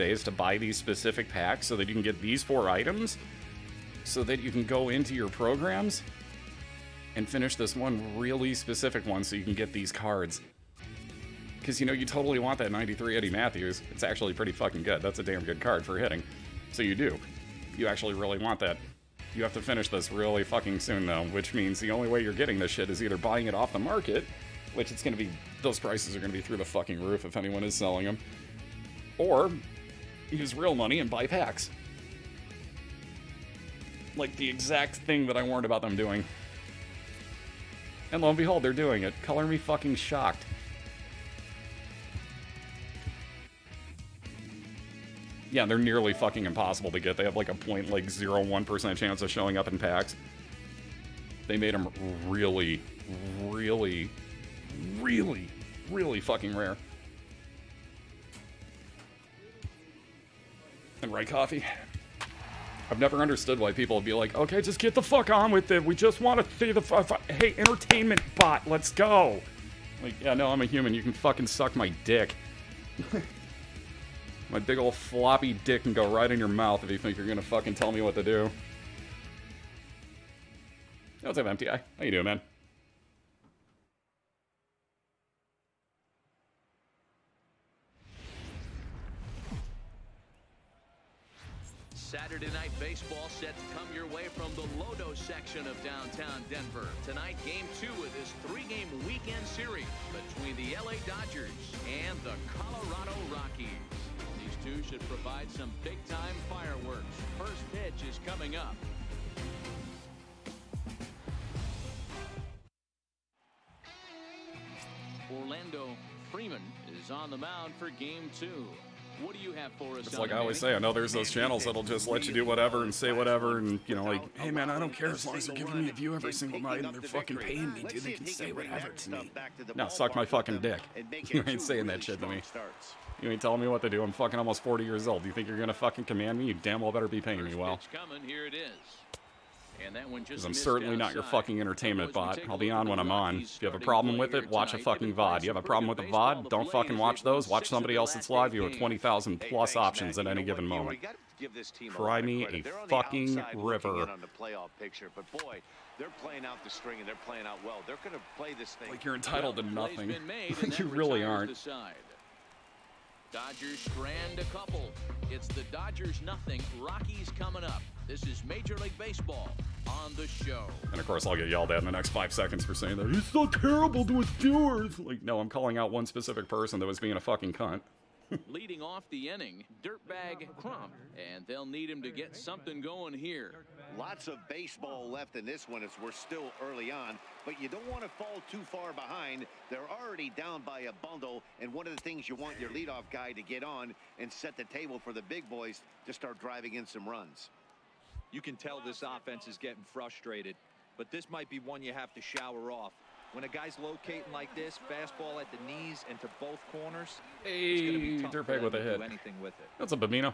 days to buy these specific packs so that you can get these 4 items, so that you can go into your programs and finish this one really specific one so you can get these cards. Because, you know, you totally want that 93 Eddie Matthews. It's actually pretty fucking good. That's a damn good card for hitting. So you do. You actually really want that. You have to finish this really fucking soon, though, which means the only way you're getting this shit is either buying it off the market, which it's going to be, those prices are going to be through the fucking roof if anyone is selling them, or use real money and buy packs. Like the exact thing that I warned about them doing. And lo and behold, they're doing it. Color me fucking shocked. Yeah, they're nearly fucking impossible to get. They have like a 0.01% chance of showing up in packs. They made them really, really, really, really fucking rare. And right, coffee? I've never understood why people would be like, okay, just get the fuck on with it. We just want to see the hey, entertainment bot, let's go. Like, yeah, no, I'm a human. You can fucking suck my dick. My big old floppy dick can go right in your mouth if you think you're gonna fucking tell me what to do. Hey, what's up, MTI? How you doing, man? Saturday Night Baseball set to come your way from the Lodo section of downtown Denver. Tonight, Game 2 of this 3-game weekend series between the LA Dodgers and the Colorado Rockies. These two should provide some big-time fireworks. First pitch is coming up. Orlando Freeman is on the mound for Game 2. What do you have for us? It's like I always say, I know there's those channels that'll just let you do whatever and say whatever, and, you know, like, hey man, I don't care as long as they're giving me a view every single night and they're fucking paying me, dude. They can say whatever to me. No, suck my fucking dick. You ain't saying that shit to me. You ain't telling me what to do. I'm fucking almost 40 years old. You think you're gonna fucking command me? You damn well better be paying me well. Because I'm certainly not your fucking entertainment bot. I'll be on when I'm on. If you have a problem with it, watch a fucking VOD. You have a problem with the VOD? Don't fucking watch those. Watch somebody else that's live. You have 20,000 plus options at any given moment. Cry me a fucking river. They're playing out the string and they're playing out well. They're going to play this thing. Like you're entitled to nothing. You really aren't. Dodgers strand a couple. It's the Dodgers nothing. Rockies coming up. This is Major League Baseball on the show. And of course, I'll get yelled at in the next 5 seconds for saying that he's so terrible to his viewers. Like, no, I'm calling out one specific person that was being a fucking cunt. Leading off the inning, Dirtbag Crump, and they'll need him to get something going here. Lots of baseball left in this one as we're still early on, but you don't want to fall too far behind. They're already down by a bundle, and one of the things you want your leadoff guy to get on and set the table for the big boys to start driving in some runs. You can tell this offense is getting frustrated, but this might be one you have to shower off. When a guy's locating like this, fastball at the knees and to both corners, hey, Dirtbag with a hit. Anything with it. That's a Bambino.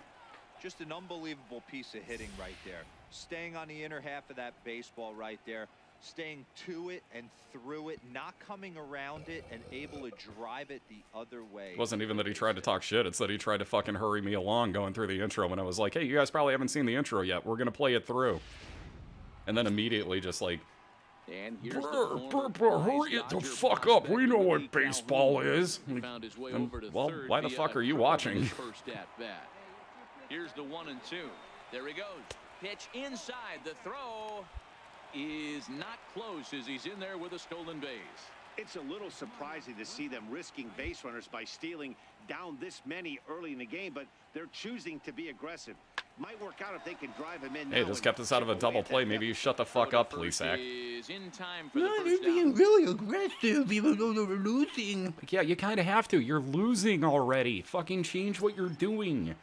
Just an unbelievable piece of hitting right there. Staying on the inner half of that baseball right there, staying to it and through it, not coming around it and able to drive it the other way. It wasn't even that he tried to talk shit. It's that he tried to fucking hurry me along going through the intro when I was like, hey, you guys probably haven't seen the intro yet. We're going to play it through. And then immediately just like, hurry it the fuck up. We know what baseball is. And, well, why the fuck are you watching? Here's the 1-2. There he goes. Pitch inside. The throw is not close as he's in there with a stolen base. It's a little surprising to see them risking base runners by stealing down this many early in the game, but they're choosing to be aggressive. Might work out if they can drive him in. Hey, just kept us out of a double play. Maybe you shut the fuck up, please, Zach. No, you're being really aggressive even though they're losing. Like, yeah, you kind of have to. You're losing already. Fucking change what you're doing.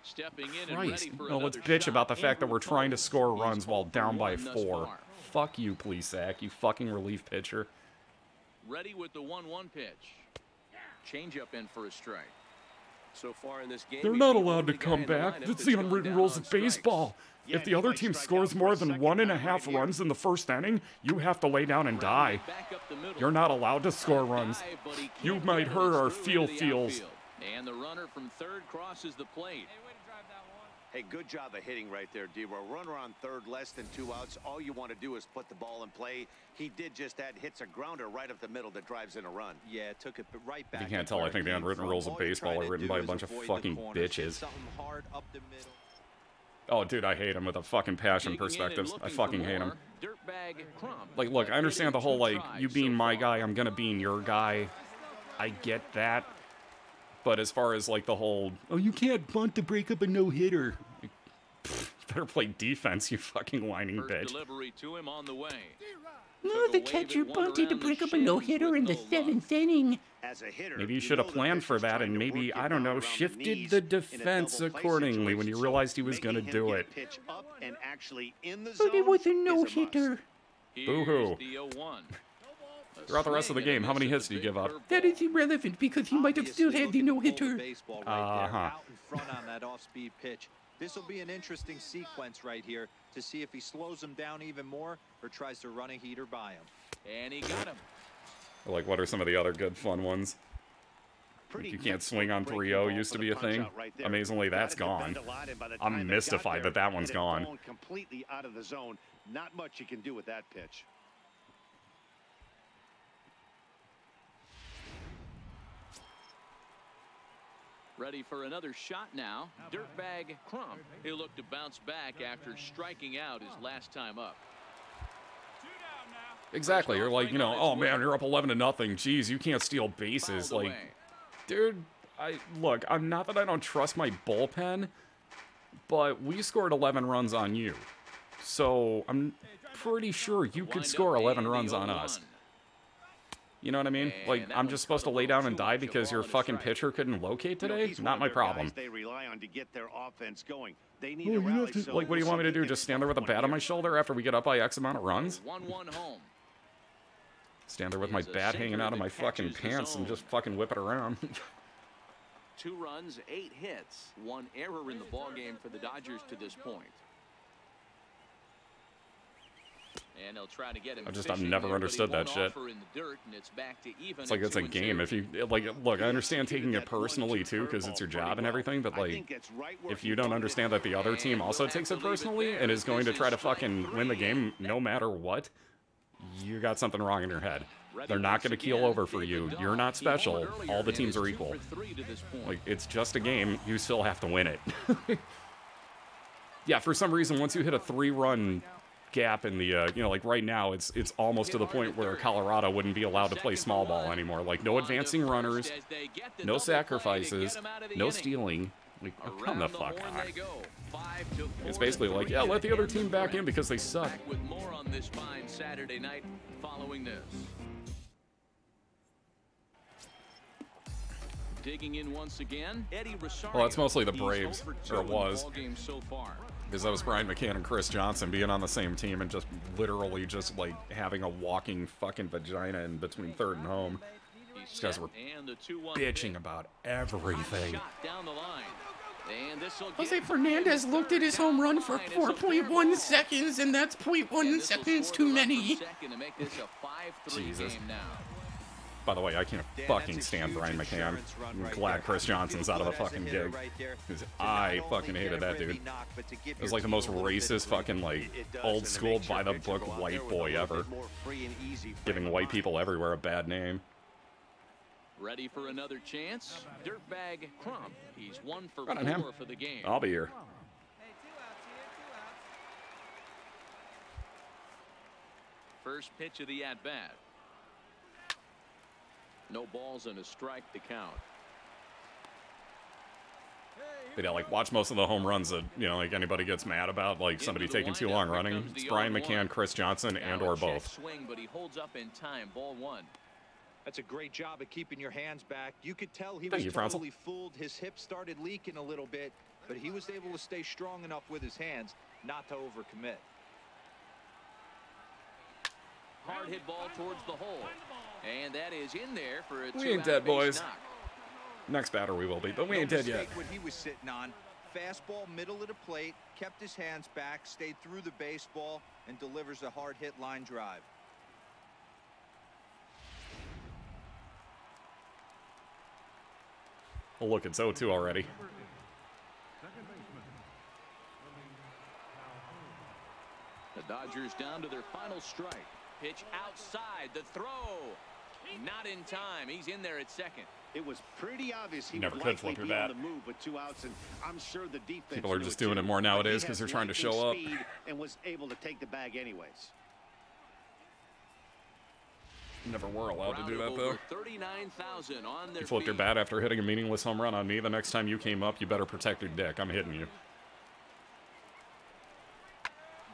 Stepping in Christ. And ready for no, let's bitch about the fact that we're trying to score runs while down by 4. Fuck you, please, Zach. You fucking relief pitcher. Ready with the 1-1 pitch. Change up in for a strike. So far in this game, they're not allowed to come back. That's the unwritten rules of baseball. If the other team scores more than 1.5 runs in the first inning, you have to lay down and die. You're not allowed to score runs. You might hurt our feels. And the runner from third crosses the plate. Hey, good job of hitting right there, D-Row. Runner on third, less than 2 outs. All you want to do is put the ball in play. He did just that. Hits a grounder right up the middle that drives in a run. Yeah, took it right back. If you can't tell, I think the unwritten rules of baseball are written by a bunch of fucking bitches. Hard up the middle. Oh, dude, I hate him with a fucking passion perspective. I fucking hate him. Dirtbag Crump. Like, look, I understand the whole, like, you being my guy, I'm gonna be your guy. I get that. But as far as, like, the whole, oh, you can't bunt to break up a no-hitter. Better play defense, you fucking whining bitch. Delivery to him on the way. No, the catcher bunted to break up a no-hitter in the 7th inning. As a hitter, Maybe you should have planned for that and maybe, I don't know, shifted the defense accordingly when you realized he was going to do it. But it was a no-hitter. Boo-hoo. Throughout the rest of the game, how many hits do you give up? That is irrelevant because he might have still had the no-hitter. Out in front on that off-speed pitch. This will be an interesting sequence right here to see if he slows him down even more or tries to run a heater by him. And he got him. Like, what are some of the other good fun ones? Like you can't swing on 3-0 used to be a thing. Amazingly, that's gone. I'm mystified that that one's gone. Completely out of the zone. Not much you can do with that pitch. Ready for another shot now. Dirtbag Crump. He'll look to bounce back after striking out his last time up. Exactly. You're like, you know, oh man, you're up 11-0. Jeez, you can't steal bases. Like, dude, look, I'm not that I don't trust my bullpen, but we scored 11 runs on you. So I'm pretty sure you could score 11 runs on us. You know what I mean? Like, I'm just supposed to lay down and die because your fucking pitcher couldn't locate today? Not my problem. They rely on to get their offense going. They need like, what do you want me to do? Just stand there with a bat on my shoulder after we get up by X amount of runs? 1-1 home. Stand there with my bat hanging out of my fucking pants and just fucking whip it around. 2 runs, 8 hits, 1 error in the ballgame for the Dodgers to this point. And they'll try to get him. I've never understood that shit. It's like it's a game. If you like, look, I understand taking it personally too because it's your job and everything. But like, if you don't understand that the other team also takes it personally and is going to try to fucking win the game no matter what, you got something wrong in your head. They're not going to keel over for you. You're not special. All the teams are equal. Like, it's just a game. You still have to win it. Yeah, for some reason, once you hit a 3-run gap in the, you know, like right now, it's almost to the point where Colorado wouldn't be allowed to play small ball anymore. Like, no advancing runners, no sacrifices, no stealing. Like, oh, come the fuck on. It's basically like, yeah, let the other team back in because they suck. With more on this fine Saturday night following this. Digging in once again, Eddie Rosario. Well, that's mostly the Braves, or it was. So far. Because that was Brian McCann and Chris Johnson being on the same team and just literally just like having a walking fucking vagina in between third and home. These guys were bitching about everything. Jose Fernandez looked at his home run for 4.1 seconds, and that's 0.1 seconds too many. Jesus. By the way, I can't fucking stand Brian McCann. I'm glad Chris Johnson's out of the fucking gig. Because I fucking hated that dude. It was like the most racist fucking, like, old school by the book white boy ever. Giving white people everywhere a bad name. Ready for another chance? Dirtbag Crump. He's 1 for 4 for the game. I'll be here. First pitch of the at-bat. No balls and a strike to count. But yeah, like, watch most of the home runs that, you know, like, anybody gets mad about, like, somebody taking too long running. It's Brian McCann, Chris Johnson, and or both. Swing, but he holds up in time. Ball 1. That's a great job of keeping your hands back. You could tell he was totally fooled. His hip started leaking a little bit, but he was able to stay strong enough with his hands not to overcommit. Hard hit ball towards the hole. And that is in there for a We ain't dead, boys. Next batter we will be, but we ain't dead yet. What he was sitting on. Fastball middle of the plate, kept his hands back, stayed through the baseball, and delivers a hard hit line drive. Oh, look, it's 0-2 already. The Dodgers down to their final strike. Pitch outside, the throw. Not in time. He's in there at second. It was pretty obvious he Never would could likely flip your be on bat. the move with 2 outs, and I'm sure the defense People are knew just it doing too. it more But nowadays he 'cause has they're trying to lightning show up. speed and was able to take the bag anyways. Never were allowed to do that, Crowd though. over 39,000 on their You flipped your feet. bat after hitting a meaningless home run on me. The next time you came up, you better protect your dick. I'm hitting you.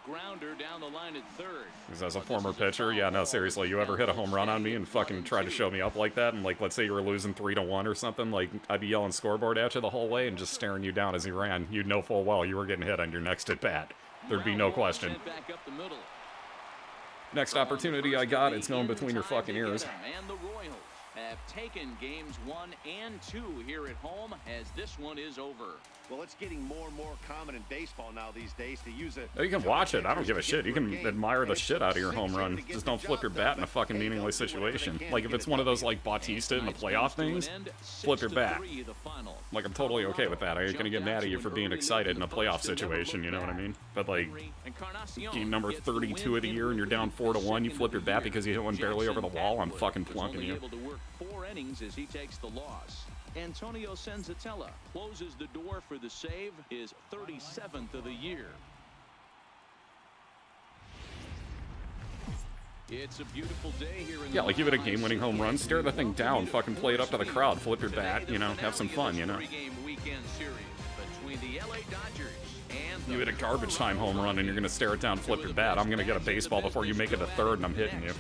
Grounder down the line at third. Because as a former pitcher, yeah, no, seriously, you ever hit a home run on me and fucking tried to show me up like that, and like, let's say you were losing 3-1 or something, like, I'd be yelling scoreboard at you the whole way and just staring you down as you ran. You'd know full well you were getting hit on your next at bat. There'd be no question. Back up the middle. Next opportunity I got, it's going between your fucking ears. And the Royals have taken games 1 and 2 here at home, as this one is over. Well, it's getting more and more common in baseball now these days to use a... You can watch it. I don't give a shit. You can admire the shit out of your home run. Just don't flip your bat in a fucking meaningless situation. Like, if it's one of those, like, Bautista in the playoff things, flip your bat. Like, I'm totally okay with that. I ain't gonna get mad at you for being excited in a playoff situation, you know what I mean? But, like, game number 32 of the year and you're down 4-1, you flip your bat because you hit one barely over the wall, I'm fucking plunking you. Able to work 4 innings as he takes the loss. Antonio Senzatella closes the door for the save, his 37th of the year. It's a beautiful day here in Yeah, like, give it a game-winning home run, stare the thing down, fucking play it up to the crowd, flip your bat, you know, have some fun, you know. You hit a garbage time home run and you're gonna stare it down, flip your bat. I'm gonna get a baseball before you make it to third and I'm hitting you.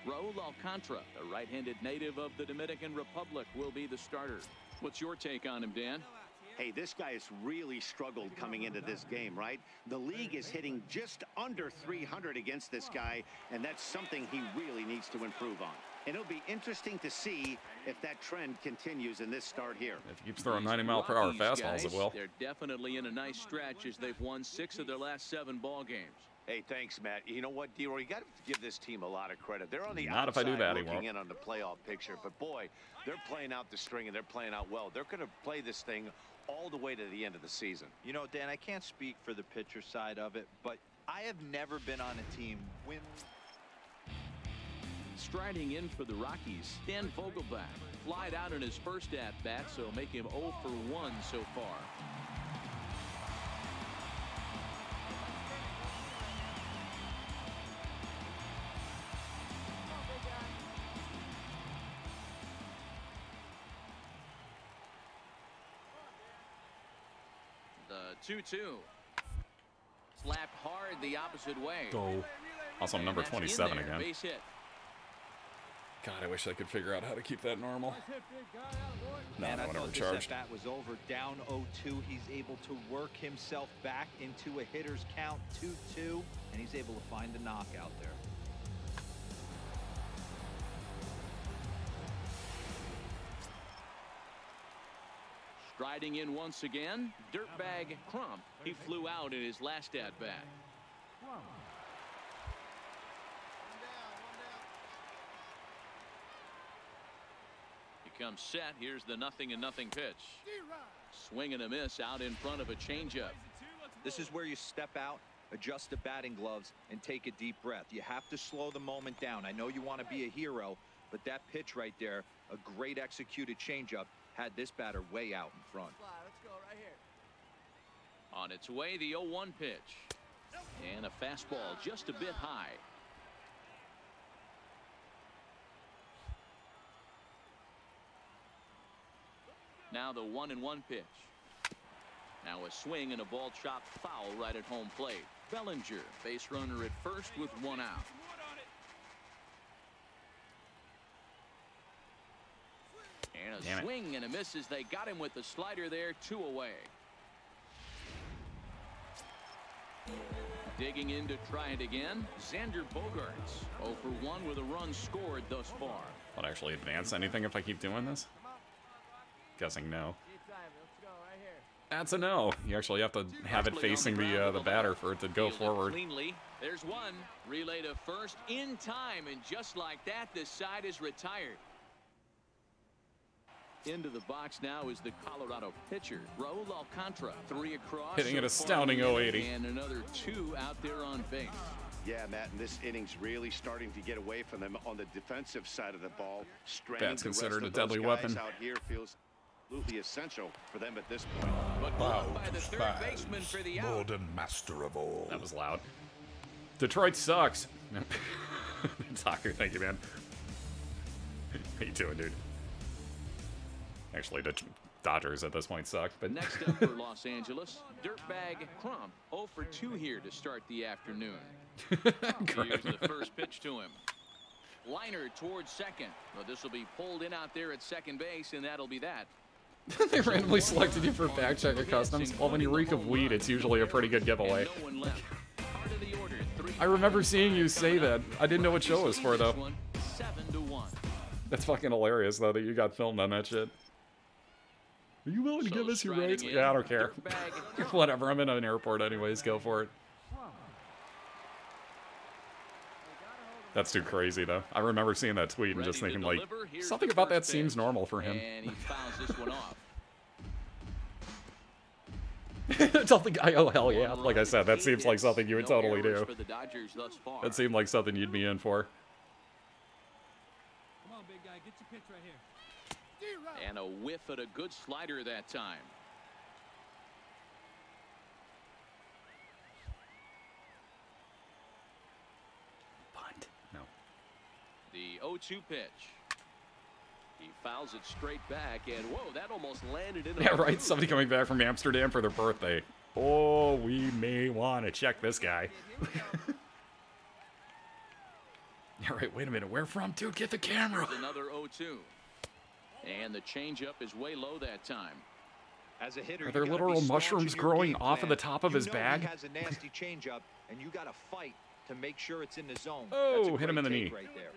Raul Alcantara, a right-handed native of the Dominican Republic, will be the starter. What's your take on him, Dan? Hey, this guy has really struggled coming into this game, right? The league is hitting just under 300 against this guy, and that's something he really needs to improve on. And it'll be interesting to see if that trend continues in this start here. If he keeps throwing 90-mile-per-hour fastballs, it will. They're definitely in a nice stretch as they've won 6 of their last 7 ball games. Hey, thanks, Matt. You know what, D-Roy, you got to give this team a lot of credit. They're on the Not if I outside do that, he looking won't. in on the playoff picture, but boy, they're playing out the string and they're playing out well. They're going to play this thing all the way to the end of the season. You know, Dan, I can't speak for the pitcher side of it, but I have never been on a team when... Striding in for the Rockies, Dan Vogelbach flied out in his first at-bat, so make him 0 for 1 so far. The 2-2. Slapped hard the opposite way. Go. Also, And number that's in 27 there, again. Base hit. God, I wish I could figure out how to keep that normal. No, Man, no I one ever thought this charged. at-bat was over. Down 0-2. He's able to work himself back into a hitter's count 2-2, and he's able to find the knockout there. Striding in once again, Dirtbag Crump. He flew out in his last at-bat. He comes set. Here's the 0-0 pitch. Swing and a miss out in front of a changeup. This is where you step out, adjust the batting gloves, and take a deep breath. You have to slow the moment down. I know you want to be a hero, but that pitch right there, a great executed changeup, had this batter way out in front. Let's go right here. On its way, the 0-1 pitch. And a fastball just a bit high. Now the 1-1 pitch. Now a swing and a ball chopped foul right at home plate. Bellinger, base runner at first with 1 out. And a swing and a miss as they got him with the slider there, 2 away. Digging in to try it again, Xander Bogaerts 0 for 1 with a run scored thus far. Will it actually advance anything if I keep doing this? Guessing no. Let's go right here. That's a no. You actually have to have it facing the batter for it to go forward. Cleanly. There's one. Relay to first in time, and just like that, this side is retired. Into the box now is the Colorado pitcher, Raul Alcantara. 3 across. Hitting an so far astounding in the 080. inning, and another 2 out there on base. Yeah, Matt, and this inning's really starting to get away from them on the defensive side of the ball. Bat's considered a deadly weapon. Out here feels absolutely essential for them at this point. But blocked by the third baseman for the out. Modern master of all. That was loud. Detroit sucks. Soccer, thank you, man. How you doing, dude? Actually, the Dodgers at this point suck. But Next up for Los Angeles, Dirtbag Crump, 0 for 2 here to start the afternoon. Here's the first pitch to him. Liner towards second. Well, this will be pulled in out there at second base, and that'll be that. they randomly selected you for fact checker customs. Well, when you reek of weed, it's usually a pretty good giveaway. No one left. Part of the order, 3 I remember seeing you say that. I didn't know what show it was for, though. 7-1. That's fucking hilarious, though, that you got filmed on that shit. Are you willing to give us your rates? Yeah, I don't care. Whatever, I'm in an airport anyways, go for it. That's too crazy, though. I remember seeing that tweet and just thinking, like, something about that seems normal for him. And he fouls this one off. Tell the guy, oh, hell yeah. Like I said, that seems like something you would totally do. For the Dodgers thus far. That seemed like something you'd be in for. Come on, big guy, get your pitch right here. And a whiff at a good slider that time. Bunt. No. The 0-2 pitch. He fouls it straight back, and whoa, that almost landed in. Yeah, right. Somebody coming back from Amsterdam for their birthday. Oh, we may want to check this guy. Yeah, right. Wait a minute. Where from, dude? Get the camera. Here's another 0-2. And the changeup is way low that time. As a hitter, Are there literal mushrooms growing off of the top of his bag? He has a nasty changeup, and you got to fight to make sure it's in the zone. Oh, hit him in the knee. Right there.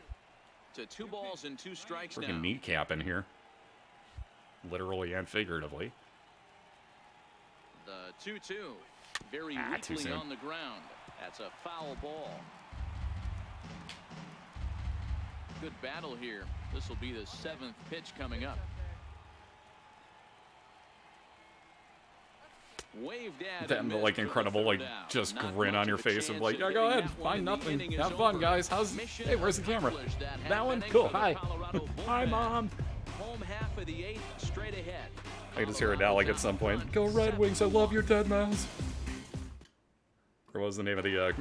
To 2 balls and 2 strikes now. Freaking kneecap in here. Literally and figuratively. The 2-2. Very Too weakly soon. on the ground. That's a foul ball. Good battle here. This will be the 7th pitch coming up. Waved at That like incredible like just grin on your face of like, yeah, go ahead, find nothing, have fun, guys. Hey, where's the camera? That one, cool. Hi. Hi, Mom. Home half of the 8th, straight ahead. I can just hear it now like at some point. Go Red Wings! I love your dead mouse. Or what was the name of the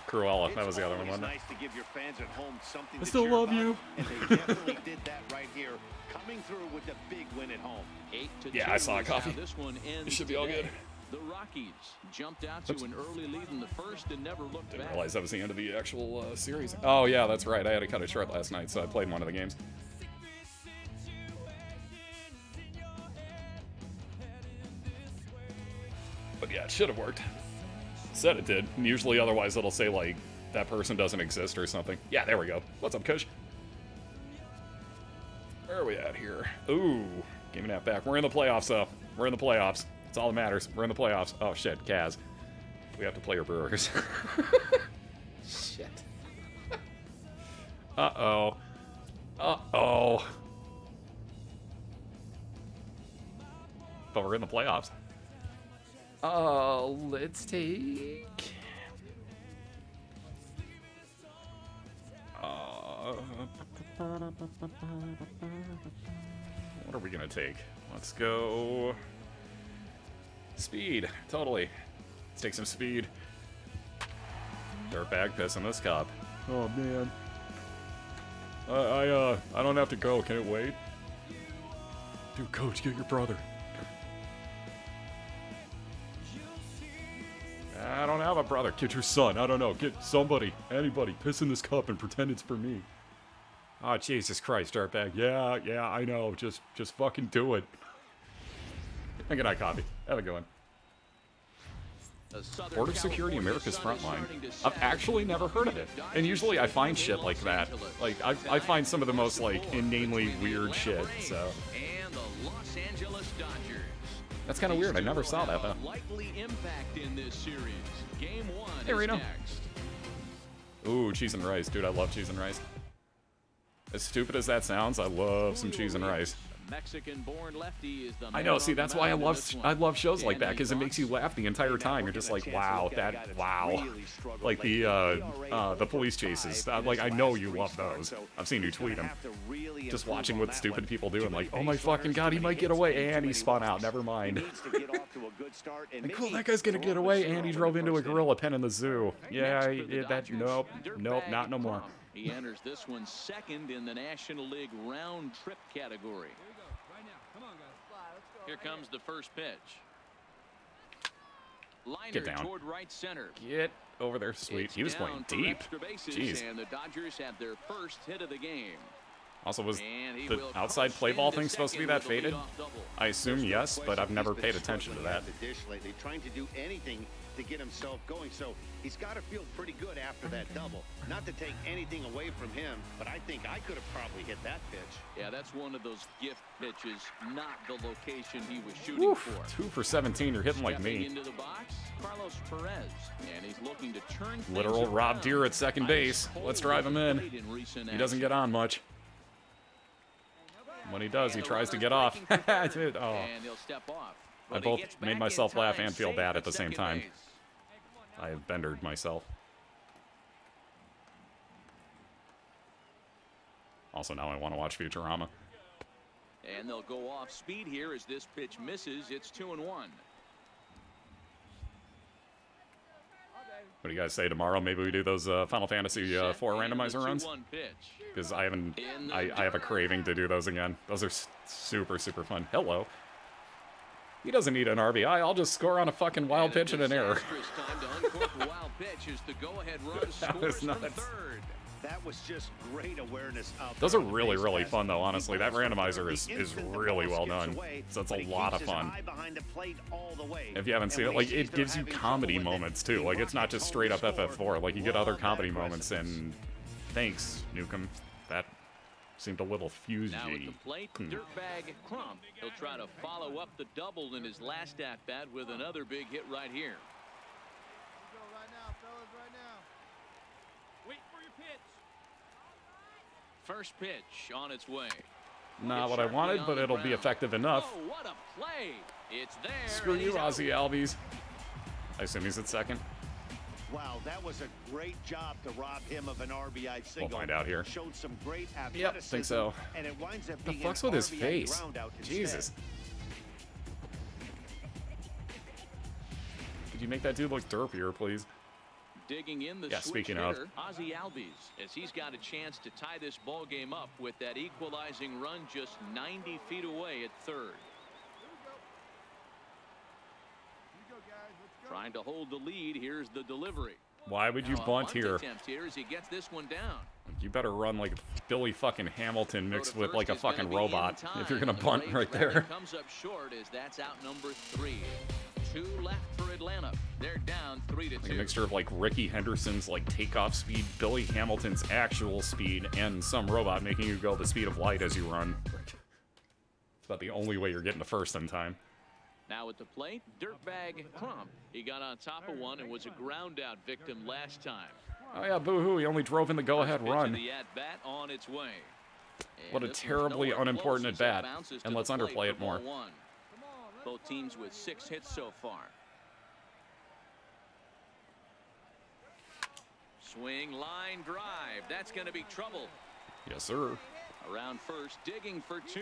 Cruella? That was the other one, wasn't it? Nice to give your fans at home something I to still cheer love about, you. and they definitely did that right here, coming through with the big win at home. 8-2. Yeah, I saw a coffee. This one ends It should be all today. good. The Rockies jumped out to an early lead in the first and never looked Didn't back. realize that was the end of the actual series. Oh yeah, that's right. I had to cut it short last night, so I played one of the games. But yeah, it should have worked. Said it did. And usually otherwise it'll say like, that person doesn't exist or something. Yeah, there we go. What's up, Kush? Where are we at here? Ooh, give me that back. We're in the playoffs, though. We're in the playoffs. That's all that matters. We're in the playoffs. Oh, shit, Kaz. We have to play your Brewers. Shit. Uh-oh. Uh-oh. But we're in the playoffs. Let's take... what are we gonna take? Let's go... speed. Totally. Let's take some speed. Dirtbag piss in this cup. Oh, man. I don't have to go. Can it wait? Dude, coach, get your brother. I don't have a brother. Get your son. I don't know. Get somebody, anybody, piss in this cup and pretend it's for me. Oh, Jesus Christ, Dirtbag. Yeah, I know. Just fucking do it. Good night, Coffee. Have a good one. Border Security America's Frontline. I've actually never heard of it. And usually I find shit like that. Like, I find some of the most, like, inanely weird shit, so... And the Los Angeles Dodgers That's kind of weird. I never saw that, though. Likely impact in this series. Game 1 Hey, Reno. is next. Ooh, cheese and rice. Dude, I love cheese and rice. As stupid as that sounds, I love some cheese and rice. Mexican-born lefty is the I know, see, that's why I love shows like that, because it makes you laugh the entire time. You're just like, wow, wow. Like the police chases. Like, I know you love those. I've seen you tweet them. Just watching what stupid people do, I'm like, oh my fucking god, he might get away, and he spun out, never mind. Like, cool, that guy's gonna get away, and he drove into a gorilla pen in the zoo. Yeah, he did that. Nope, not no more. He enters this one second in the National League round trip category. Here comes the first pitch. Liner Get down. toward right center. Get over there, sweet. He was playing deep. Jeez. And the Dodgers have their first hit of the game. Also, was the outside play ball thing supposed to be that faded? I assume yes, but I've never paid attention to that. Trying to do anything to get himself going, so he's got to feel pretty good after that double. Not to take anything away from him, but I think I could have probably hit that pitch. Yeah, that's one of those gift pitches, not the location he was shooting for. 2 for 17. You're hitting like me. Into the box, Carlos Perez, and he's looking to turn literal Rob Deere at second base. Let's drive him in. He doesn't get on much. When he does, he tries to get off. Dude, oh. I both made myself laugh and feel bad at the same time. I have bendered myself. Also, now I want to watch Futurama. And they'll go off speed here as this pitch misses. It's 2-1. What do you guys say tomorrow? Maybe we do those Final Fantasy 4 randomizer runs? Because I have a craving to do those again. Those are super, super fun. Hello. He doesn't need an RBI. I'll just score on a fucking wild pitch and an error. That was nuts. That was just great awareness out. Those are really, really fun, though, honestly. That randomizer is really well done. So it's a lot of fun. If you haven't seen it, like, it gives you comedy moments, too. Like, it's not just straight up FF4. Like, you get other comedy moments, and thanks, Nukem. That seemed a little fusey. Now at the plate, Dirtbag Crump. He'll try to follow up the double in his last at-bat with another big hit right here. Wait for your pitch. First pitch on its way. Not what I wanted, but it'll be effective enough. Oh, what a play. It's there. Screw you, Ozzy Albies. I assume he's at second. Wow, that was a great job to rob him of an RBI single. We'll find out here. Showed some great athleticism. Yep, think so. And it winds up The being fuck's an with his RBI face? groundout Jesus. instead. Could you make that dude look derpier, please? Digging in the switch hitter, Ozzy Albies, as he's got a chance to tie this ball game up with that equalizing run just 90 feet away at third. Trying to hold the lead. Here's the delivery. Why would you bunt here? Here as he gets this one down. You better run like Billy fucking Hamilton mixed with like a fucking robot if you're gonna bunt right there. Comes up short as that's out number 3. 2 left for Atlanta. They're down 3-2. Like a mixture of like Ricky Henderson's like takeoff speed, Billy Hamilton's actual speed, and some robot making you go the speed of light as you run. It's about the only way you're getting to first in time. Now at the plate, Dirtbag Crump. He got on top of one and was a ground-out victim last time. Oh yeah, boo-hoo, he only drove in the go-ahead run. The at-bat on its way. What a terribly unimportant at-bat. And let's underplay it more. Both teams with 6 hits so far. Swing, line, drive. That's going to be trouble. Yes, sir. Around first, digging for 2.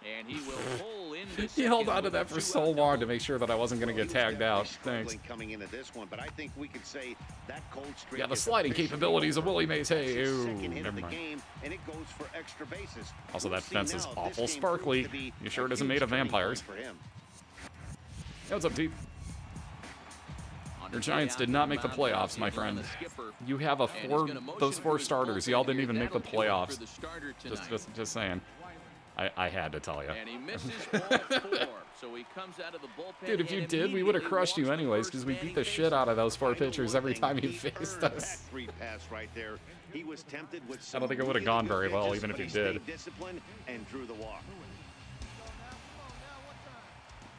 And he will pull into He held on to that for so long to make sure that I wasn't going to get tagged out. Thanks. Coming into this one, but I think we could say that cold streak. Yeah, the sliding capabilities of Willie Mays. Hey, ooh, never mind. Game, and it goes for extra bases. Also, that fence is awful sparkly. You sure it isn't made of vampires? Hey, what's up, Pete? Your Giants did not make the playoffs, my friend. You have those 4 starters. Y'all didn't even make the playoffs. Just saying. I had to tell you. And he misses ball 4, so he comes out of the bullpen. Dude, if you did, we would have crushed you anyways, because we beat the shit out of those 4 pitchers every time he faced us. I don't think it would have gone very well, even if he did.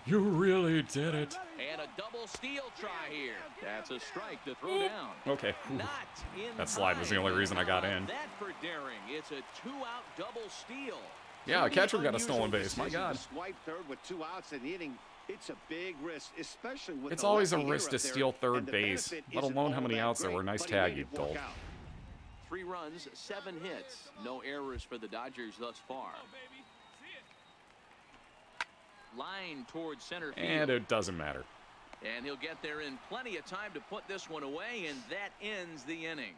You really did it. And a double steal try here. That's a strike to throw down. Okay. Not in That slide was the only reason I got in. That for daring. It's a 2-out double steal. Yeah, a catcher got a stolen base. My God. Swipe third with 2 outs in the inning. It's a big risk, especially with It's always a risk to steal third base, let alone how many outs there were. Nice tag, you dolt. 3 runs, 7 hits. No errors for the Dodgers thus far. Line towards center field. And it doesn't matter. And he'll get there in plenty of time to put this one away, and that ends the inning.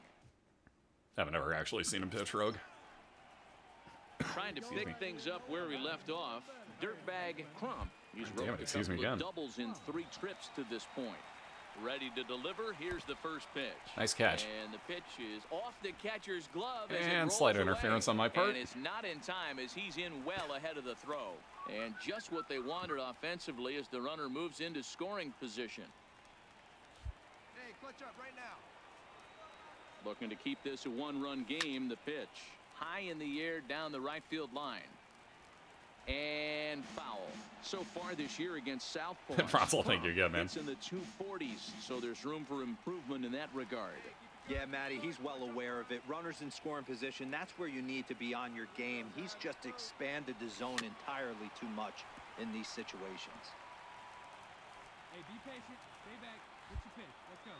Haven't ever actually seen him pitch, Rogue. Trying to pick things up where we left off. Dirtbag Crump. He's Damn it, roped a excuse me couple of again. doubles in 3 trips to this point. Ready to deliver. Here's the first pitch. Nice catch. And the pitch is off the catcher's glove. As And it slight rolls interference away. on my part. And it's not in time as he's in well ahead of the throw. And just what they wanted offensively as the runner moves into scoring position. Hey, clutch up right now. Looking to keep this a 1-run game. The pitch high in the air down the right field line. And foul. So far this year against Southpaw. Franz will think you're good, man. It's in the 240s, so there's room for improvement in that regard. Yeah, Matty, he's well aware of it. Runners in scoring position, that's where you need to be on your game. He's just expanded the zone entirely too much in these situations. Hey, be patient. Stay back. Get your pitch. Let's go.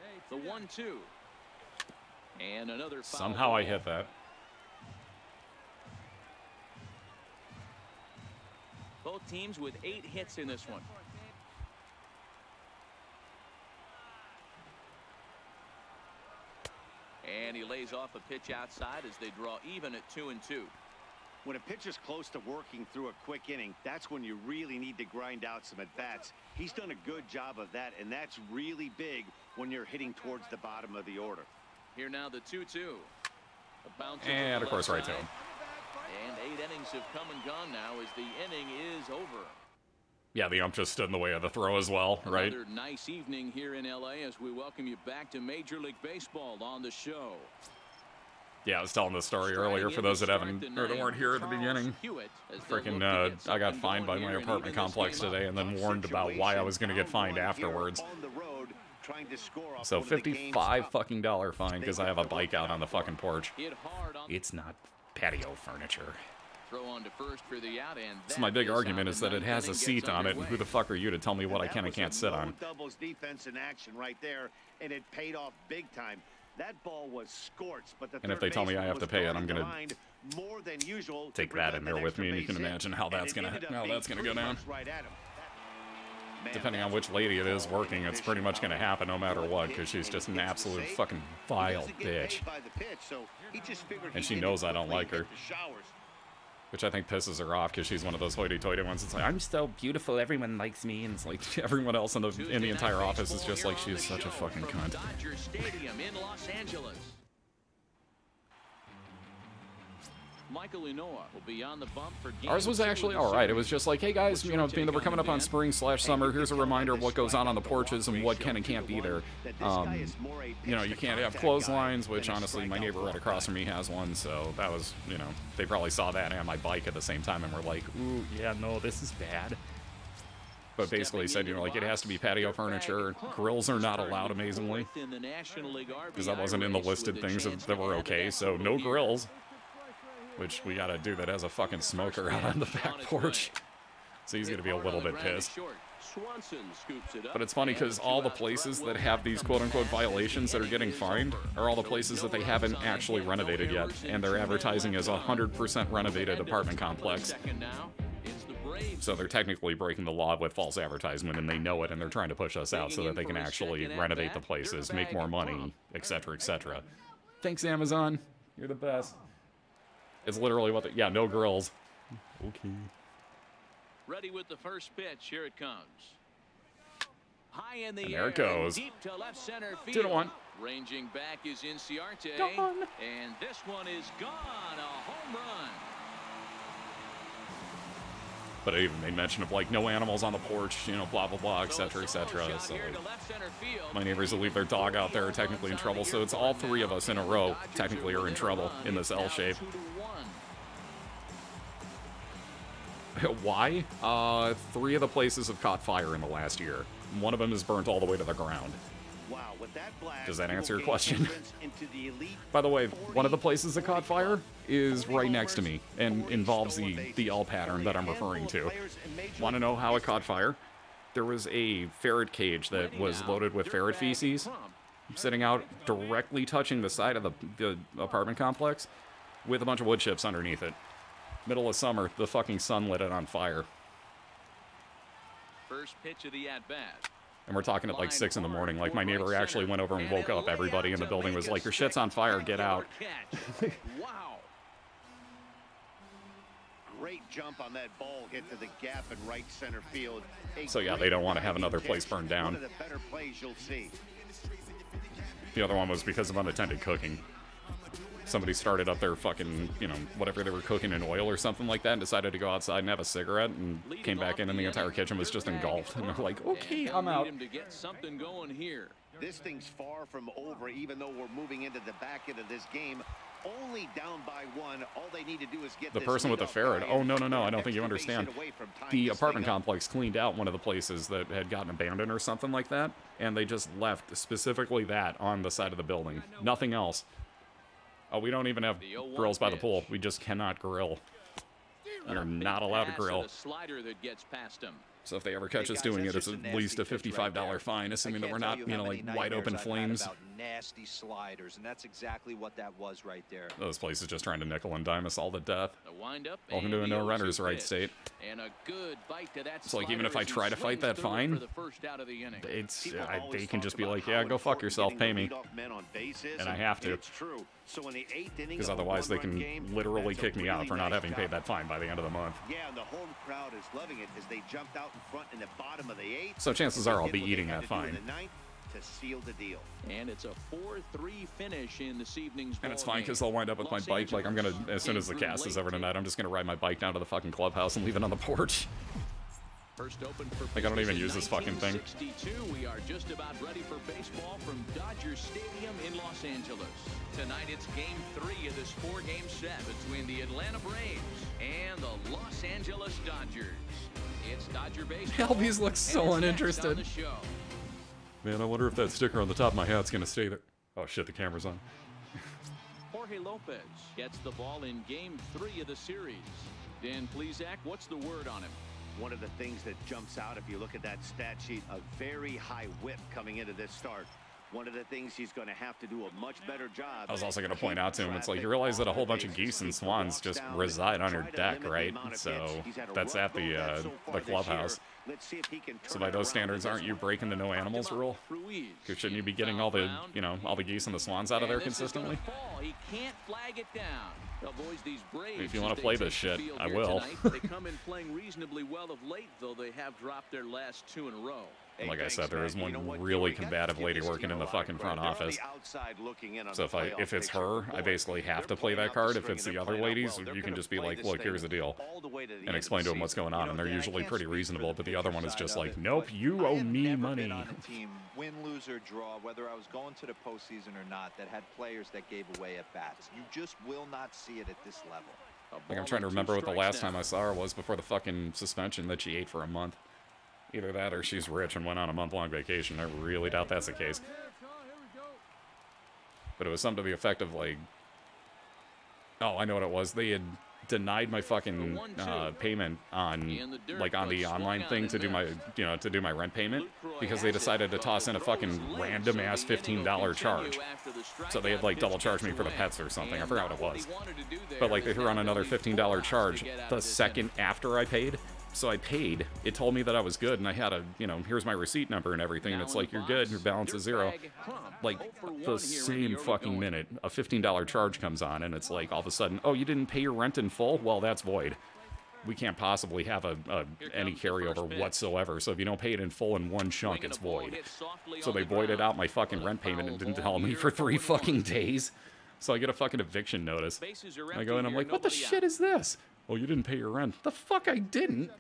Hey, The 1-2. And another foul. Somehow I hit that. Both teams with 8 hits in this one. And he lays off a pitch outside as they draw even at 2-2. When a pitcher's close to working through a quick inning, that's when you really need to grind out some at-bats. He's done a good job of that, and that's really big when you're hitting towards the bottom of the order. Here now the 2-2. A bounce And of course right to him. And 8 innings have come and gone now as the inning is over. Yeah, the ump just stood in the way of the throw as well, right? Another nice evening here in LA as we welcome you back to Major League Baseball on the show. Yeah, I was telling the story earlier for those that haven't or that weren't here at the beginning. Freaking, I got fined by my apartment complex today and then warned about why I was going to get fined afterwards. So $55 fucking fine because I have a bike out on the fucking porch. It's not patio furniture. Throw on to first for the out, and so my big argument is that it has a seat on it, and who the fuck are you to tell me what I can and can't sit on? Doubles defense in action right there, and it paid off big time. That ball was scorched, but the and if they tell me I have to pay it, I'm gonna take that in there with me, and you can imagine how that's gonna go down. Depending on which lady it is working, it's pretty much gonna happen no matter what, because she's just an absolute fucking vile bitch, and she knows I don't like her. Which I think pisses her off because she's one of those hoity-toity ones. It's like, I'm so beautiful, everyone likes me, and it's like everyone else in the entire office is just like, she's such a fucking cunt. Dodger Stadium in Los Angeles. Michael Inoa will be on the bump for game. Ours was actually all right. It was just like, hey guys, you know, being that we're coming up on spring/summer, here's a reminder of what goes on the porches and what can and can't be there. You know, you can't have clotheslines, which honestly my neighbor right across from me has one, so that was, you know, they probably saw that and my bike at the same time and were like, ooh, yeah, no, this is bad. But basically said, you know, like, it has to be patio furniture. Grills are not allowed, amazingly, because that wasn't in the listed things that were okay, so no grills. Which we gotta do that has a fucking smoker out on the back porch. So he's gonna be a little bit pissed. But it's funny because all the places that have these quote-unquote violations that are getting fined are all the places that they haven't actually renovated yet. And they're advertising as a 100% renovated apartment complex. So they're technically breaking the law with false advertisement, and they know it, and they're trying to push us out so that they can actually renovate the places, make more money, etc., etc. Thanks, Amazon. You're the best. It's literally what yeah, no grills. Okay. Ready with the first pitch. Here it comes. High in the and air. There it goes. Deep to left center field. 2-1. Ranging back is Inciarte. Gone. And this one is gone. A home run. But I even made mention of, like, no animals on the porch, you know, blah, blah, blah, etc., etc. So my neighbors that leave their dog out there are technically in trouble. So it's all 3 of us in a row technically are in trouble in this L shape. Why? 3 of the places have caught fire in the last year. One of them is burnt all the way to the ground. Wow, with that blast, Does that you answer will your gain question? entrance into the elite By the way, 40, one of the places that caught fire is 40 right next to me and 40 involves stolen the bases. L pattern that I'm Only a referring handful to. of players in Major Want to League know how it Baseball. caught fire? There was a ferret cage that Ready was now, loaded with ferret Dirtbag feces Crump. sitting out directly touching the side of the apartment complex with a bunch of wood chips underneath it. Middle of summer, the fucking sun lit it on fire. First pitch of the at-bat. And we're talking at like 6 in the morning. Like, my neighbor actually went over and woke up everybody in the building, was like, your shit's on fire, get out. Wow. Great jump on that ball, get to the gap in right center field. So yeah, they don't want to have another place burned down. One of the better plays you'll see. The other one was because of unattended cooking. Somebody started up their fucking, you know, whatever they were cooking in oil or something like that and decided to go outside and have a cigarette and came back in and the entire kitchen was just engulfed. And they're like, okay, I'm out. To get something going here. This thing's far from over, even though we're moving into the back end of this game. Only down by 1. All they need to do is get The this person with the leadoff ferret. guy Oh, in. no, no, no. I don't Extra think you base understand. hit away from tying The this apartment thing up. complex cleaned out one of the places that had gotten abandoned or something like that, and they just left specifically that on the side of the building. Nothing else. Oh, we don't even have The 0-1 grills by the pitch. pool. We just cannot grill. We are not allowed to Pass and grill. a slider that gets past him. So if they ever catch Hey, us guys, doing it, that's it's just a at least a nasty pitch right $55 there. fine, assuming that I we're can't not, tell you know, how like many wide open nightmares I've had flames. about nasty sliders, and that's exactly what that was right there. Those places just trying to nickel and dime us all to death. The windup. Welcome and to a the no 0-2 runners right pitch. state. And a good bite to that So, like, even slider if I as he try to fight swings that through it fine, for the first out of the inning. It's People always they can talk just be about like, how yeah, go fuck important yourself, getting pay the me. leadoff man on base is, And I have to. It's true. So in the 8th inning, Because of a otherwise they one-run can game, literally that's a kick me out really for not nice having paid job. that fine by the end of the month. Yeah, and the home crowd is loving it as they jumped out in front in the bottom of the 8th. So chances and are I'll did be what they eating had that to do in fine. the 9th to seal the deal. And it's a 4-3 finish in this evening's And it's ball fine game. because I'll wind up with my Los bike. Like, I'm going to, as soon as the Angeles cast is in over late. tonight, I'm just going to ride my bike down to the fucking clubhouse and leave it on the porch. First open for Like, I don't business even in use this fucking thing. 1962. We are just about ready for baseball from Dodger Stadium in Los Angeles. Tonight it's game 3 of this 4-game set between the Atlanta Braves and the Los Angeles Dodgers. It's Dodger baseball. Albies looks so and it's next uninterested. on the show. Man, I wonder if that sticker on the top of my hat's going to stay there. Oh shit, the camera's on. Jorge Lopez gets the ball in game 3 of the series. Dan Plesac, what's the word on him? One of the things that jumps out if you look at that stat sheet, a very high whip coming into this start. One of the things he's going to have to do a much better job. I was also going to point out to him, it's like, you realize that a whole bunch of geese and swans just reside on your deck, right? So that's at the clubhouse. Let's see if he can So turn by it those around standards, in this aren't you one. breaking the no animals rule? Ruiz. Because shouldn't you be getting all the, you know, all the geese and the swans out of there And this is gonna consistently? fall. He can't flag it down. Avoids these Braves If you as wanna they play take this the shit, field I here will. tonight. They come in playing reasonably well of late, though they have dropped their last 2 in a row. Hey, Like I thanks, said, there man. is You one know what, really we gotta combative give lady this working team in a the lot of fucking front credit. They're on office. the outside looking in on So the if I playoff if it's picture. her, Boy, I basically have they're to play playing that out card. the If string it's and the they're other playing out ladies, well. They're you can gonna just be play like, this look, thing here's the deal. all the way to the end And of explain the to them what's season. going on. You And know, they're Dan, I usually can't pretty speak for reasonable, but the other one is pitcher just side of like, it, nope, but you I owe have me never money. been on a team, win, lose, or draw, whether I was going to the postseason or not, that had players that gave away at bats. You just will not see it at this level. Like, I'm trying to remember what the last time I saw her was before the fucking suspension that she ate for a month. Either that or she's rich and went on a month-long vacation. I really doubt that's the case. But it was something to the effect of, like... Oh, I know what it was. They had denied my fucking payment on, like, on the online thing to do my, you know, to do my rent payment because they decided to toss in a fucking random-ass $15 charge. So they had, like, double-charged me for the pets or something. I forgot what it was. But, like, they threw on another $15 charge the second after I paid. So I paid. It told me that I was good, and I had a, you know, here's my receipt number and everything, and it's like, you're good, your balance is 0. Like, the same fucking minute, a $15 charge comes on, and it's like, all of a sudden, oh, you didn't pay your rent in full? Well, that's void. We can't possibly have any carryover whatsoever, so if you don't pay it in full in one chunk, it's void. So they voided out my fucking rent payment and didn't tell me for 3 fucking days. So I get a fucking eviction notice. I go in, I'm like, what the shit is this? Oh, you didn't pay your rent. The fuck I didn't.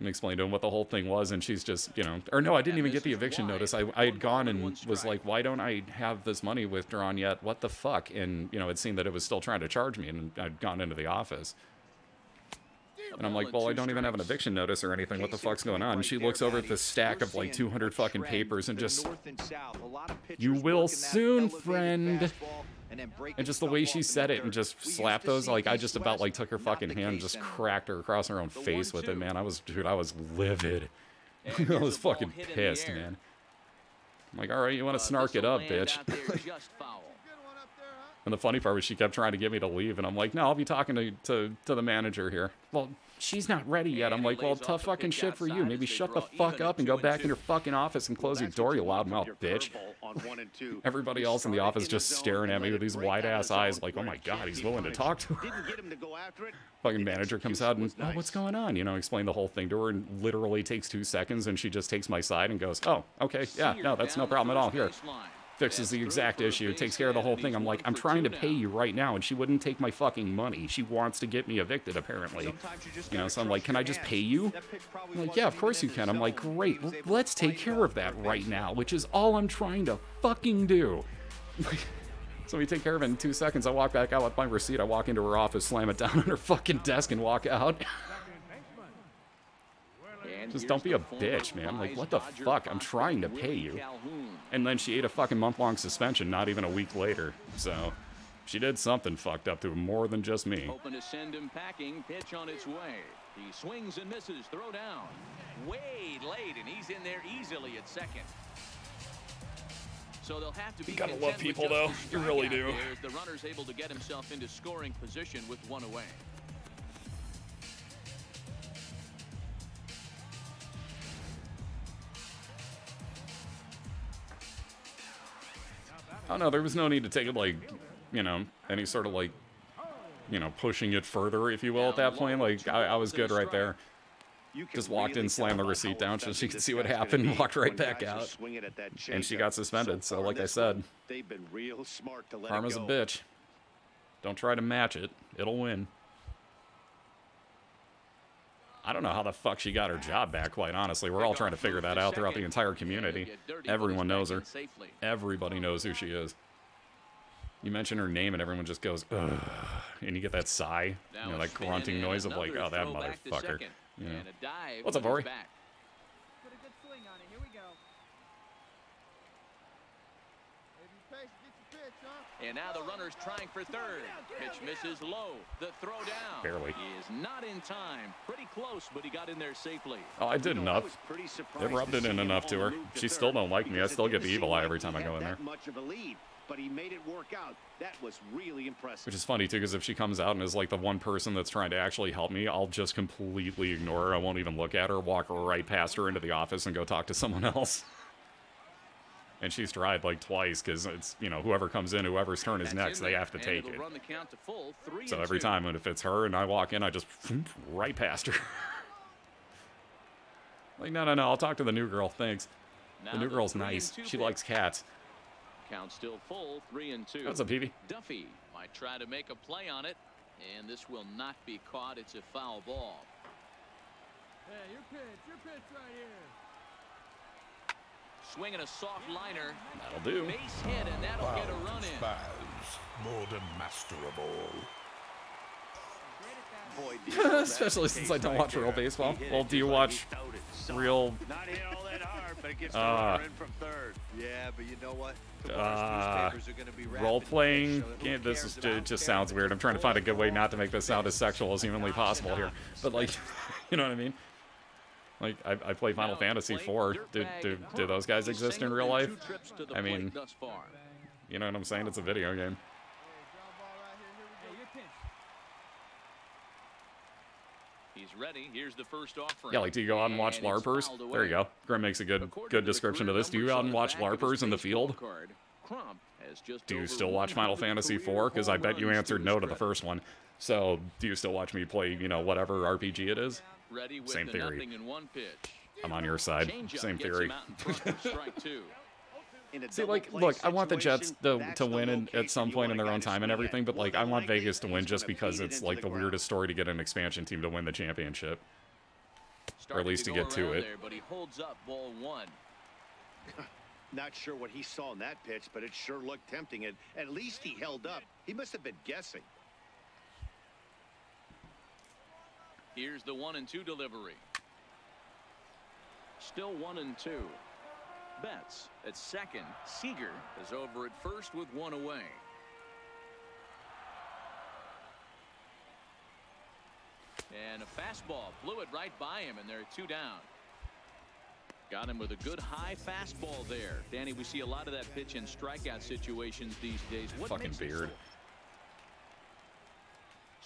And explained to him what the whole thing was, and she's just, you know, or no, I didn't even get the eviction notice. I had gone and was like, why don't I have this money withdrawn yet? What the fuck? And, you know, it seemed that it was still trying to charge me, and I'd gone into the office. And I'm like, well, I don't even have an eviction notice or anything. What the fuck's going on? And she looks over at this stack of like 200 fucking papers and just, you will soon, friend. And just the way she said it and just slapped those, like, I just about, like, took her fucking hand and just cracked her across her own face with it, man. Dude, I was livid. I was fucking pissed, man. I'm like, all right, you want to snark it up, bitch. And the funny part was she kept trying to get me to leave, and I'm like, no, I'll be talking to the manager here. Well, she's not ready yet. I'm like, well, tough fucking shit for you. Maybe shut the fuck up and go back in your fucking office and close your door, you loudmouth bitch. Everybody else in the office just staring at me with these wide-ass eyes like, oh my god, he's willing to talk to her. Fucking manager comes out and, oh, what's going on? You know, explain the whole thing to her, and literally takes 2 seconds, and she just takes my side and goes, oh, okay, yeah, no, that's no problem at all. Here. Fixes the exact issue, takes care of the whole thing. I'm like, I'm trying to pay you right now, and she wouldn't take my fucking money. She wants to get me evicted, apparently. You know, so I'm like, can I just pay you? I'm like, yeah, of course you can. I'm like, great, let's take care of that right now, which is all I'm trying to fucking do. So we take care of it in 2 seconds. I walk back out with my receipt. I walk into her office, slam it down on her fucking desk, and walk out. Just don't be a bitch, man. Like, what the fuck? I'm trying to pay you. And then she ate a fucking month-long suspension not even a week later. So, she did something fucked up to more than just me. Open to send him packing. Pitch on its way. He swings and misses. Throw down. Way late, and he's in there easily at second. So they'll have to be. You gotta love people, though. You really do. The runner's able to get himself into scoring position with one away. Oh no, there was no need to take it, like, you know, any sort of, like, you know, pushing it further, if you will, at that point. Like, I was good right there. Just walked in, slammed the receipt down so she could see what happened, and walked right back out. And she got suspended, so like I said, karma's a bitch. Don't try to match it. It'll win. I don't know how the fuck she got her job back, quite honestly. We're all trying to figure that out throughout the entire community. Everyone knows her. Everybody knows who she is. You mention her name and everyone just goes, ugh. And you get that sigh, you know, that grunting noise of like, oh, that motherfucker. You know. What's up, Ori? And now the runner's trying for third. Pitch misses low. The throw down. Barely. He is not in time. Pretty close, but he got in there safely. Oh, I did enough. It rubbed it in enough to her. She still don't like me. I still get the evil eye every time I go in there. But he made it work out. That was really impressive. Which is funny, too, because if she comes out and is like the one person that's trying to actually help me, I'll just completely ignore her. I won't even look at her, walk right past her into the office and go talk to someone else. And she's tried like twice because it's, you know, whoever comes in, whoever's turn is next, they have to take it. So every time when if it's her and I walk in, I just right past her. Like, no, I'll talk to the new girl, thanks. The new girl's nice. She likes cats. Count still full, 3-2. What's up, Peavy? Duffy might try to make a play on it, and this will not be caught. It's a foul ball. Hey, your pitch right here. Swinging a soft liner. That'll do. Base hit, and that'll get a run in. More than masterable. Especially since I don't watch real baseball. Well, do you watch real? Yeah, but you know what? Role playing. This is it just sounds weird. I'm trying to find a good way not to make this sound as sexual as humanly possible here. But like, you know what I mean? Like, I play Final Fantasy IV. Do those guys exist in real life? I mean, you know what I'm saying? It's a video game. He's ready. Here's the first offering. Yeah, like, do you go out and watch LARPers? There you go. Grim makes a good description of this. Do you go out and watch LARPers in the field? Do you still watch Final Fantasy IV? Because I bet you answered no to the first one. So, do you still watch me play, you know, whatever RPG it is? Same theory. I'm on your side. Same theory. See, like, look, I want the Jets to win at some point in their own time and everything, but, like, I want Vegas to win just because it's, like, the weirdest story to get an expansion team to win the championship. Or at least to get to it. But he holds up ball one. Not sure what he saw in that pitch, but it sure looked tempting. And at least he held up. He must have been guessing. Here's the 1-2 delivery. Still 1-2. Betts at second. Seager is over at first with one away. And a fastball blew it right by him, and they're 2 down. Got him with a good high fastball there. Danny, we see a lot of that pitch in strikeout situations these days. What Fucking makes it beard.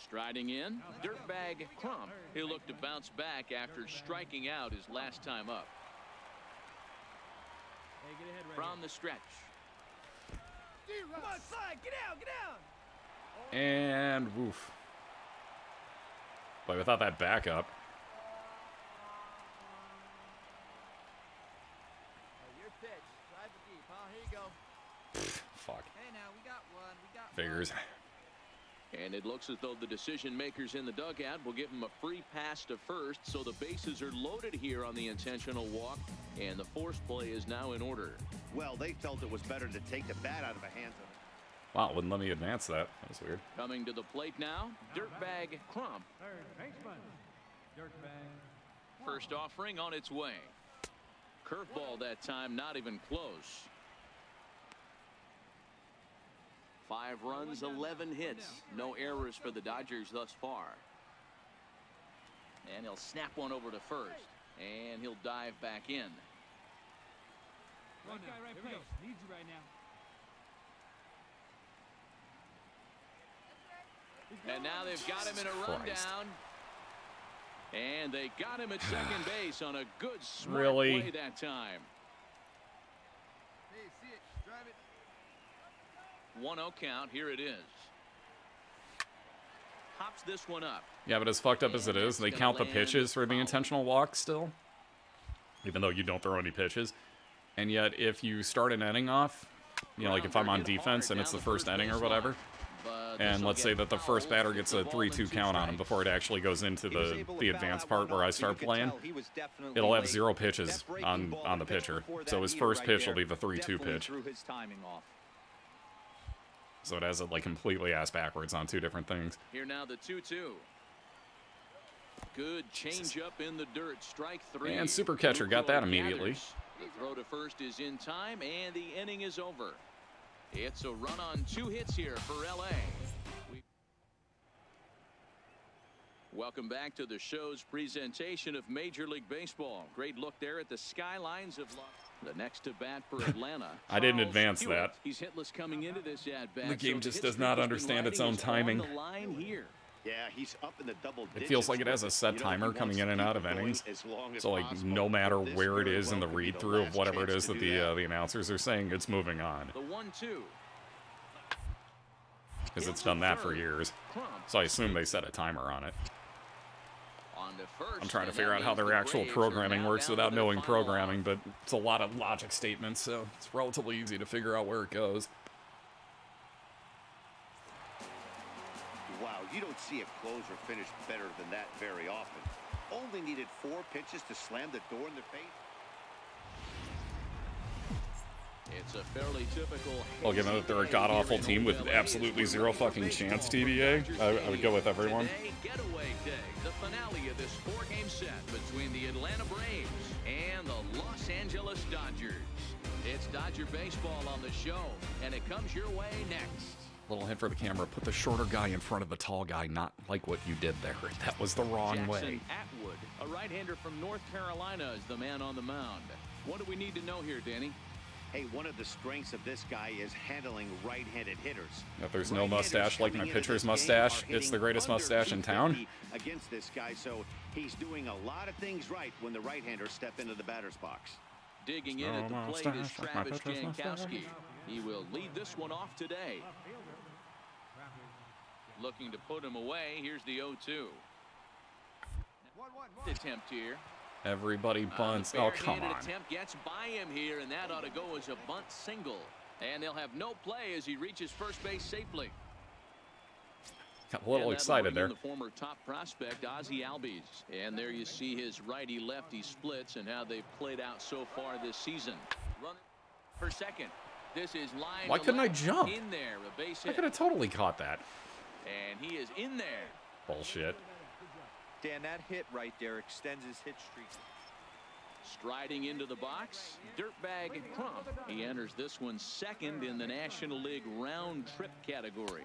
Striding in, Dirtbag Crump. He'll look to bounce back after striking out his last time up. Hey, get ahead right From the stretch. Come on, slide. Get out. Get out. And woof. Boy, without that backup. Your pitch. Drive it deep, huh? Here you go. Fuck. Hey, now, we got one. We got Figures. And it looks as though the decision makers in the dugout will give him a free pass to first, so the bases are loaded here on the intentional walk, and the force play is now in order. Well, they felt it was better to take the bat out of the hands of him. Wow, wouldn't let me advance that. That was weird. Coming to the plate now, Dirtbag Crump. Third baseman. Dirtbag. First offering on its way. Curveball that time, not even close. 5 runs, 11 hits. No errors for the Dodgers thus far. And he'll snap one over to first. And he'll dive back in. Right guy, right place. Needs you right now. And now they've got him in a Christ. rundown. And they got him at second base on a good smart Really? play that time. Hey, see it. Drive it. 1-0 count. Here it is. Hops this one up. Yeah, but as fucked up as it is, they count the pitches for the intentional walk still. Even though you don't throw any pitches. And yet, if you start an inning off, you know, like if I'm on defense and it's the first inning or whatever, and let's say that the first batter gets a 3-2 count on him before it actually goes into the advanced part where I start playing, it'll have 0 pitches on the pitcher. So his first pitch will be the 3-2 pitch. So it has it like completely ass backwards on 2 different things. Here now the 2-2. Good change up in the dirt. Strike 3. And super catcher got that immediately. The throw to first is in time, and the inning is over. It's a run on 2 hits here for LA. Welcome back to the show's presentation of Major League Baseball. Great look there at the skylines of the next to bat for Atlanta. I didn't advance Hewitt. that. He's hitless coming into this at bat. The game so just the does not history understand its own is on timing. the line here. Yeah, he's up in the double digits. It feels like it has a set timer coming in and out of innings. So like no matter where it is in the read through of whatever it is that the announcers are saying, it's moving on. The 1-2. Because it's done that for years. So I assume they set a timer on it. I'm trying to figure out how their actual programming works without knowing programming, but it's a lot of logic statements, so it's relatively easy to figure out where it goes. Wow, you don't see a closer finish better than that very often. Only needed 4 pitches to slam the door in their face. It's a fairly typical. Well, given that they're a god-awful team with absolutely 0 fucking chance, TBA, I would go with everyone. Today, getaway day, the finale of this 4-game set between the Atlanta Braves and the Los Angeles Dodgers. It's Dodger baseball on the show, and it comes your way next. Little hint for the camera, put the shorter guy in front of the tall guy, not like what you did there. That was the wrong Jackson way. Atwood, a right-hander from North Carolina, is the man on the mound. What do we need to know here, Danny? Hey, one of the strengths of this guy is handling right-handed hitters. If there's no mustache like my pitcher's mustache, it's the greatest mustache in town. Against this guy, so he's doing a lot of things right when the right-handers step into the batter's box. Digging in at the plate is Travis Jankowski. He will lead this one off today. Looking to put him away. Here's the 0-2. Attempt here. Everybody bunts. Oh, come on. Attempt gets by him here, and that ought to go as a bunt single. And they'll have no play as he reaches first base safely. Got a little excited there. The former top prospect, Ozzie Albies. And there you see his righty-lefty splits and how they've played out so far this season. Run for second. This is line. Why couldn't I jump? In there, a base I hit. could have totally caught that. And he is in there. Bullshit. Dan, that hit right there extends his hit streak. Striding into the box, Dirtbag Crump. He enters this one second in the National League round trip category.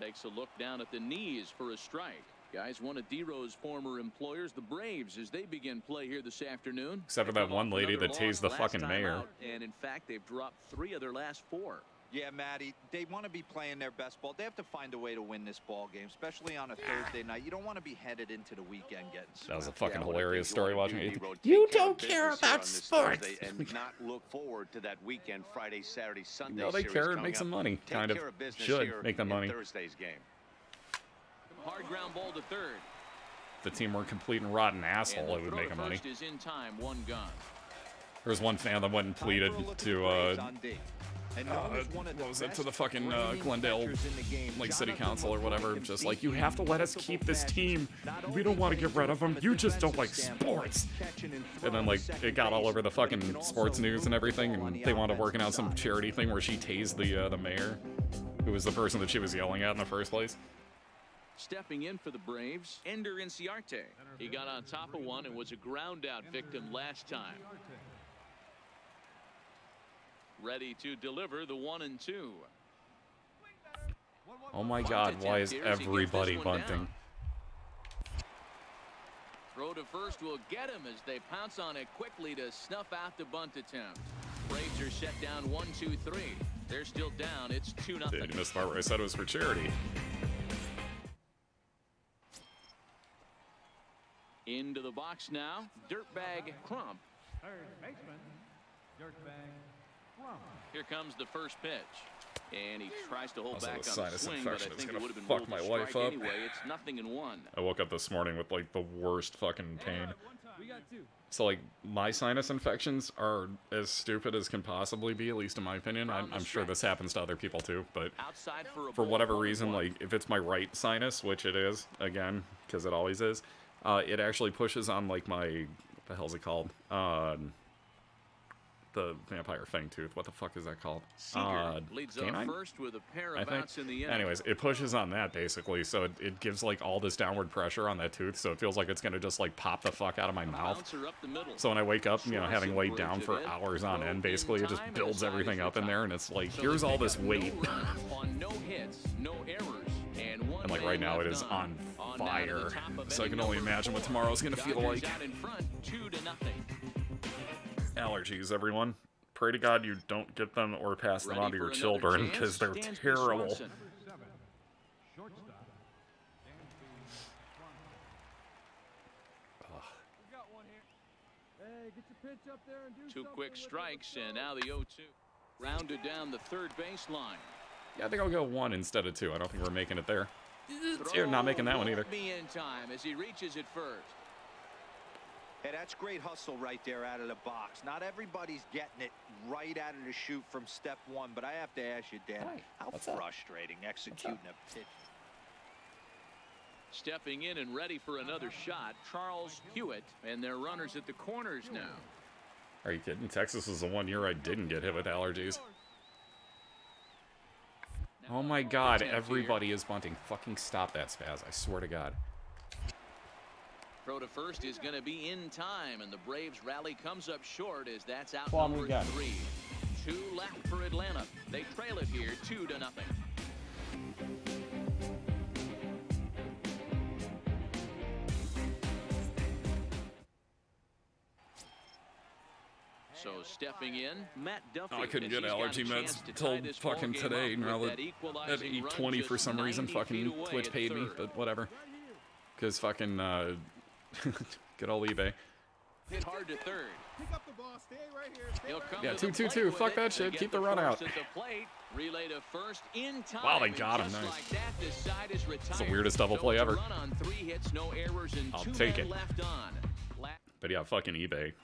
Takes a look down at the knees for a strike. Guys, one of D-Row's former employers, the Braves, as they begin play here this afternoon. Except for that one lady that tased the fucking mayor. Out, and in fact, they've dropped 3 of their last 4. Yeah, Matty, they want to be playing their best ball. They have to find a way to win this ball game, especially on a Thursday night. You don't want to be headed into the weekend getting swept. That was a fucking hilarious story watching it. You don't care about sports. And not look forward to that weekend, Friday, Saturday, Sunday. No, they care and make some money. Kind of should make them money. Thursday's game. Hard ground ball to third. If the team were a complete and rotten asshole, it would make them money. Is in time, 1 gone. There was one fan that went and pleaded to what was it, to the fucking Glendale like city council or whatever, just like, you have to let us keep this team. We don't want to get rid of them. You just don't like sports. And then like it got all over the fucking sports news and everything, and they wound up working out some charity thing where she tased the mayor, who was the person that she was yelling at in the first place. Stepping in for the Braves, Ender Inciarte. He got on top of one and was a ground out victim last time. Ready to deliver the 1-2. Oh my God, why is everybody bunting? Throw to first will get him as they pounce on it quickly to snuff out the bunt attempt. Braves are set down 1-2-3. They're still down. It's 2-0. Dude, you missed the part where I said it was for charity. Into the box now, Dirtbag Crump. Third baseman, Dirtbag Crump. Here comes the first pitch. And he tries to hold Also, back the on the sinus swing, infection but I is think gonna it would have been fuck ruled my a life strike up. anyway. It's 0-1. I woke up this morning with like the worst fucking pain. We got 2. So like my sinus infections are as stupid as can possibly be, at least in my opinion. I'm sure this happens to other people too, but Outside for whatever reason, like if it's my right sinus, which it is, again, because it always is, it actually pushes on like my, what the hell's it called? The vampire fang tooth. What the fuck is that called? Leads canine? up first with a pair I of think. outs in the end. Anyways, it pushes on that basically, so it gives like all this downward pressure on that tooth, so it feels like it's gonna just like pop the fuck out of my mouth. Bouncer up the middle. So when I wake up, you know, having laid down for hours on end, basically it just builds everything up in there, and it's like, here's all this weight. On no hits, no errors, and one And like right now it is on fire, so I can only imagine what tomorrow's gonna feel like. In front, 2-0. Allergies, everyone. Pray to God you don't get them or pass them on to your children, because they're terrible. Shortstop. We got one here. Hey, get your pitch up there and do 2 something quick with it. strikes, and now the 0-2. Rounded down the third baseline. Yeah, I think I'll go 1 instead of 2. I don't think we're making it there. You're not making that one either. Won't be in time as he reaches it first. Hey, that's great hustle right there out of the box. Not everybody's getting it right out of the chute from step 1, but I have to ask you, Dan, how frustrating executing a pitch. Stepping in and ready for another shot, Charles Hewitt, and their runners at the corners now. Are you kidding? Texas was the one year I didn't get hit with allergies. Oh my God, everybody is bunting. Fucking stop that, Spaz. I swear to God. Throw to first is going to be in time, and the Braves rally comes up short as that's out Well, number again. 3. 2 left for Atlanta. They trail it here 2-0. So stepping in, Matt Duffy. Oh, I couldn't as get he's got a allergy chance meds to till tie this ball fucking game today. up Now with that that at equalizing run 8:20 for just some reason, 90 fucking feet away Twitch at paid me, third. but whatever. Because fucking, good old eBay. Hit hard to third. Pick up the ball. Stay right here. Stay He'll right come Yeah, to the 2-2-2. plate with Fuck it. that They shit. get Keep the the run first out. at the plate. Relay to first in time. Wow, they And got him. just Nice. like that, this side is It's the retired. weirdest double No play ever. run on 3 hits, no errors, and I'll 2 take men it. left on. But yeah, fucking eBay.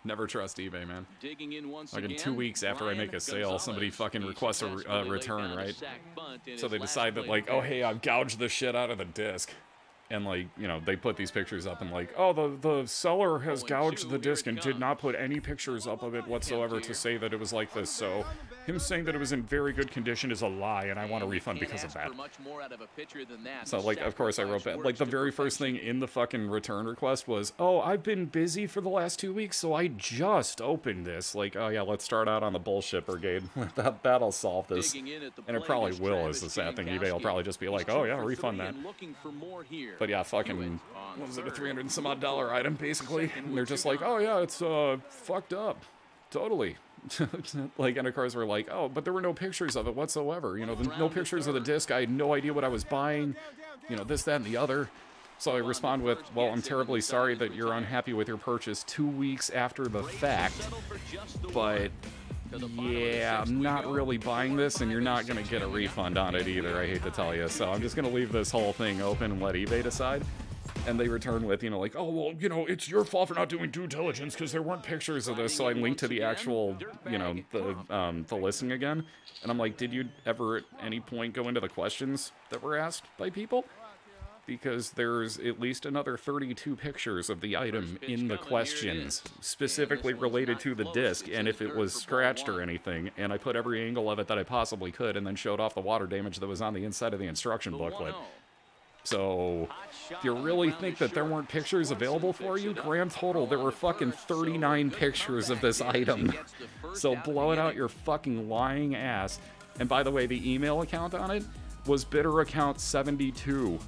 Never trust eBay, man. Digging in once Like in again, 2 weeks after I make a sale, somebody fucking requests a return, right? So they decide that like, oh hey, I've gouged the shit out of the disc. And, like, you know, they put these pictures up and like, oh, the seller has gouged the disc and did not put any pictures up of it whatsoever to say that it was like this. So him saying that it was in very good condition is a lie, and I want a refund because of that. So, like, of course I wrote back. Like, the very first thing in the fucking return request was, oh, I've been busy for the last 2 weeks, so I just opened this. Like, oh yeah, let's start out on the bullshit brigade. That'll solve this. And it probably will, is the sad thing. eBay will probably just be like, oh yeah, refund that. But yeah, fucking, what was it, a $300 and some odd item, basically? And they're just like, oh yeah, it's fucked up. Totally. Like, and of course we're like, oh, but there were no pictures of it whatsoever. You know, no pictures of the disc. I had no idea what I was buying. You know, this, that, and the other. So I respond with, well, I'm terribly sorry that you're unhappy with your purchase 2 weeks after the fact. But yeah, I'm not really buying this, and you're not going to get a refund on it either, I hate to tell you. So I'm just going to leave this whole thing open and let eBay decide. And they return with, you know, like, oh, well, you know, it's your fault for not doing due diligence because there weren't pictures of this. So I linked to the actual, you know, the listing again. And I'm like, did you ever at any point go into the questions that were asked by people? Because there's at least another 32 pictures of the item in the questions, specifically related to the disc, and if it was scratched or anything, and I put every angle of it that I possibly could, and then showed off the water damage that was on the inside of the instruction booklet. So, if you really think that there weren't pictures available for you, grand total, there were fucking 39 pictures of this item. So blow it out your fucking lying ass. And by the way, the email account on it was bitteraccount72.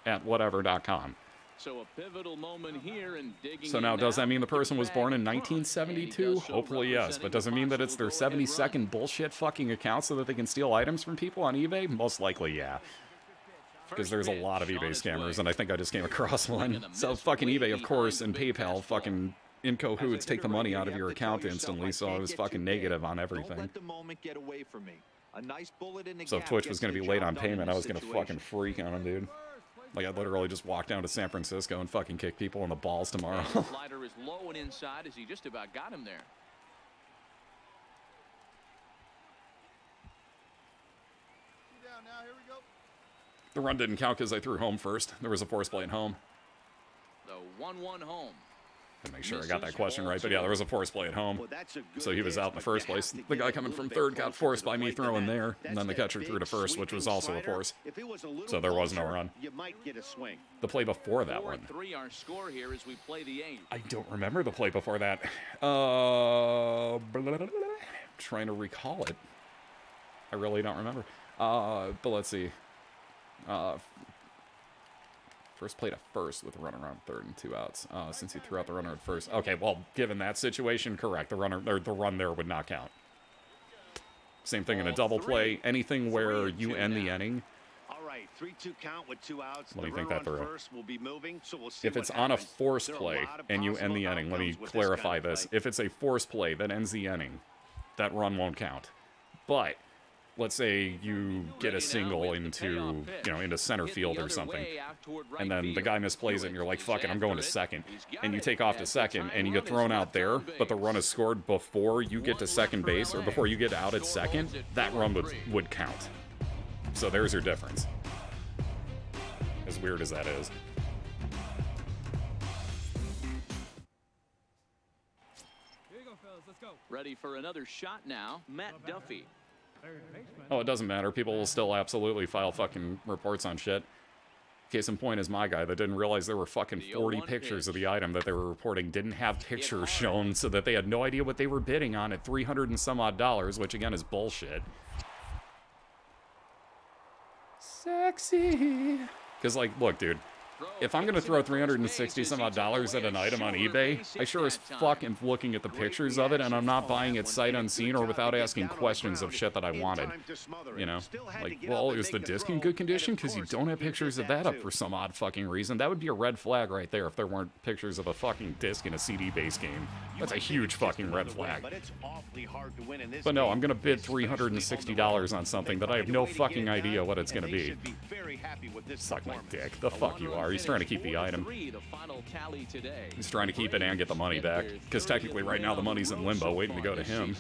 at whatever.com. So a pivotal moment here and digging. So now, does that mean the person was born in 1972? Hopefully yes, but does it mean that it's their 70-second bullshit fucking account so that they can steal items from people on eBay? Most likely, yeah. Because there's a lot of eBay scammers, and I think I just came across one. So fucking eBay, of course, and PayPal fucking in cahoots take the money out of your account instantly, so I was fucking negative on everything. So if Twitch was going to be late on payment, I was going to fucking freak on him, dude. Like, I'd literally just walk down to San Francisco and fucking kick people in the balls tomorrow. Slider is low and inside as he just about got him there. Now, here we go. The run didn't count because I threw home first. There was a force play at home. The 1-1 home. To make sure I got that question right, but yeah, there was a force play at home. So he was out in the first place. The guy coming from third got forced by me throwing there, and then the catcher threw to first, which was also a force. So there was no run. The play before that one. I don't remember the play before that. Trying to recall it. I really don't remember. But let's see. First play to first with a runner on third and 2 outs. Since he threw out the runner at first. Okay, well, given that situation, correct. The run there would not count. Same thing in a double play. Anything where you end the inning. All right, 3-2 count with 2 outs. Let me think that through. So we'll see if it's on a force play and you end the inning, let me clarify this. If it's a force play that ends the inning, that run won't count. But let's say you get a single into, you know, into center field or something, and then the guy misplays it, and you're like, fuck it, I'm going to second, and you take off to second, and you get thrown out there, but the run is scored before you get to second base, or before you get out at second, that run would count. So there's your difference. As weird as that is. Here you go, fellas. Let's go. Ready for another shot now, Matt Duffy. Oh, it doesn't matter. People will still absolutely file fucking reports on shit. Case in point is my guy that didn't realize there were fucking 40 pictures of the item that they were reporting didn't have pictures shown, so that they had no idea what they were bidding on at $300 and some odd, which again is bullshit. Sexy. Because, like, look, dude. If I'm going to throw $360 some odd at an item on eBay, I sure as fuck am looking at the pictures of it, and I'm not buying it sight unseen or without asking questions of shit that I wanted. You know? Like, well, is the disc in good condition? Because you don't have pictures of that up for some odd fucking reason. That would be a red flag right there if there weren't pictures of a fucking disc in a CD-based game. That's a huge fucking red flag. But no, I'm going to bid $360 on something that I have no fucking idea what it's going to be. Suck my dick. The fuck you are. He's trying to keep the item. He's trying to keep it and get the money back. Because technically right now the money's in limbo waiting to go to him.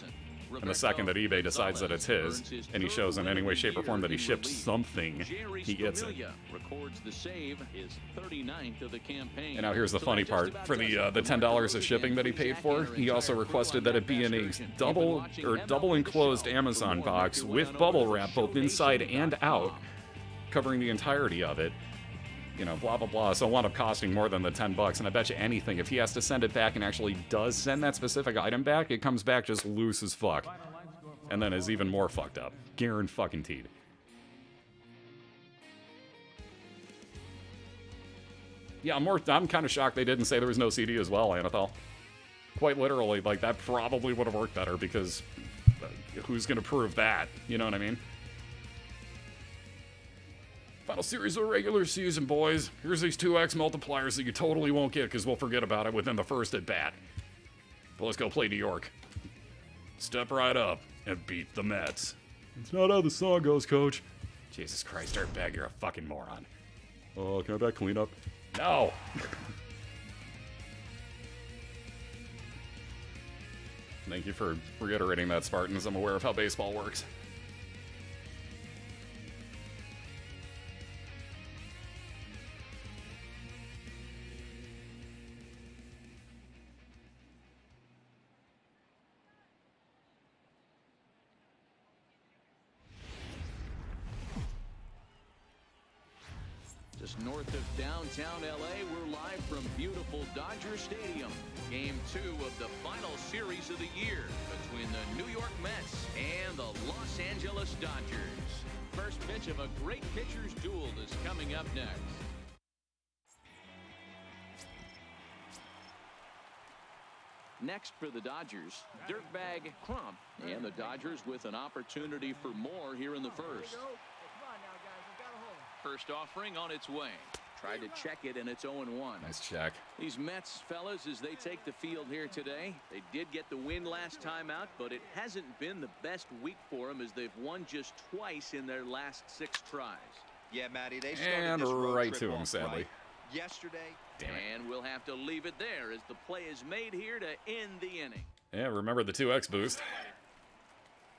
And the second that eBay decides that it's his, and he shows in any way, shape, or form that he shipped something, he gets it. Records the save, his 39th of the campaign. And now here's the funny part. For the $10 of shipping that he paid for, he also requested that it be in a double enclosed Amazon box with bubble wrap both inside and out, covering the entirety of it. You know, blah, blah, blah. So it wound up costing more than the $10. And I bet you anything, if he has to send it back and actually does send that specific item back, it comes back just loose as fuck. And then is even more fucked up. Guaranteed. Yeah, I'm kind of shocked they didn't say there was no CD as well, Anethel. Quite literally, like, that probably would have worked better, because who's going to prove that? You know what I mean? Final series of the regular season, boys. Here's these 2x multipliers that you totally won't get because we'll forget about it within the first at bat. But let's go play New York. Step right up and beat the Mets. It's not how the song goes, Coach. Jesus Christ, Dirtbag, you're a fucking moron. Oh, can I back clean up? No! Thank you for reiterating that, Spartans. I'm aware of how baseball works. Just north of downtown LA, we're live from beautiful Dodger Stadium. Game 2 of the final series of the year between the New York Mets and the Los Angeles Dodgers. First pitch of a great pitcher's duel is coming up next. Next for the Dodgers, Dirtbag Crump, and the Dodgers with an opportunity for more here in the first. First offering on its way. Tried to check it, and it's 0-1. Nice check. These Mets, fellas, as they take the field here today, they did get the win last time out, but it hasn't been the best week for them as they've won just twice in their last 6 tries. Yeah, Matty, they started and this road right trip to him, off sadly. right. Yesterday. Damn it. And we'll have to leave it there as the play is made here to end the inning. Yeah, remember the 2x boost.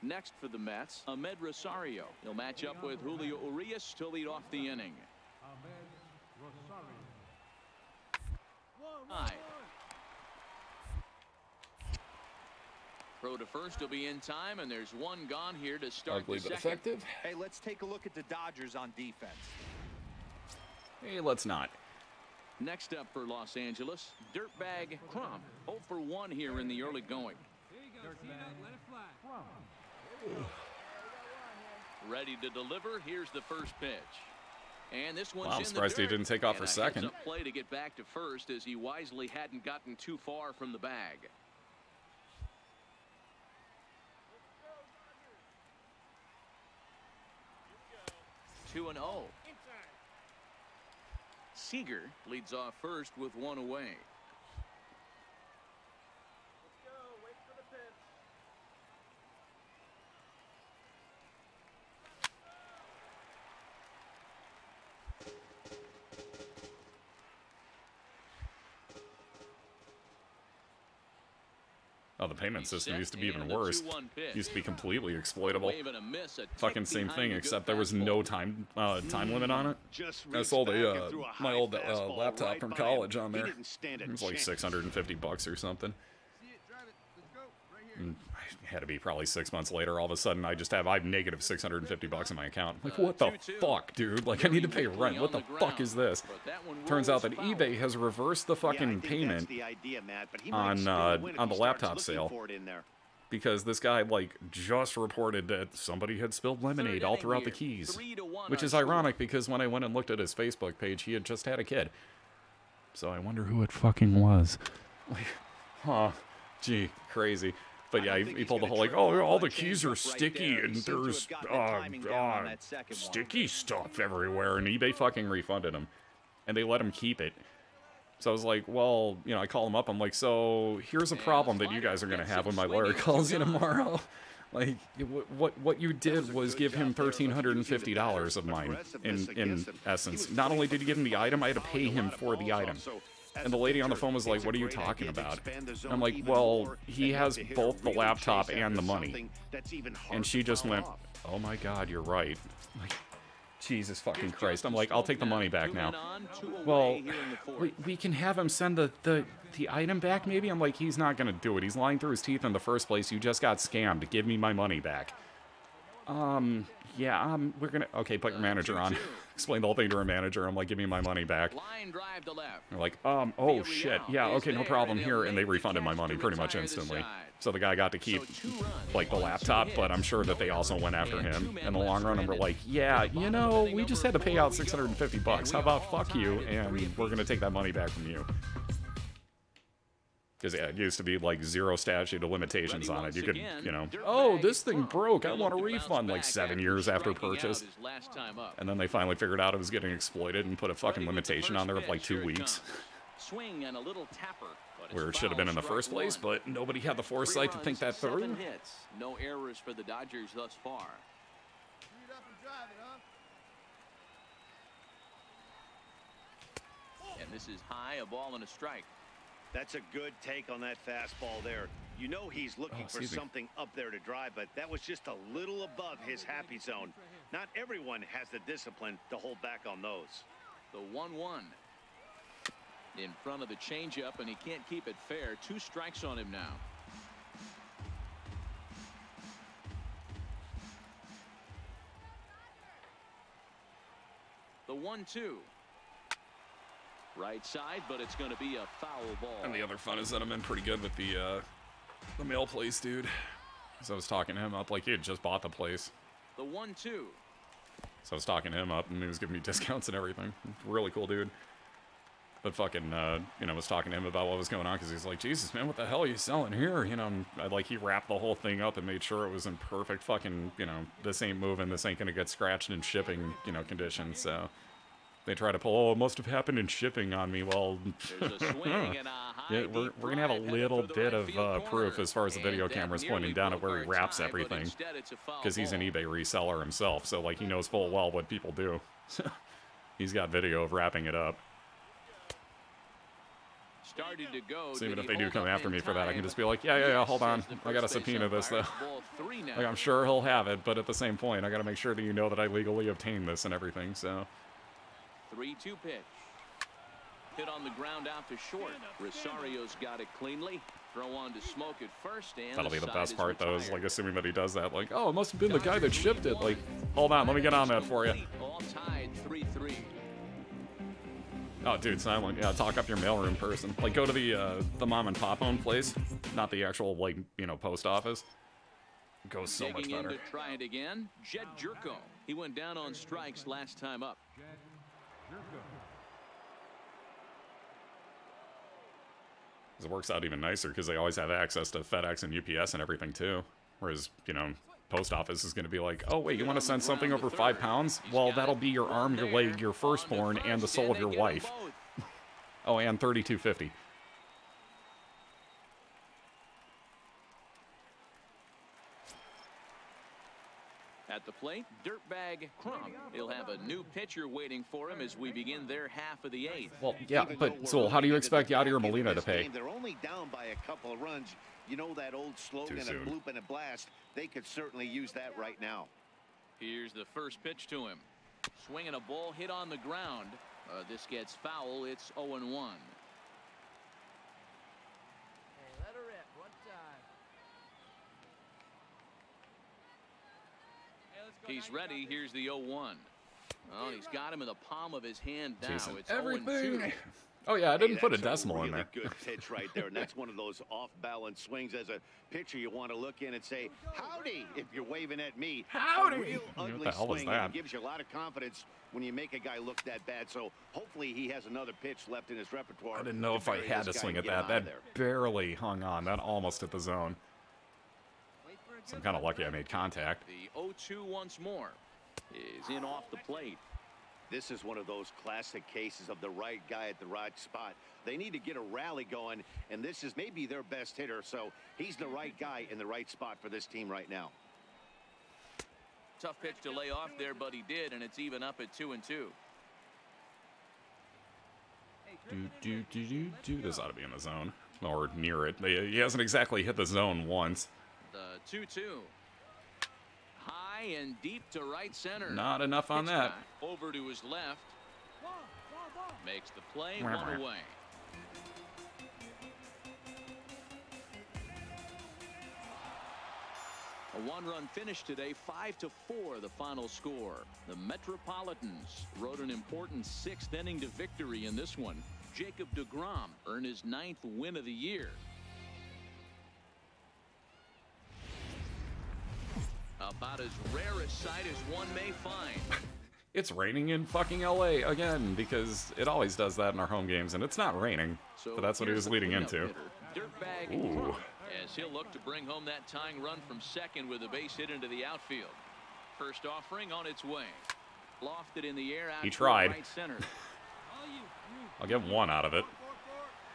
Next for the Mets, Ahmed Rosario. He'll match up with Julio Urias to lead off the inning. Throw to first will be in time, and there's one gone here to start Ugly the but second. effective. Hey, let's take a look at the Dodgers on defense. Hey, let's not. Next up for Los Angeles, Dirtbag Crump. 0 for 1 here in the early going. Ready to deliver. Here's the first pitch. And this one's Wow, I'm in surprised the he dirt. didn't take off for And a second. heads-up play to get back to first as he wisely hadn't gotten too far from the bag. Two and 0. Seager leads off first with 1 away. Oh, the payment system used to be even worse. Used to be completely exploitable. Fucking same thing, except there was no time limit on it. I sold my old laptop from college on there. It was like $650 or something. And it had to be probably 6 months later. All of a sudden, I have negative $650 in my account. Like, what the fuck, dude? Like, I need to pay rent. What the fuck is this? Turns out that eBay has reversed the fucking payment on the laptop sale because this guy like just reported that somebody had spilled lemonade all throughout the keys, which is ironic because when I went and looked at his Facebook page, he had just had a kid. So I wonder who it fucking was. Like, huh? Gee, crazy. But yeah, he pulled the whole like, oh, all the keys are sticky and there's sticky stuff everywhere, and eBay fucking refunded him, and they let him keep it. So I was like, well, you know, I call him up. I'm like, so here's a problem that you guys are gonna have when my lawyer calls you tomorrow. Like, what you did was give him $1,350 of mine. In essence, not only did you give him the item, I had to pay him for the item. And the lady on the phone was like, what are you talking about? And I'm like, well, he has both the laptop and the money. And she just went, oh my God, you're right. Like, Jesus fucking Christ. I'm like, I'll take the money back now. Well, we can have him send the item back maybe? I'm like, he's not gonna do it. He's lying through his teeth in the first place. You just got scammed. Give me my money back. Yeah, we're gonna... Okay, put your manager on. Explain the whole thing to her manager. I'm like, give me my money back. They're like, oh shit. Yeah, okay, no problem here. And they refunded my money pretty much instantly. So the guy got to keep, like, the laptop, but I'm sure that they also went after him in the long run and were like, yeah, you know, we just had to pay out $650. How about fuck you, and we're gonna take that money back from you. Because, yeah, it used to be, like, 0 statute of limitations on it. You could, you know, oh, this thing broke. I want a refund, like, 7 years after purchase. And then they finally figured out it was getting exploited and put a fucking limitation on there of, like, 2 weeks. Where it should have been in the first place, but nobody had the foresight to think that through. No errors for the Dodgers thus far. And this is high, a ball and a strike. That's a good take on that fastball there. You know he's looking for something up there to drive, but that was just a little above his happy zone. Not everyone has the discipline to hold back on those. The 1-1 in front of the changeup, and he can't keep it fair. 2 strikes on him now. The 1-2. Right side, but it's going to be a foul ball. And the other fun is that I'm in pretty good with the mail place, dude. So I was talking to him up like he had just bought the place. The 1-2. So I was talking to him up, and he was giving me discounts and everything. Really cool, dude. But fucking, you know, was talking to him about what was going on, because he's like, Jesus, man, what the hell are you selling here? You know, and like, he wrapped the whole thing up and made sure it was in perfect fucking, you know, this ain't moving, this ain't gonna get scratched in shipping, you know, conditions, so... They try to pull, oh, it must have happened in shipping on me. Well, yeah, we're going to have a little bit of proof as far as the video camera's pointing down at where he wraps everything. Because he's an eBay reseller himself, so, like, he knows full well what people do. He's got video of wrapping it up. So even if they do come after me for that, I can just be like, yeah, hold on. I got to subpoena this, though. Like, I'm sure he'll have it, but at the same point, I got to make sure that you know that I legally obtained this and everything, so... 3-2 pitch. Hit on the ground out to short. Rosario's got it cleanly. Throw on to Smoke at first, and that'll be the best part, though, is like assuming that he does that. Like, oh, it must have been the guy that shipped it. Like, hold on, let me get on that for you. All tied 3-3. Oh, dude, silent. Yeah, talk up your mailroom person. Like, go to the mom and pop owned place, not the actual, like, you know, post office. Goes so much better. To try it again. Jed Jerko. He went down on strikes last time up. It works out even nicer because they always have access to FedEx and UPS and everything too. Whereas, you know, post office is going to be like, oh wait, you want to send something over 5 pounds? Well, that'll be your arm, your leg, your firstborn, and the soul of your wife. Oh, and $32.50. At the plate, Dirtbag Crump. He'll have a new pitcher waiting for him as we begin their half of the 8th. Well, yeah, but so how do you expect Yadier Molina to pay? They're only down by a couple of runs. You know that old slogan, a bloop and a blast. They could certainly use that right now. Here's the first pitch to him. Swinging a ball hit on the ground. This gets foul. It's 0-1. Hey, let her rip. One time. He's ready. Here's the 0-1. Well, he's got him in the palm of his hand now. Jason, it's everything. 0-2. Oh yeah, I didn't put a decimal in there. Good pitch right there, and that's one of those off-balance swings. As a pitcher, you want to look in and say, "Howdy!" if you're waving at me. Howdy! A real ugly What the hell was swing, that? and it gives you a lot of confidence when you make a guy look that bad. So hopefully he has another pitch left in his repertoire. I didn't know if I had to swing at that. That barely hung on. That almost hit the zone. So I'm kind of lucky I made contact. The 0-2 once more is in off the plate. This is one of those classic cases of the right guy at the right spot. They need to get a rally going, and this is maybe their best hitter, so he's the right guy in the right spot for this team right now. Tough pitch to lay off there, but he did, and it's even up at 2-2. This ought to be in the zone. Or near it. He hasn't exactly hit the zone once. The 2-2. High and deep to right center. Not enough on that. Over to his left. Makes the play, one away. A one-run finish today, 5-4 the final score. The Metropolitans rode an important sixth inning to victory in this one. Jacob deGrom earned his 9th win of the year. About as rare a sight as one may find. It's raining in fucking LA again, because it always does that in our home games, and it's not raining. So but that's what he was leading into. Dirtbag. Ooh. As he'll look to bring home that tying run from second with a base hit into the outfield. First offering on its way. Lofted in the air out he tried. Right center. I'll get one out of it,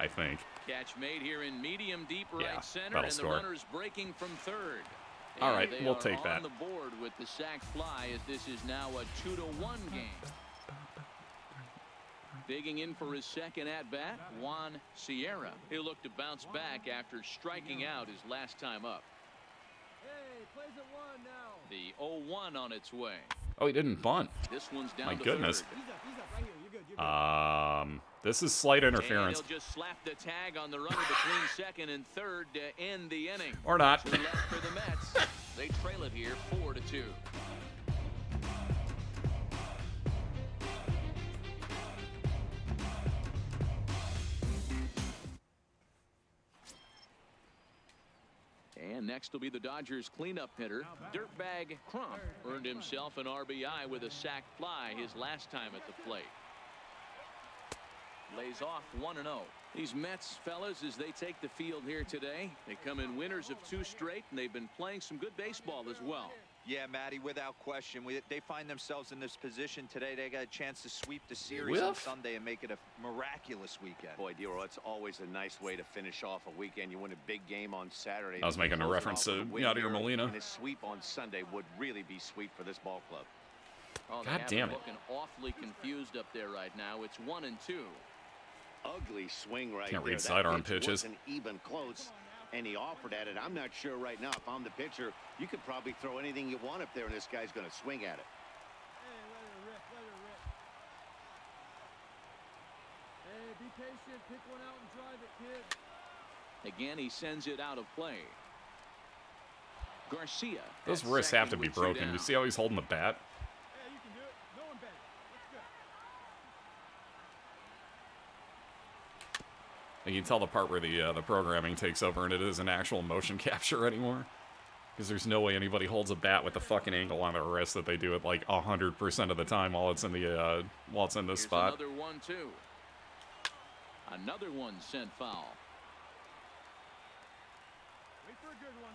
I think. Catch made here in medium deep right center, and score. the runner's breaking from third. All right, we'll take that. On the board with the sac fly, as this is now a 2-1 game. Digging in for his second at-bat, Juan Sierra. He'll look to bounce back after striking out his last time up. Hey, plays at 1 now. The 0-1 on its way. Oh, he didn't bunt. This one's down My to goodness. third. He's up right here. You're good. This is slight interference. And he'll just slap the tag on the runner between second and third to end the inning. Or not. 2 left for the Mets. They trail it here 4-2. And next will be the Dodgers cleanup hitter. Dirtbag Crump earned himself an RBI with a sac fly his last time at the plate. Lays off 1-0. These Mets fellas, as they take the field here today, they come in winners of 2 straight, and they've been playing some good baseball as well. Yeah, Matty, without question. They find themselves in this position today. They got a chance to sweep the series on Sunday and make it a miraculous weekend. Boy, Dero, it's always a nice way to finish off a weekend. You win a big game on Saturday. I was making a reference to Yadier Molina. And a sweep on Sunday would really be sweet for this ball club. Oh, God damn it. Looking awfully confused up there right now. It's 1-2. Ugly swing right Can't there. read sidearm pitches. Wasn't even close, and he offered at it. I'm not sure right now if I'm the pitcher. You could probably throw anything you want up there, and this guy's going to swing at it. Hey, let her rip, let her rip. Hey, be patient, pick one out and drive it, kid. Again, he sends it out of play. Garcia. Those wrists have to be broken. You see how he's holding the bat? Hey, you can do it. No one back. Let's go. You can tell the part where the programming takes over and it isn't actual motion capture anymore. Because there's no way anybody holds a bat with the fucking angle on their wrist that they do it like 100% of the time while it's in the this spot. Another 1-2. Another one sent foul. Wait for a good one.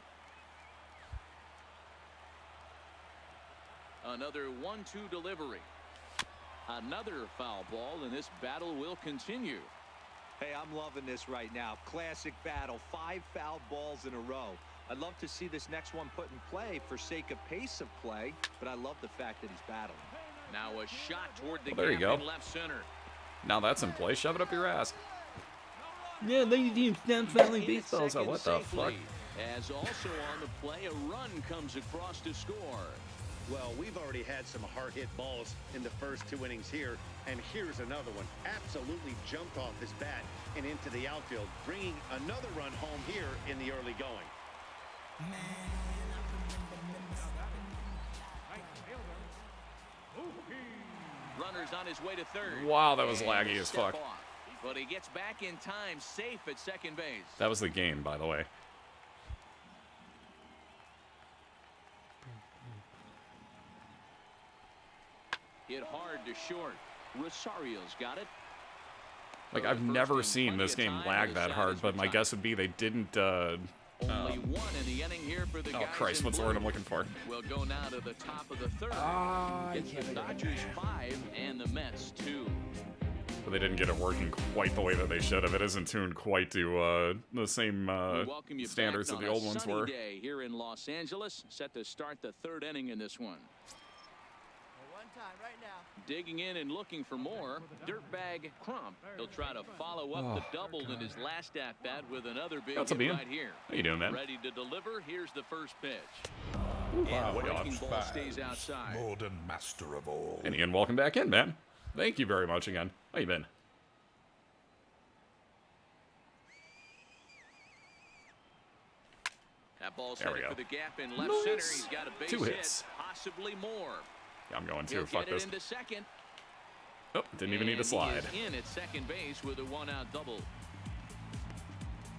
Another 1-2 delivery. Another foul ball, and this battle will continue. Hey, I'm loving this right now. Classic battle. 5 foul balls in a row. I'd love to see this next one put in play for sake of pace of play, but I love the fact that he's battling. Now a shot toward the there you gap go. in left center. Now that's in play. Shove it up your ass. Yeah, ladies and gentlemen, family baseball. So what the fuck? As also on the play, a run comes across to score. Well, we've already had some hard-hit balls in the first 2 innings here, and here's another one. Absolutely jumped off his bat and into the outfield, bringing another run home here in the early going. Runner's on his way to third. Wow, that was laggy as Step fuck. off. But he gets back in time, safe at second base. That was the game, by the way. Hit hard to short. Rosario's got it. Like, I've never seen this game lag that hard, but my guess would be they didn't, Only one in the inning here for the oh guys Christ, in what's the blue. word I'm looking for? We'll go now to the top of the third. It's the Dodgers 5 and the Mets 2. But they didn't get it working quite the way that they should have. It isn't tuned quite to the same standards that the old ones were. Day here in Los Angeles, set to start the third inning in this one. time, right now. Digging in and looking for more, Dirtbag Crump. He'll try to follow up the double in his last at-bat with another big What's up, hit Ian? right here. How you doing, man? Ready to deliver. Here's the first pitch. Wow, And breaking ball yards stays fast, outside. more than masterable. And Ian, welcome back in, man. Thank you very much again. How you been? That ball's There we headed go. for the gap in left Nice. center. He's got a base 2 hit, hits. possibly more. Yeah, I'm going He'll to. Fuck get it this. into second. Oh, didn't even need to And slide. He is in at second base with a one-out double.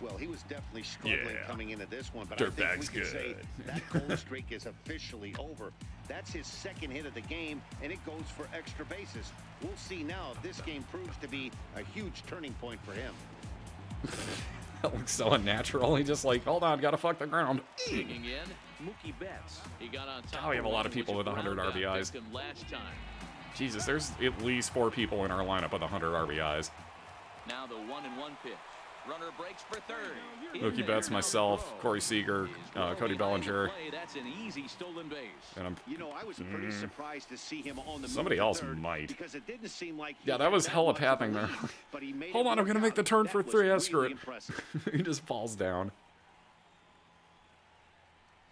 Well, he was definitely struggling Yeah. coming into this one, but I think we Dirtbag's can say good. that cold streak is officially over. That's his second hit of the game, and it goes for extra bases. We'll see now if this game proves to be a huge turning point for him. That looks so unnatural. He just like, hold on, gotta fuck the ground. Digging in, Mookie Betts. He got on top. Oh, we have a lot of one, people which with 100 ground out RBIs. picked him last time. Jesus, there's at least 4 people in our lineup with 100 RBIs. Now the 1-1 pitch. Runner breaks for third. Mookie Betts, myself, Corey Seager, Cody Bellinger. That's an easy stolen base. And I'm, You know, I was pretty surprised to see him on the Somebody move to else third might. because it didn't seem like Yeah, he that had was hella much of a pathing there. lead, but he made hold it on, I'm work gonna make the out. turn That for was 3. really Screw it. impressive. He just falls down.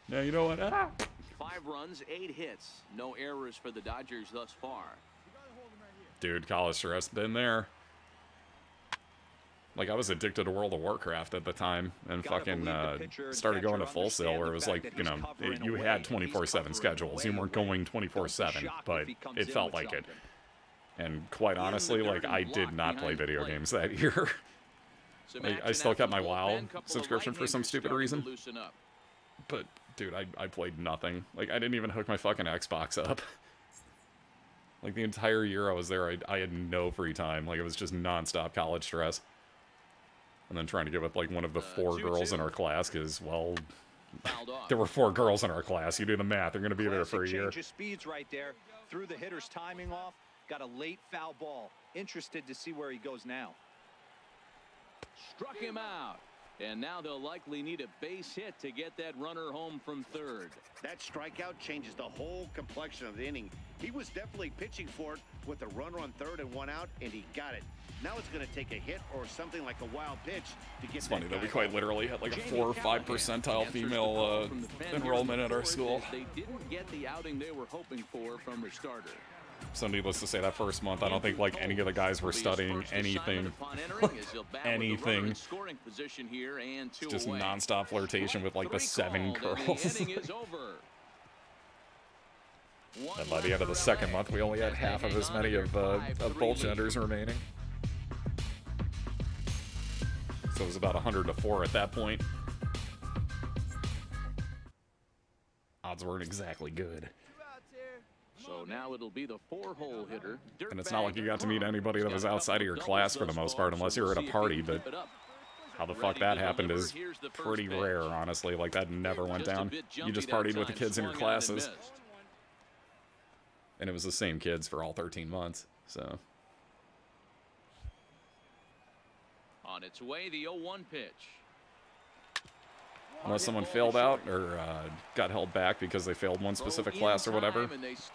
Yeah, you know what? Ah. 5 runs, 8 hits. No errors for the Dodgers thus far. Dude, college stress, been there. Like, I was addicted to World of Warcraft at the time, and fucking started going to Full Sail, where it was like, you know, you had 24/7 schedules. You weren't going 24/7, but it felt like it. And quite honestly, like, I did not play video games that year. Like, I still kept my WoW subscription for some stupid reason. But, dude, I played nothing. Like, I didn't even hook my fucking Xbox up. Like, the entire year I was there, I had no free time. Like, it was just nonstop college stress. And then trying to get with, like, one of the 4 girls in our class, because, well, there were 4 girls in our class. You do the math, they're going to be there for a year. Change of speeds right there. Threw the hitter's timing off. Got a late foul ball. Interested to see where he goes now. Struck him out. And now they'll likely need a base hit to get that runner home from third. That strikeout changes the whole complexion of the inning. He was definitely pitching for it with a runner on third and 1 out, and he got it. Now it's going to take a hit or something like a wild pitch to get. It's funny that we quite literally had like a 4 or 5 percentile female enrollment at our school. They didn't get the outing they were hoping for from their starter. So needless to say, that first month, I don't think like any of the guys were studying anything. Anything. It's just nonstop flirtation with like the 7 girls. And by the end of the second month, we only had half of as many of both genders remaining. So it was about 100 to 4 at that point. Odds weren't exactly good. So now it'll be the 4-hole hitter. And it's not like you got to meet anybody that was outside of your class for the most part, unless you were at a party, but how the fuck that happened is pretty rare, honestly. Like, that never went down. You just partied with the kids in your classes. And it was the same kids for all 13 months, so. On its way, the 0-1 pitch. Unless someone failed out or got held back because they failed one specific class or whatever.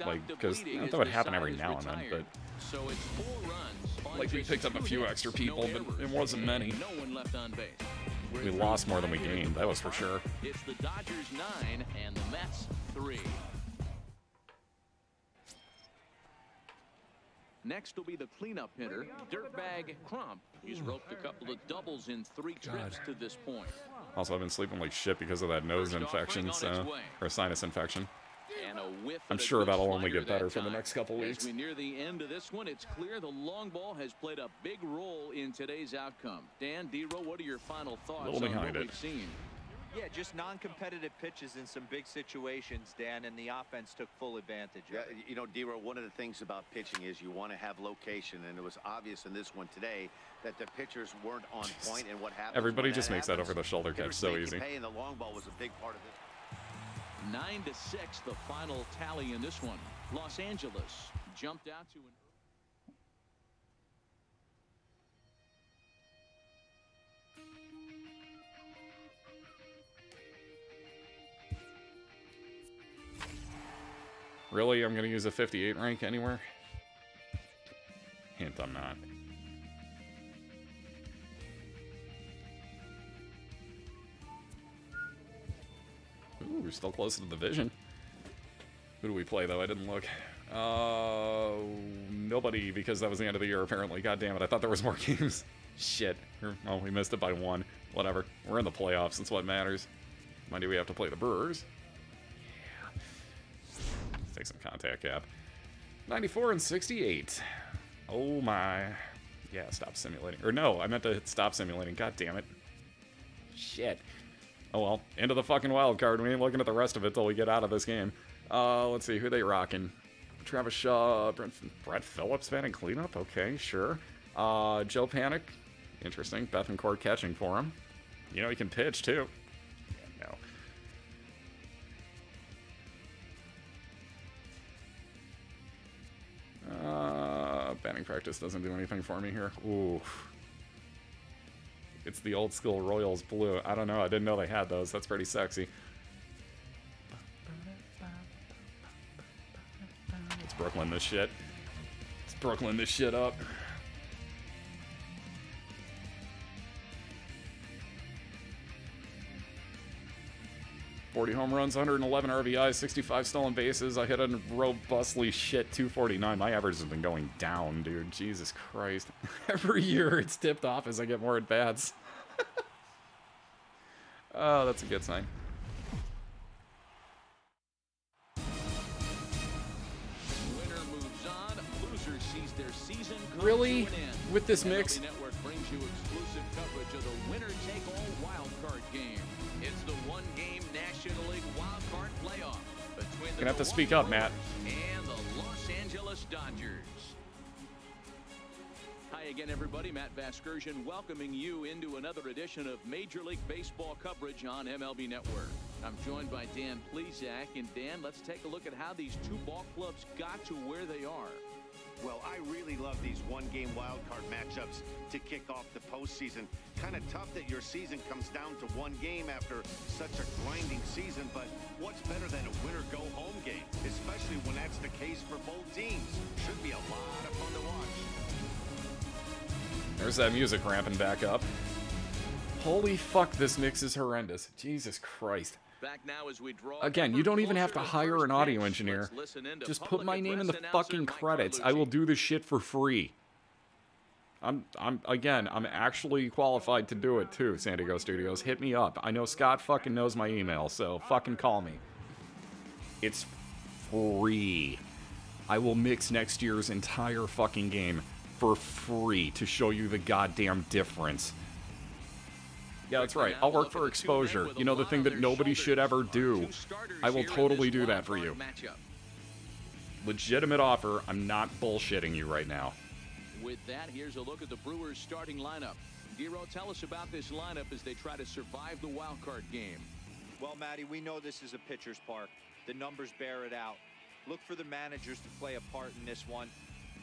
Like, because that would happen every now and then, but. So it's 4 runs. Like, we picked up a few extra people, but it wasn't many. No one left on base. We lost more than we gained, that was for sure. It's the Dodgers 9 and the Mets 3. Next will be the cleanup hitter, Dirtbag Crump. He's roped a couple of doubles in 3 trips to this point. Also, I've been sleeping like shit because of that nose infection, so, or sinus infection. And a whiff I'm sure that'll only get better for the next couple weeks. As we near the end of this one, it's clear the long ball has played a big role in today's outcome. Dan, D-Row, what are your final thoughts on what we've seen? Yeah, just non-competitive pitches in some big situations, Dan, and the offense took full advantage of it. You know, D-Row, one of the things about pitching is you want to have location, and it was obvious in this one today that the pitchers weren't on point, and what happened. Everybody just makes that over-the-shoulder catch so easy. And the long ball was a big part of it. 9-6, the final tally in this one. Los Angeles jumped out to an. Really? I'm going to use a 58 rank anywhere? Hint, I'm not. Ooh, we're still close to the division. Who do we play, though? I didn't look. Nobody, because that was the end of the year, apparently. God damn it, I thought there was more games. Shit. Oh, we missed it by 1. Whatever. We're in the playoffs. That's what matters. Mind you, we have to play the Brewers. Yeah. Let's take some contact cap. 94 and 68. Oh my. Yeah, stop simulating. Or no, I meant to stop simulating. God damn it. Shit. Oh well. Into the fucking wild card. We ain't looking at the rest of it till we get out of this game. Let's see. Who they rocking? Travis Shaw. Brett Phillips batting cleanup? Okay, sure. Joe Panic. Interesting. Bethencourt catching for him. You know he can pitch too. Yeah, no. Batting practice doesn't do anything for me here. Ooh. It's the old school Royals blue. I don't know. I didn't know they had those. That's pretty sexy. Let's Brooklyn this shit. Let's Brooklyn this shit up. .40 home runs, 111 RBIs, 65 stolen bases. I hit a robustly shit 249. My average has been going down, dude. Jesus Christ. Every year it's tipped off as I get more at-bats. Oh, that's a good sign. Winner moves on. Loser sees their season come Really? to an end. With this mix? MLB Network brings you exclusive coverage of the winner-take-all wild card game. It's the one-game National League wild card playoff between the Gonna have to speak up, Matt. and the Los Angeles Dodgers. Hi again, everybody. Matt Vasgersian welcoming you into another edition of Major League Baseball coverage on MLB Network. I'm joined by Dan Plesac, and Dan, let's take a look at how these two ball clubs got to where they are. Well, I really love these one-game wild card matchups to kick off the postseason. Kind of tough that your season comes down to one game after such a grinding season, but what's better than a winner-go-home game, especially when that's the case for both teams? Should be a lot of fun to watch. There's that music ramping back up. Holy fuck, this mix is horrendous. Jesus Christ. Back now as we draw Again, you don't even have to hire an audio engineer. Just put my name in the fucking credits. I will do this shit for free. I'm actually qualified to do it too, San Diego Studios. Hit me up. I know Scott fucking knows my email, so fucking call me. It's free. I will mix next year's entire fucking game for free to show you the goddamn difference. Yeah, that's right. I'll work for exposure. You know, the thing that nobody should ever do. I will totally do that for you. Legitimate offer. I'm not bullshitting you right now. With that, here's a look at the Brewers' starting lineup. Giro, tell us about this lineup as they try to survive the wild card game. Well, Matty, we know this is a pitcher's park. The numbers bear it out. Look for the managers to play a part in this one.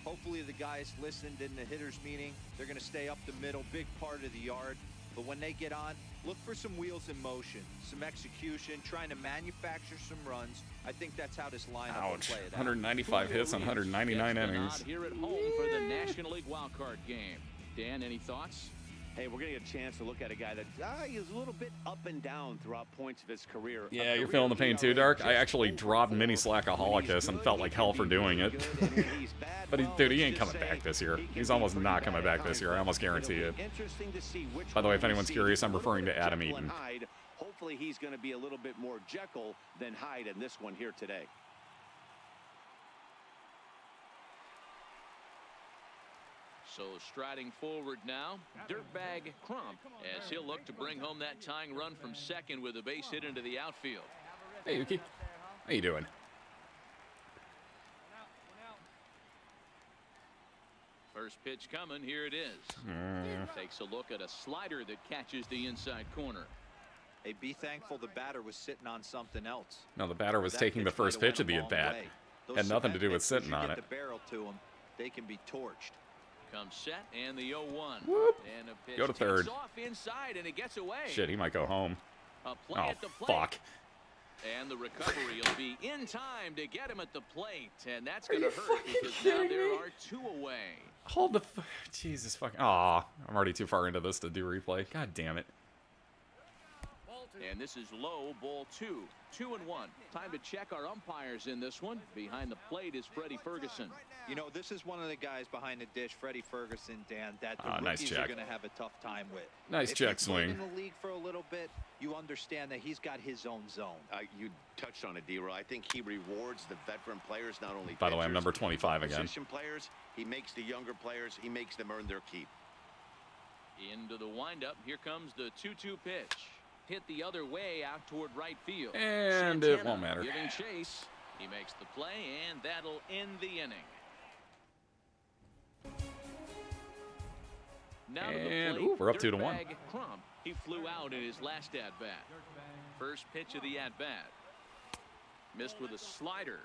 Hopefully the guys listened in the hitters meeting. They're going to stay up the middle, big part of the yard. But when they get on, look for some wheels in motion, some execution, trying to manufacture some runs. I think that's how this lineup will play it out. 195 hits on 199 innings. Here at home for the National League wildcard game. Dan, any thoughts? Hey, we're going to get a chance to look at a guy that is a little bit up and down throughout points of his career. Yeah, you're feeling the pain too, Dark? I actually dropped Mini Slackaholic and felt like hell for doing it. But, dude, he ain't coming back this year. He's almost not coming back this year. I almost guarantee it. By the way, if anyone's curious, I'm referring to Adam Eaton. Hopefully he's going to be a little bit more Jekyll than Hyde in this one here today. So striding forward now, Dirtbag Crump, as he'll look to bring home that tying run from second with a base hit into the outfield. Hey, Yuki. How you doing? First pitch coming, here it is. Takes a look at a slider that catches the inside corner. Hey, be thankful the batter was sitting on something else. No, the batter was taking the first pitch of the at-bat. Had nothing to do with sitting on it. The barrel to them, they can be torched. Comes set and the 0-1. And a pitch go to third. Off inside and it gets away. Shit, he might go home. A play Oh, at the plate. fuck. And the recovery will be in time to get him at the plate. And that's going to hurt because now there are 2 away. Hold the... Jesus fucking... Aw, I'm already too far into this to do replay. God damn it. And this is low, ball 2. 2-1. Time to check our umpires in this one. Behind the plate is Freddie Ferguson. You know, this is one of the guys behind the dish, Freddie Ferguson, Dan, that the nice rookies check. are going to have a tough time with. Nice check swing. If he's been in the league for a little bit, you understand that he's got his own zone. You touched on it, D-Roll. I think he rewards the veteran players, not only By the way, I'm pitchers, number 25 again. position players. He makes the younger players, he makes them earn their keep. Into the windup. Here comes the 2-2 pitch. Hit the other way out toward right field. And it won't matter. Giving chase. He makes the play, and that'll end the inning. Now to the And, plate, ooh, we're up 2-1. Dirtbag Crump. He flew out in his last at-bat. First pitch of the at-bat. Missed with a slider.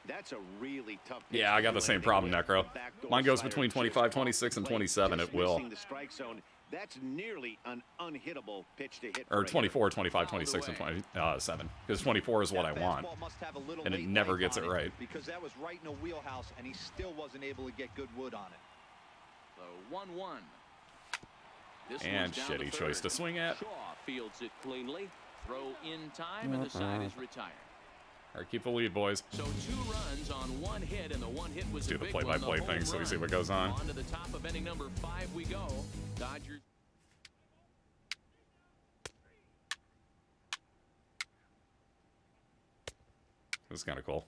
That's a really tough pitch. Yeah, I got the same problem, Necro. Backdoor Mine goes slider between just 25, off 26, the and plate, 27. just It will. missing the strike zone. That's nearly an unhittable pitch to hit. Or for a 24, 25, 26, and 27. Because 24 is what I want. And it never gets it right. Because that was right in a wheelhouse, and he still wasn't able to get good wood on it. So 1-1. This And one's down shitty to choice third. to swing at. Shaw fields it cleanly. Throw in time, and the side is retired. All right, keep the lead, boys. So 2 runs on 1 hit, and the 1 hit was Let's do a the big play-by-play one, the thing home so we run. see what goes on. On to the top of inning number 5 we go. Dodgers. This is kind of cool.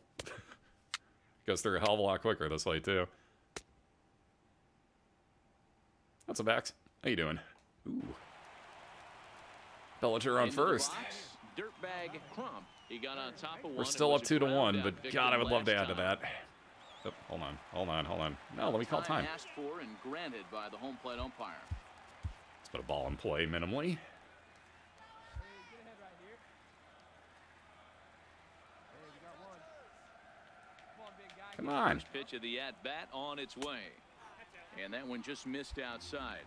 Goes through a hell of a lot quicker this way, too. What's up, Bax? How you doing? Ooh. Bellinger on Into the first. box, Dirtbag Crump. He got on top of one. We're It still was up a 2-1, ground-out but victory God, I would love to last add to time. that. Oh, hold on, hold on, hold on. No, let me call time. Asked for and granted by the home plate umpire. Let's put a ball in play minimally. Come on. First pitch of the at-bat on its way. And that one just missed outside.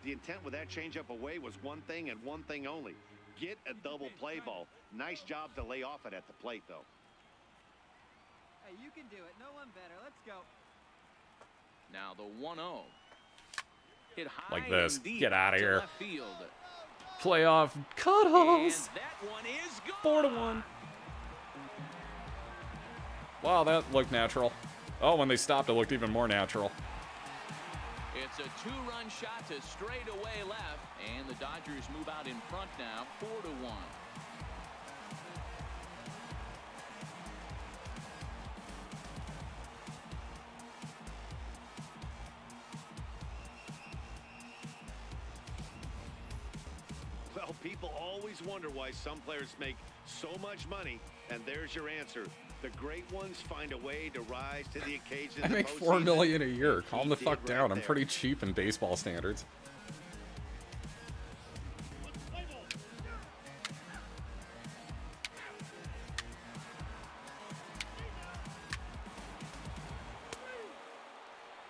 The intent with that changeup away was one thing and one thing only. Get a double play ball. Nice job to lay off it at the plate, though. Hey, you can do it. No one better. Let's go. Now the 1-0. Hit high Like this. and deep Get out of to here. left field. Playoff And cutoffs. that one is gone. 4-1. Wow, that looked natural. Oh, when they stopped, it looked even more natural. It's a 2-run shot to straightaway left, and the Dodgers move out in front now, 4-1. Well, people always wonder why some players make so much money, and there's your answer. The great ones find a way to rise to the occasion. I make $4 million a year. Calm the fuck down. I'm pretty cheap in baseball standards.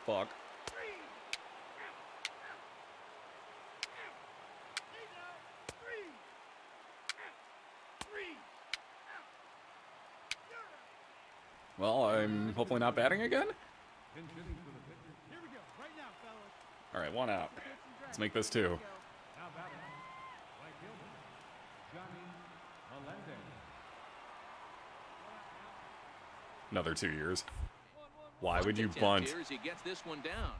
Fuck. Well, I'm hopefully not batting again. Here we go. Right now, fellas. All right, 1 out. Let's make this 2. Now batting. Right fielder, Johnny Melendez. Another 2 years. Why would you Attempt bunt? here as he gets this one down.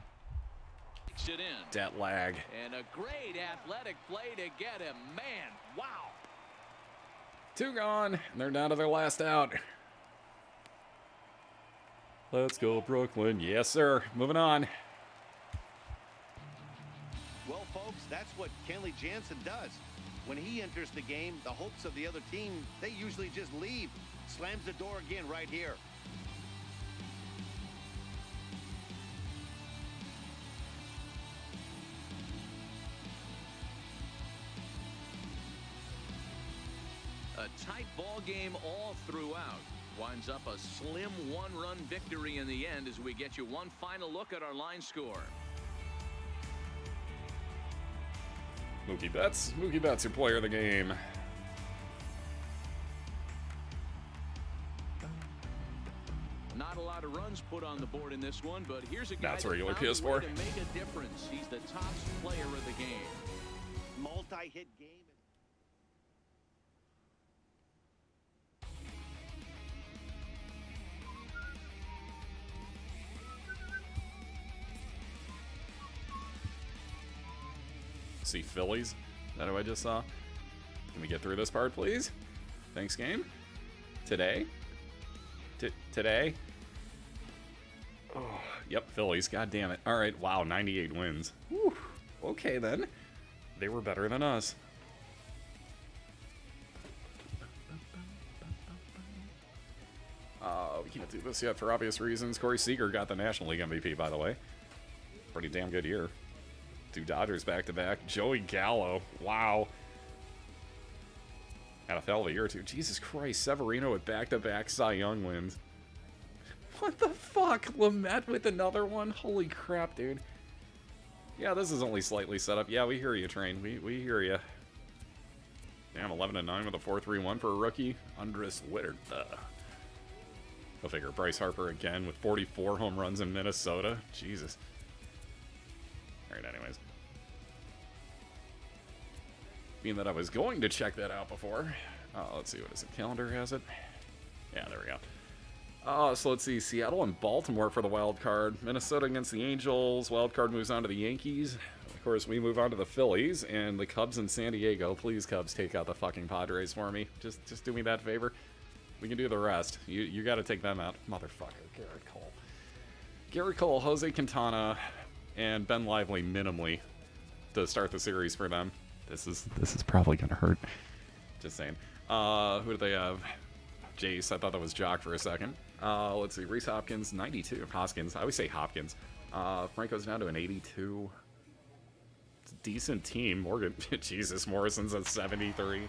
Kicks it in. That lag. And a great athletic play to get him. Man, wow. 2 gone. And they're down to their last out. Let's go, Brooklyn. Yes, sir. Moving on. Well, folks, that's what Kenley Jansen does. When he enters the game, the hopes of the other team, they usually just leave. Slams the door again right here. A tight ball game all throughout. Winds up a slim 1-run victory in the end as we get you one final look at our line score. Mookie Betts. Mookie Betts, your player of the game. Not a lot of runs put on the board in this one, but here's a guy That's regular found a way PS4. to make a difference. He's the top player of the game. Multi-hit game. See Phillies? Is that who I just saw? Can we get through this part, please? Thanks, game. Today? Today? Oh, yep, Phillies. God damn it. All right, wow, 98 wins. Whew. Okay, then. They were better than us. We can't do this yet for obvious reasons. Corey Seager got the National League MVP, by the way. Pretty damn good year. 2 Dodgers back-to-back. Joey Gallo. Wow. NFL of the year, too. Jesus Christ. Severino with back-to-back Cy Young wins. What the fuck? Lamet with another one? Holy crap, dude. Yeah, this is only slightly set up. Yeah, we hear you, Train. We hear you. Damn, 11-9 with a 4.31 for a rookie. Andres Huerta. Go figure. Bryce Harper again with 44 home runs in Minnesota. Jesus. Alright, anyways. Being that I was going to check that out before. Let's see, what is it? Calendar has it? Yeah, there we go. So let's see. Seattle and Baltimore for the wild card. Minnesota against the Angels. Wild card moves on to the Yankees. Of course, we move on to the Phillies and the Cubs in San Diego. Please, Cubs, take out the fucking Padres for me. Just do me that favor. We can do the rest. You got to take them out. Motherfucker. Garrett Cole. Garrett Cole, Jose Quintana, and Ben Lively minimally to start the series for them. This is probably gonna hurt. Just saying. Who do they have? Jace. I thought that was Jock for a second. Let's see. Reese Hopkins, 92. Hoskins. I always say Hopkins. Franco's down to an 82. It's a decent team. Morgan. Jesus. Morrison's at 73.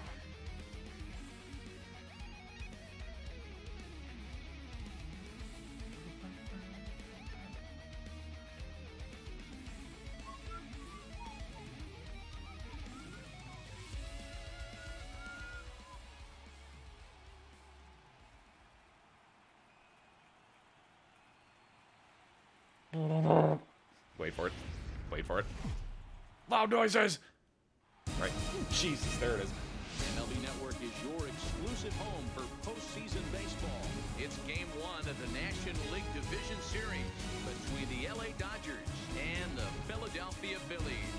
Wait for it. Wait for it. Loud noises! Right. Jesus, there it is. MLB Network is your exclusive home for postseason baseball. It's Game 1 of the National League Division Series between the LA Dodgers and the Philadelphia Phillies.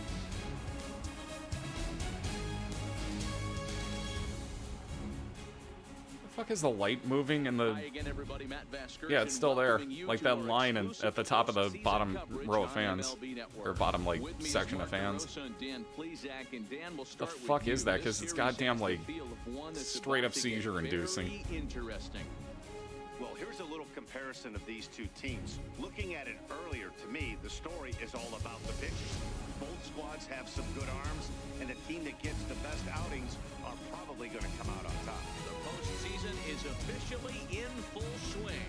The fuck is the light moving in the... Hi again, everybody. Matt Vasgersian Yeah, it's still there. welcoming you Like to that our line exclusive at the top of the postseason bottom coverage row of on fans. MLB Network. Or bottom, like, With me is section Mark of fans. Barroso and Dan Plesac, and Dan, we'll The start with fuck you. is that? This 'Cause it's series goddamn, has the like, feel of one that's straight about up to get seizure-inducing. very interesting. Well, here's a little comparison of these two teams. Looking at it earlier, to me, the story is all about the pitching. Both squads have some good arms, and the team that gets the best outings are probably going to come out on top. The postseason is officially in full swing.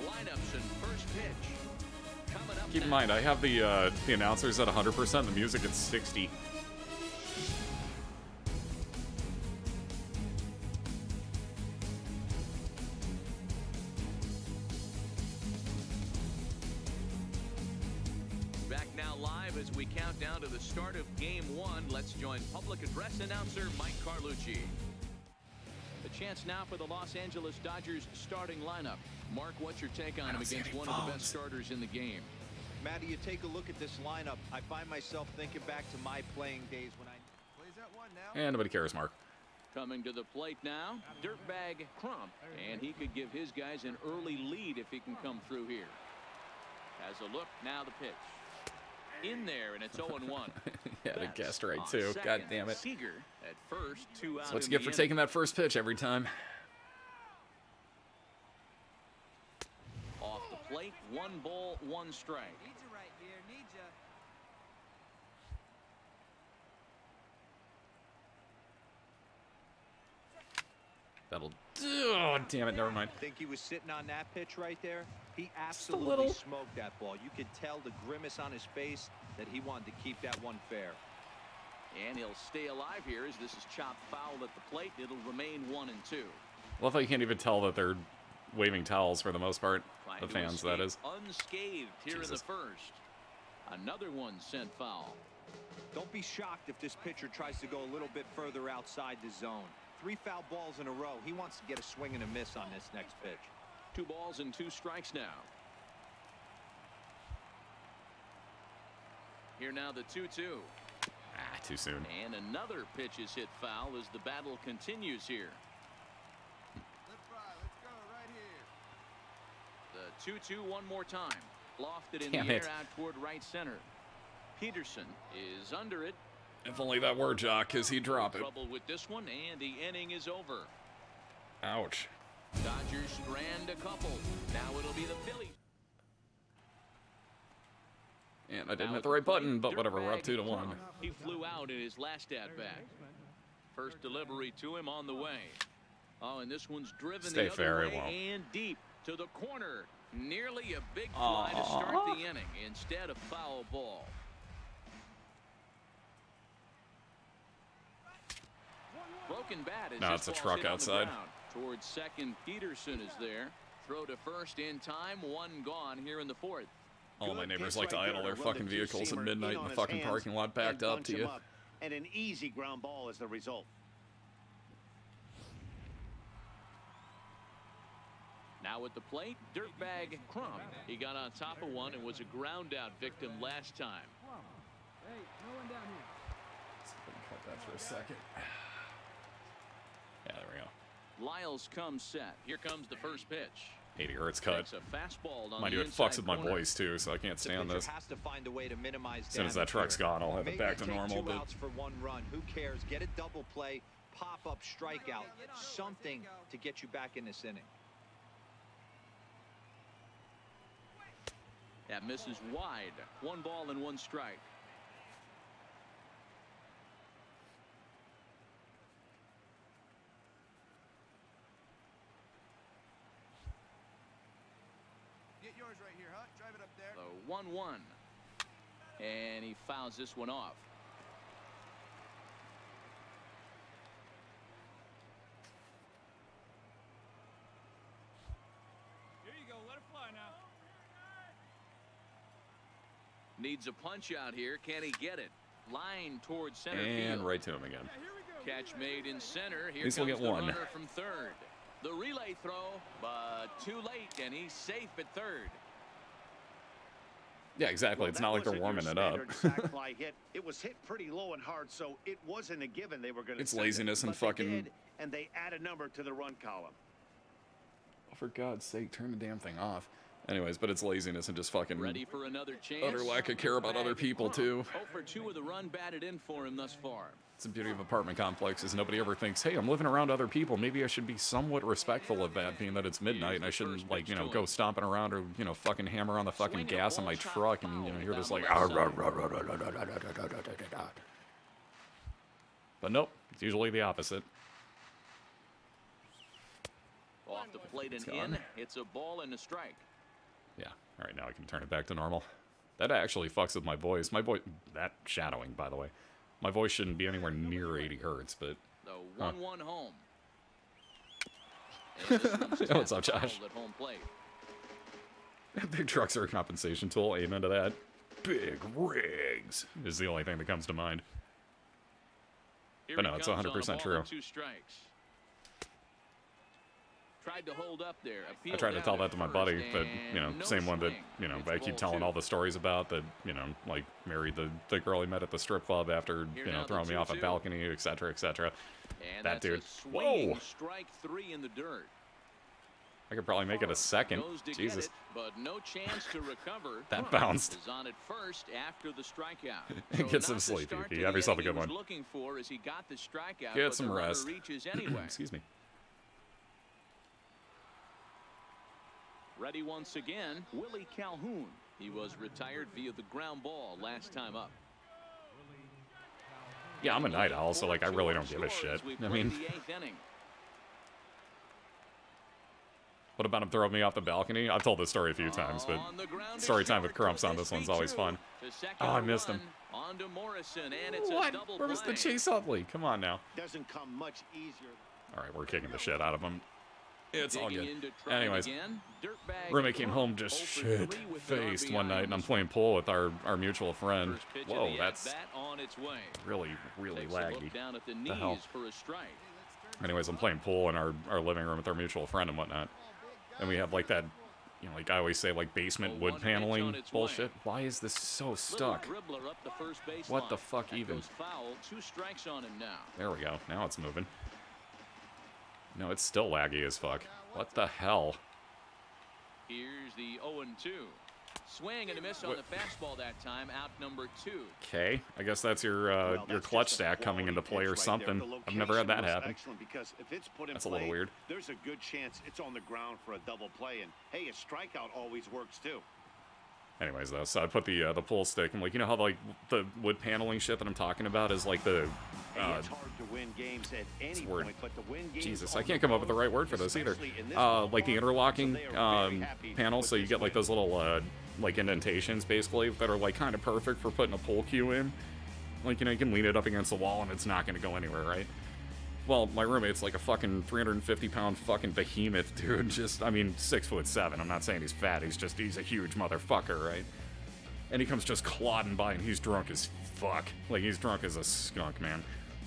Lineups and first pitch. Coming up Keep in now. mind, I have the announcers at 100%, the music at 60. Back now live as we count down to the start of Game 1. Let's join public address announcer Mike Carlucci. The chance now for the Los Angeles Dodgers starting lineup. Mark, what's your take on him against one of the best starters in the game? Matty, you take a look at this lineup. I find myself thinking back to my playing days when I... Plays that one now. And nobody cares, Mark. Coming to the plate now, Dirtbag Crump, and he could give his guys an early lead if he can come through here. Has a look, now the pitch. In there, and it's 0-1. Yeah, they Betts guessed right, on too. second. God damn it. Seager at first, 2 out. So what you in get the for inning. taking that first pitch every time. Off the plate, 1 ball, 1 strike. Need you right here. Need you. That'll... Oh, damn it, never mind. Think he was sitting on that pitch right there? He a absolutely little. smoked that ball. You could tell the grimace on his face that he wanted to keep that one fair. And he'll stay alive here as this is chopped foul at the plate. It'll remain 1-2. Love how you can't even tell that they're waving towels for the most part. Trying The to fans, that escape is. unscathed here in the first. Another one sent foul. Don't be shocked if this pitcher tries to go a little bit further outside the zone. 3 foul balls in a row. He wants to get a swing and a miss on this next pitch. 2 balls and 2 strikes now. Here now the 2-2. Ah, too soon. And another pitch is hit foul as the battle continues here. The 2-2 one more time. Lofted in Damn the it. air out toward right center. Peterson is under it. If only that were Jock, because he'd drop it. Trouble with this one, and the inning is over. Ouch. Dodgers strand a couple. Now it'll be the Phillies. And I didn't hit the right button, but whatever, we're up 2-1. He flew out in his last at-bat. First delivery to him on the way. Oh, and this one's driven Stay the fair, other it way won't. and deep to the corner. Nearly a big fly to start the inning instead of foul ball. Broken bat as No, this it's a ball's truck hit on the outside. ground. Towards second, Peterson is there. Throw to first in time, 1 gone here in the 4th. All my Good neighbors pitch like to right idle there their to run fucking the vehicles at two-seamer midnight in on the his fucking hands parking lot and backed up bunch to him you. up. And an easy ground ball as the result. Now at the plate, Dirtbag Crump. He got on top of one and was a ground out victim last time. Hey, no one down here. Cut that for a second. Yeah, there we go. Lyles comes set. Here comes the first pitch. 80 hertz cut. Takes a fastball on Mind the you, it fucks inside with my corner. voice too, so I can't The stand pitcher this. has to find a way to minimize As soon as that damage truck's here. gone, I'll have Maybe it back to take normal. 2 But outs for 1 run. Who cares? Get a double play, pop up, strikeout, something to get you back in this inning. That misses wide. 1 ball and 1 strike. Get yours right here, huh? Drive it up there. The 1-1. And he fouls this one off. Here you go. Let it fly now. Needs a punch out here. Can he get it? Line towards center and field. right to him again. Yeah, here we go. Catch made in center. Here least comes we'll get the one. runner from third. The relay throw, but too late, and he's safe at third. Yeah, exactly. It's not like they're warming it up. It was hit pretty low and hard, so it wasn't a given they were going to. It's laziness and fucking. And they add a number to the run column. Oh, for God's sake, turn the damn thing off. Anyways, but it's laziness and just fucking Ready for another chance. utter lack of care about other people too. 0 for 2 with a run batted in for him thus far. It's the beauty of apartment complexes. Nobody ever thinks, hey, I'm living around other people. Maybe I should be somewhat respectful of that, being that it's midnight and I shouldn't, like, you know, go stomping around or, you know, fucking hammer on the fucking gas on my truck and, you know, you're just like, but nope, it's usually the opposite. Off the plate and gone. in. It's a ball and a strike. Yeah, all right, now I can turn it back to normal. That actually fucks with my voice. My voice, that shadowing, by the way. My voice shouldn't be anywhere near 80 hertz, but... The 1-1 home. And this one's just What's up, Josh? at home plate. Big trucks are a compensation tool. Amen to that. Big rigs is the only thing that comes to mind. Here But he no, it's comes on a 100% ball true. and 2 strikes. Tried to hold up there. I tried to tell that to my buddy, but, you know, same one that, you know, I keep telling all the stories about that, you know, like, married the girl he met at the strip club after, you know, throwing me off a balcony, etc., etc. That dude. Whoa! Strike 3 in the dirt. I could probably make it a second. Goes to Jesus. get it, but no chance to recover. That Crump bounced. is on at first after the strikeout. Get So some not the sleep, start EP. to Have the yourself a inning good he was one. looking for as he got the strikeout, Get but some the runner rest. reaches anyway. Excuse me. Ready once again, Willie Calhoun. He was retired via the ground ball last time up. Yeah, I'm a night owl, so, like, I really don't give a shit. I mean, The 8th inning. what about him throwing me off the balcony? I've told this story a few times, but On the ground story is time with short Crumps on to this one's always fun. to second Oh, I missed him. run, On to Morrison, and it's a What? double Where was the play. Chase Utley? Come on now. Doesn't come much easier. All right, we're kicking the shit out of him. It's all good. Anyways, roommate came home just shit-faced one night, and I'm playing pool with our mutual friend. Whoa, that's really, really laggy. The hell? Anyways, I'm playing pool in our living room with our mutual friend and whatnot. And we have like that, you know, like I always say, like basement wood paneling bullshit. Why is this so stuck? What the fuck even? There we go. Now it's moving. No, it's still laggy as fuck. What the hell? Here's the 0-2. Swing and a miss on the fastball that time, out number 2. Okay, I guess that's your clutch stack coming into play or something. I've never had that happen. That's a little weird. There's a good chance it's on the ground for a double play, and hey, a strikeout always works too. Anyways, though, so I put the pull stick, and like, you know how like the wood paneling shit that I'm talking about is like the it's hard to win games at any point, but to win games Jesus, I can't come up with the right word for this either. Like the interlocking panel, so you get like those little like indentations basically that are like kind of perfect for putting a pull cue in. Like, you know, you can lean it up against the wall and it's not going to go anywhere, right? Well, my roommate's like a fucking 350-pound fucking behemoth, dude. Just, I mean, 6'7". I'm not saying he's fat. He's a huge motherfucker, right? And he comes just clodding by, and he's drunk as fuck. Like, he's drunk as a skunk, man.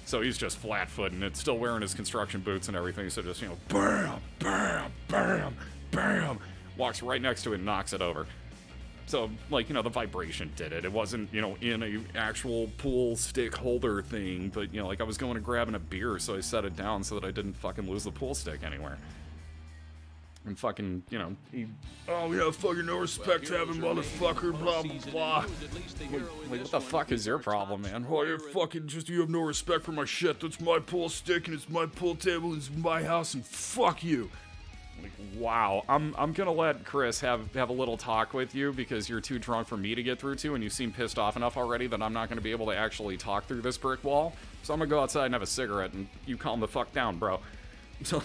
So he's just flat-footing it, still wearing his construction boots and everything. So just, you know, bam, bam, bam, bam. Walks right next to it and knocks it over. So, like, you know, the vibration did it. It wasn't, you know, in a actual pool stick holder thing, but, you know, like, I was going to grabbing a beer, so I set it down so that I didn't fucking lose the pool stick anywhere. And fucking, you know, oh, yeah, fucking no respect to having motherfucker, blah, blah, blah. Like, what the fuck is your problem, man? Oh, you fucking just, you have no respect for my shit. That's my pool stick, and it's my pool table, and it's my house, and fuck you. Like, wow, I'm gonna let Chris have a little talk with you because you're too drunk for me to get through to, and you seem pissed off enough already that I'm not gonna be able to actually talk through this brick wall. So I'm gonna go outside and have a cigarette, and you calm the fuck down, bro. So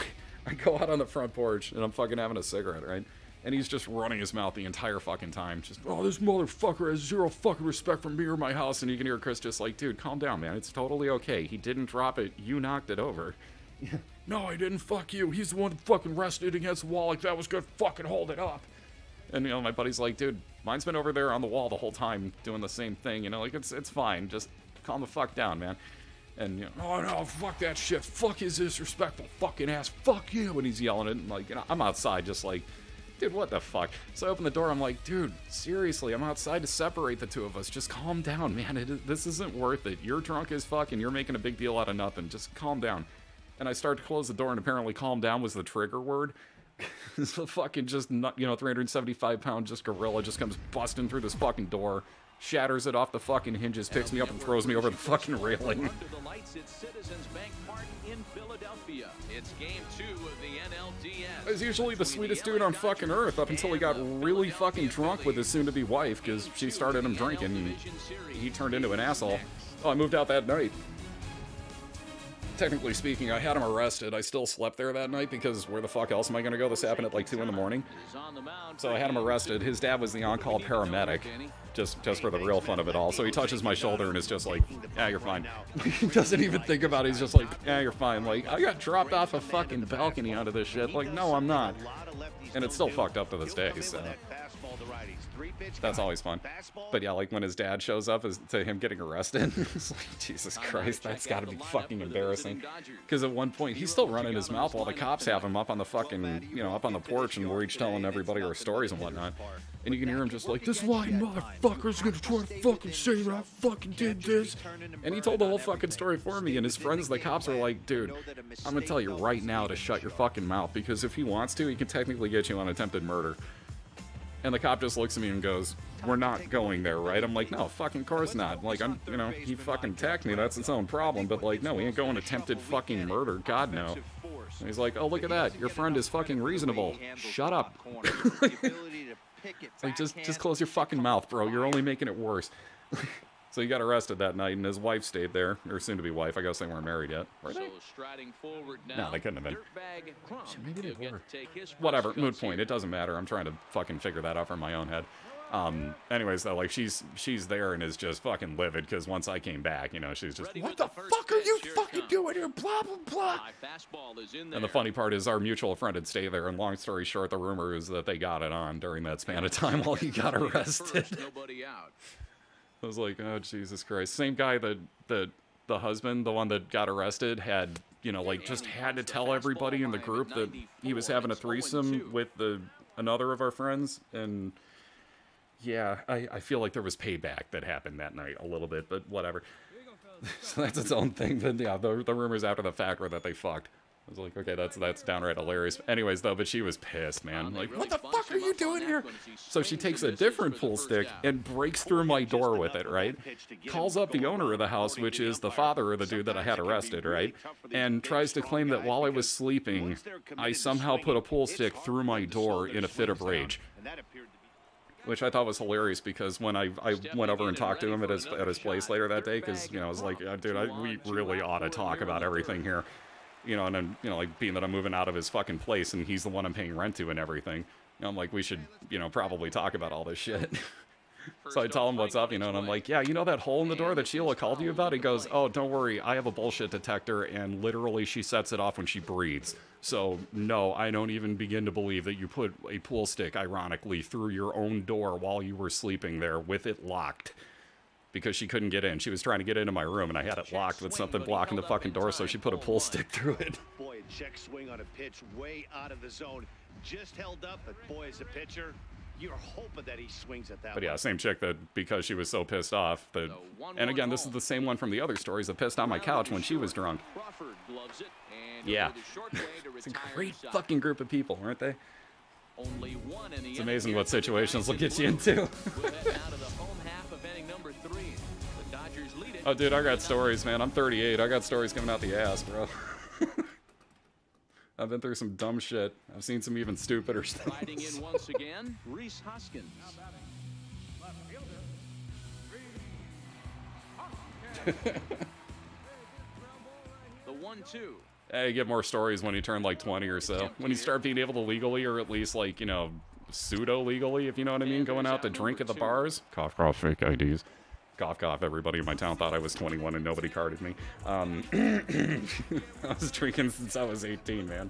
I go out on the front porch, and I'm fucking having a cigarette, right? And he's just running his mouth the entire fucking time. Just, oh, this motherfucker has zero fucking respect for me or my house. And you can hear Chris just like, dude, calm down, man. It's totally okay. He didn't drop it. You knocked it over. No, I didn't. Fuck you. He's the one that fucking rested against the wall like that was good. Fucking hold it up. And, you know, my buddy's like, dude, mine's been over there on the wall the whole time doing the same thing. You know, like, it's fine. Just calm the fuck down, man. And, you know, oh, no, fuck that shit. Fuck his disrespectful fucking ass. Fuck you. And he's yelling it. And, like, you know, I'm outside just like, dude, what the fuck? So I open the door. I'm like, dude, seriously, I'm outside to separate the two of us. Just calm down, man. This isn't worth it. You're drunk as fuck and you're making a big deal out of nothing. Just calm down. And I start to close the door, and apparently calm down was the trigger word. So fucking just, you know, 375-pound just gorilla just comes busting through this fucking door, shatters it off the fucking hinges, picks me up and throws me over the fucking railing. It's game 2 of the NLDS. He's usually the sweetest dude on fucking earth up until he got really fucking drunk with his soon-to-be wife because she started him drinking and he turned into an asshole. Oh, I moved out that night. Technically speaking, I had him arrested. I still slept there that night because where the fuck else am I going to go? This happened at like 2 in the morning. So I had him arrested. His dad was the on-call paramedic, just for the real fun of it all. So he touches my shoulder and is just like, yeah, you're fine. He doesn't even think about it. He's just like, yeah, you're fine. Like, I got dropped off a fucking balcony onto this shit. Like, no, I'm not. And it's still fucked up to this day, so that's always fun. But yeah, like when his dad shows up as to him getting arrested, it's like, Jesus Christ, that's gotta be fucking embarrassing. Because at one point, he's still running his mouth while the cops have him up on the fucking, you know, up on the porch, and we're each telling everybody our stories and whatnot. And you can hear him just like, this lying motherfucker's gonna try to fucking say that I fucking did this. And he told the whole fucking story for me, and his friends, the cops, are like, dude, I'm gonna tell you right now to shut your fucking mouth, because if he wants to, he can technically get you on attempted murder. And the cop just looks at me and goes, we're not going there, right? I'm like, no, fucking course not. Like, I'm, you know, he fucking attacked me, that's its own problem, but like, no, we ain't going attempted fucking murder, God no. And he's like, oh, look at that, your friend is fucking reasonable. Shut up. Like, just close your fucking mouth, bro, you're only making it worse. So he got arrested that night, and his wife stayed there, or soon-to-be wife. I guess they weren't married yet. Were they? No, they couldn't have been. Shit, maybe they were. Whatever, moot point. It doesn't matter. I'm trying to fucking figure that out from my own head. Anyways, though, like, she's there and is just fucking livid, because once I came back, you know, she's just, What the fuck are you fucking doing here? Blah, blah, blah. And the funny part is our mutual friend had stayed there, and long story short, the rumor is that they got it on during that span of time while he got arrested. I was like, oh, Jesus Christ. Same guy that the husband, the one that got arrested, had, you know, like, just had to tell everybody in the group that he was having a threesome with another of our friends, and... yeah, I feel like there was payback that happened that night a little bit, but whatever. So that's its own thing. But yeah, the rumors after the fact were that they fucked. I was like, okay, that's downright hilarious. Anyways, though, but she was pissed, man. Like, what the fuck are you doing here? So she takes a different pool stick and breaks through my door with it, right? Calls up the owner of the house, which is the father of the dude that I had arrested, right? And tries to claim that while I was sleeping, I somehow put a pool stick through my door in a fit of rage. Which I thought was hilarious, because when I went over and talked to him at his place later that day, because, you know, I was like, dude, we really ought to talk about everything here. You know, and then, you know, like, being that I'm moving out of his fucking place and he's the one I'm paying rent to and everything, you know, I'm like, we should, you know, probably talk about all this shit. So I tell him what's up, you know, and I'm like, yeah, you know that hole in the door that Sheila called you about? He goes, oh, don't worry, I have a bullshit detector, and literally she sets it off when she breathes. So, no, I don't even begin to believe that you put a pool stick, ironically, through your own door while you were sleeping there with it locked. Because she couldn't get in. She was trying to get into my room, and I had it locked with something blocking the fucking door, so she put a pool stick through it. Boy, a check swing on a pitch way out of the zone. Just held up, but boy, as a pitcher, you're hoping that he swings at that. But yeah, same chick that, because she was so pissed off, that, and again, this is the same one from the other stories that pissed on my couch when she was drunk. Yeah. It's a great fucking group of people, aren't they? It's amazing what situations will get you into. Oh, dude, I got stories, man. I'm 38. I got stories coming out the ass, bro. I've been through some dumb shit. I've seen some even stupider things. Riding in once again, Reese Hoskins. The 1-2. Hey, you get more stories when you turn like 20 or so. When you start being able to legally, or at least like, you know, pseudo-legally, if you know what I mean, going out to drink at the bars. Cough, cough, fake IDs. Cough, cough, everybody in my town thought I was 21 and nobody carded me. I was drinking since I was 18, man.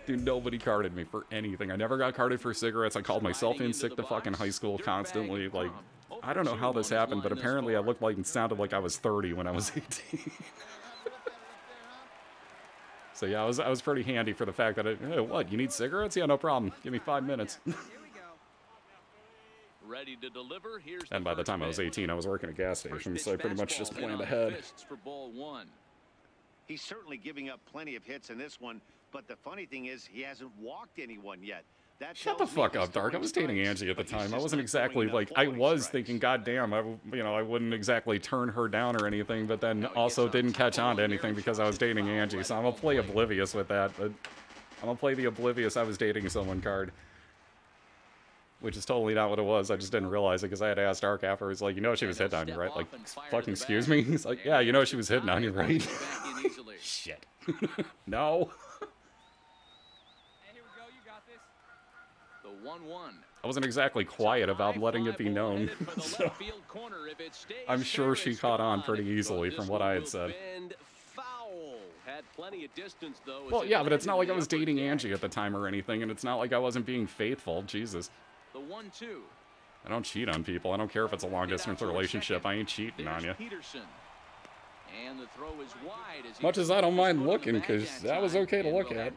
Dude, nobody carded me for anything. I never got carded for cigarettes. I called myself in sick to fucking high school constantly. Like, I don't know how this happened, but apparently I looked like and sounded like I was 30 when I was 18. So yeah, I was pretty handy for the fact that, hey, what, you need cigarettes? Yeah, no problem. Give me 5 minutes. Ready to deliver. Here's and by the time I was 18, I was working at gas stations, so I pretty much just planned ahead. For ball one. He's certainly giving up plenty of hits in this one, but the funny thing is he hasn't walked anyone yet. Shut the fuck up, Dark. I was dating Angie at the time. I wasn't exactly like, I was thinking, goddamn, I wouldn't exactly turn her down or anything, but then also didn't catch on to anything because I was dating Angie. So I'm gonna play oblivious with that, but I'm gonna play the oblivious I was dating someone card. Which is totally not what it was. I just didn't realize it because I had asked Dark afterwards, like, you know she was hitting on you, right? Like, fucking excuse me? He's like, yeah, you know she was hitting on you, right? Shit. No. The 1-1. I wasn't exactly quiet about letting it be known. So I'm sure she caught on pretty easily from what I had said. Well, yeah, but it's not like I was dating Angie at the time or anything, and it's not like I wasn't being faithful. Jesus. The 1-2. I don't cheat on people. I don't care if it's a long-distance relationship. I ain't cheating on you. And the throw is wide as much as I don't mind looking, because that was okay to look at.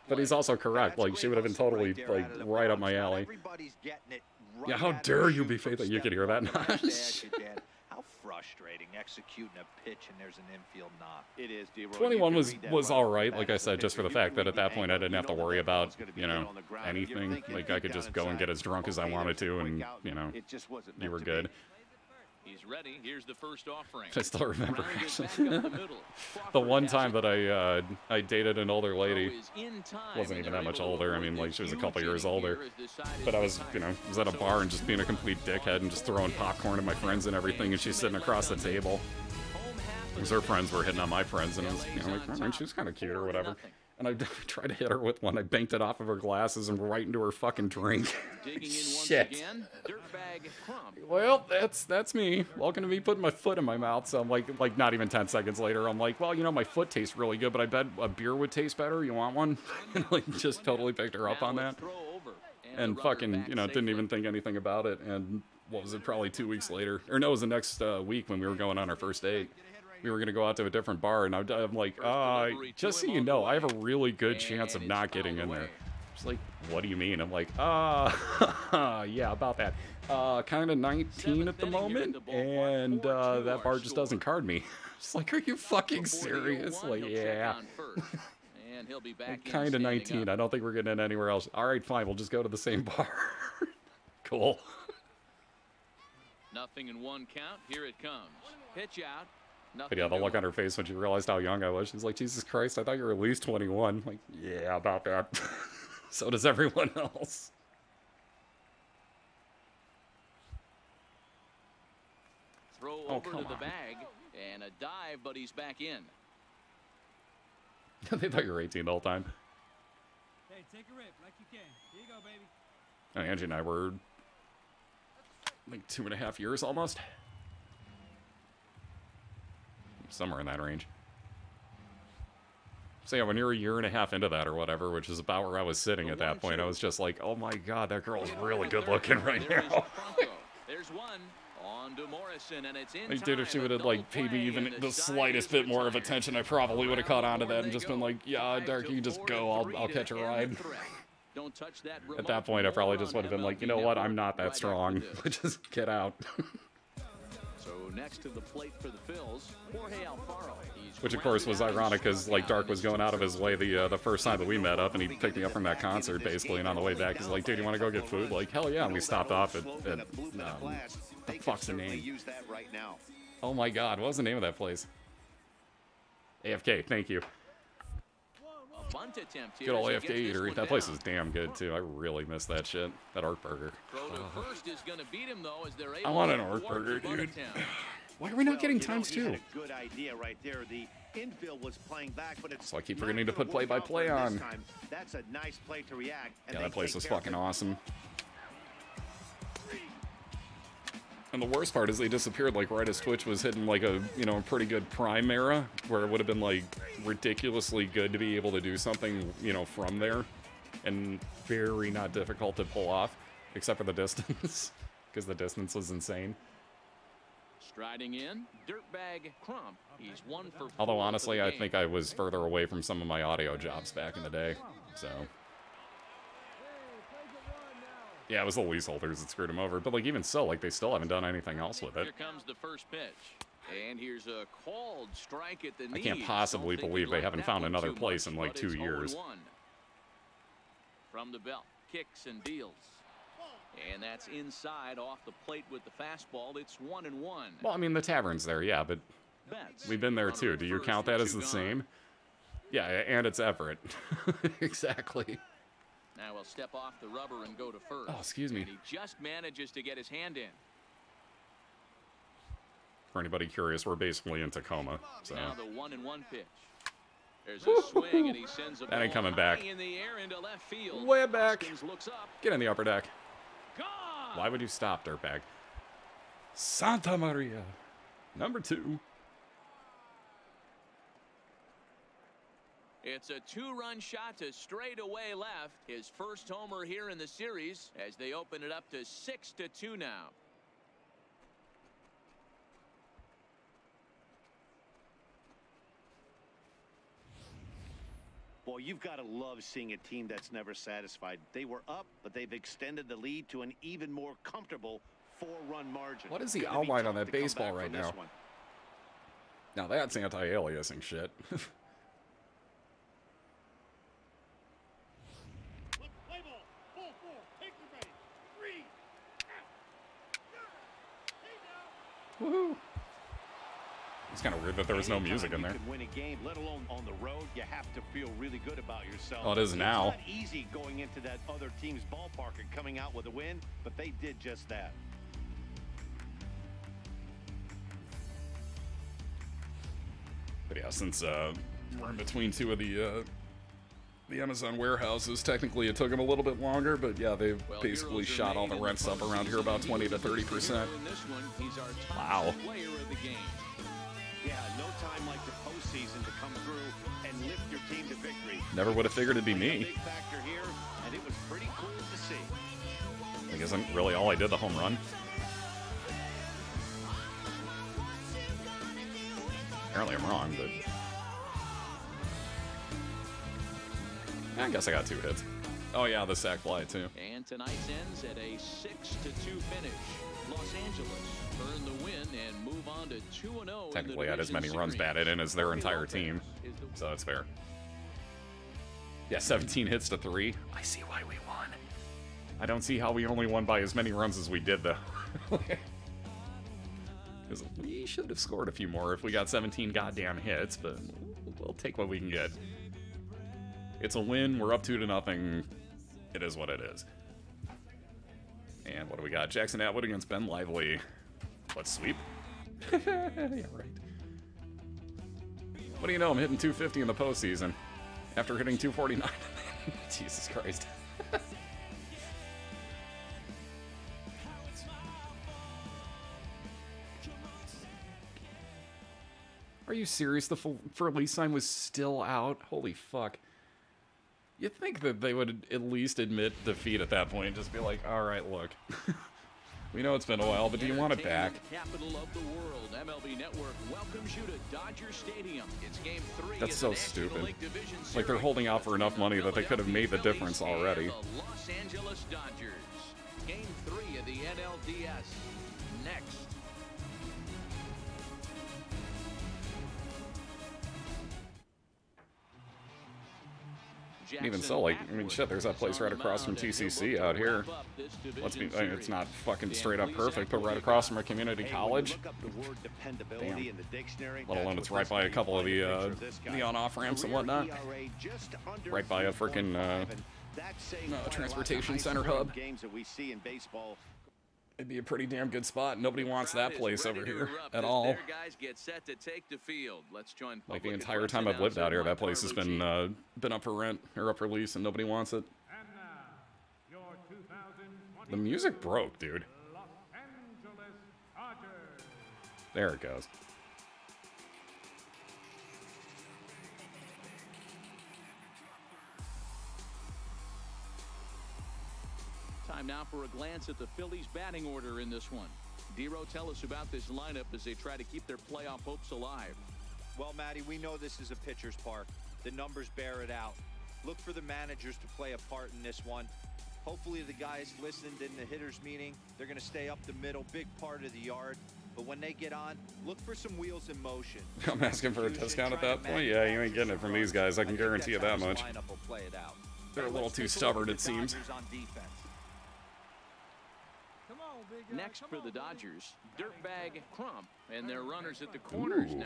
But he's also correct. Like, she would have been totally, like, right up my alley. Yeah, how dare you be faithful? You could hear that. How frustrating executing a pitch and there's an infield knock. It is, D-Roy. 21 was all right, like I said, just for the fact that at that point I didn't have to worry about, you know, anything. Like, I could just go and get as drunk as I wanted to, and, you know, you were good. He's ready. Here's the first offering. I still remember, actually. The one time that I dated an older lady. Wasn't even that much older. I mean, like, she was a couple years older. But I was, you know, was at a bar and just being a complete dickhead and just throwing popcorn at my friends and everything, and she's sitting across the table. Because her friends were hitting on my friends, and I was, you know, like, I mean, she was kind of cute or whatever. And I tried to hit her with one. I banked it off of her glasses and right into her fucking drink. Shit. Again, Dirtbag Crump. Well, that's me. Welcome to me putting my foot in my mouth. So I'm like not even 10 seconds later, I'm like, well, you know, my foot tastes really good, but I bet a beer would taste better. You want one? And like just totally picked her up on that. And fucking, you know, didn't even think anything about it. And what was it? Probably 2 weeks later, or no, it was the next week when we were going on our first date. We were gonna go out to a different bar, and I'm like, just so you know, I have a really good chance of not getting in there. She's like, what do you mean? I'm like, yeah, about that. Kind of 19 at the moment, and that bar just doesn't card me. She's like, are you fucking serious? Like, yeah. Kind of 19. I don't think we're getting in anywhere else. All right, fine. We'll just go to the same bar. Cool. Nothing in one count. Here it comes. Pitch out. But yeah, the look on her face when she realized how young I was. She's like, Jesus Christ, I thought you were at least 21. I'm like, yeah, about that. So does everyone else. Throw over to the bag and a dive, but he's back in. They thought you were 18 the whole time. Hey, take a rip like you can. Here you go, baby. Angie and I were like 2.5 years almost. Somewhere in that range. So yeah, when you're 1.5 years into that or whatever, which is about where I was sitting at that point, I was just like, oh my god, that girl's really good looking right now. There's one on to Morrison, and it's in like, dude, if she would have like paid me even the slightest bit more of attention, I probably would have caught on to that and just been like, yeah, Dark, you just go, I'll catch a ride. At that point, I probably just would have been like, you know what, I'm not that strong. Just get out. So next to the plate for the Phils, Jorge Alfaro. Which of course was ironic because like Dark was going out of his way the first time that we met up, and he picked me up from that concert basically, and on the way back he's like, dude, you want to go get food? Like, hell yeah. And we stopped off at the fuck's the name? Oh my god, what was the name of that place? AFK, thank you. Good old AFK eatery. That place is damn good too. I really miss that shit. That Art Burger. I want an Art Burger, dude. Why are we not getting times two? Good idea right there. The infield was playing back, but it's so I keep forgetting to put play-by-play on. That's a nice play to react. Yeah, that place was fucking awesome. And the worst part is they disappeared like right as Twitch was hitting like a, you know, a pretty good prime era where it would have been like ridiculously good to be able to do something, you know, from there, and very not difficult to pull off, except for the distance, because the distance was insane. Striding in, Dirtbag Crump. He's 1 for 4. Although honestly, I think I was further away from some of my audio jobs back in the day, so. Yeah, it was the leaseholders that screwed him over. But, like, even so, like, they still haven't done anything else with it. Here comes the first pitch. And here's a called strike at the knees. I can't possibly believe they haven't found another place in, like, 2 years. From the belt, kicks and deals. And that's inside off the plate with the fastball. It's 1-1. Well, I mean, the tavern's there, yeah, but we've been there, too. Do you count that as the same? Yeah, and it's Everett. Exactly. Now he'll step off the rubber and go to first. Oh, excuse me. And he just manages to get his hand in. For anybody curious, we're basically in Tacoma. So. Now the 1-1 pitch. There's a swing and he sends a that ain't ball coming back. in the air into left field. Way back. Looks up. Get in the upper deck. Gone. Why would you stop, Dirtbag? Santa Maria. Number 2. It's a 2-run shot to straightaway left. His first homer here in the series as they open it up to 6-2 now. Boy, you've got to love seeing a team that's never satisfied. They were up, but they've extended the lead to an even more comfortable 4-run margin. What is the outline on that baseball right now? Now that's anti-aliasing shit. Woohoo! It's kind of weird that there was no music in there. You can win a game, let alone on the road. You have to feel really good about yourself. Oh, it is now. It's not easy going into that other team's ballpark and coming out with a win, but they did just that. But yeah, since we're in between two of the the Amazon warehouses. Technically, it took them a little bit longer, but yeah, they've basically shot all the rents up around here about 20 to 30%. Wow. Yeah, no time like the postseason to come through and lift your team to victory. Never would have figured it'd be me. Big factor here, and it was pretty cool to see. Like, isn't really all I did the home run? Apparently I'm wrong, but I guess I got 2 hits. Oh yeah, the sack fly too. And tonight's ends at a 6-2 finish. Los Angeles earn the win and move on to 2-0. Technically had as many runs batted in as their entire team, so that's fair. Yeah, 17 hits to 3. I see why we won. I don't see how we only won by as many runs as we did, though. Because we should have scored a few more if we got 17 goddamn hits, but we'll take what we can get. It's a win. We're up 2-0. It is what it is. And what do we got? Jackson Atwood against Ben Lively. Let's sweep. Yeah, right. What do you know? I'm hitting 250 in the postseason after hitting 249. Jesus Christ. Are you serious? The for release sign was still out? Holy fuck. You'd think that they would at least admit defeat at that point. Just be like, alright, look. We know it's been a while, but do you want it back? Capital of the world, MLB Network welcomes you to Dodger Stadium. It's game 3. That's so stupid. Like they're holding out for enough money that they could have made the difference already. The Los Angeles Dodgers. Game 3 of the NLDS. Next. Even so, like, I mean, shit, there's that place right across from TCC out here. Let's be, I mean, it's not fucking straight up perfect, but right across from a community college. Damn. Let alone it's right by a couple of the on-off ramps and whatnot. Right by a freaking transportation center hub. It'd be a pretty damn good spot. Nobody wants that place over here at all. Like the entire time I've lived out here, that place has been up for rent or up for lease, and nobody wants it. The music broke, dude. There it goes. Time now for a glance at the Phillies' batting order in this one. Dero, tell us about this lineup as they try to keep their playoff hopes alive. Well, Matty, we know this is a pitcher's park. The numbers bear it out. Look for the managers to play a part in this one. Hopefully the guys listened in the hitters meeting. They're going to stay up the middle, big part of the yard. But when they get on, look for some wheels in motion. I'm asking for a discount at that point? Yeah, you ain't getting it from these guys. I can guarantee you that much. They're a little too stubborn, it seems. Next for the Dodgers, Dirtbag, Crump, and their runners at the corners now.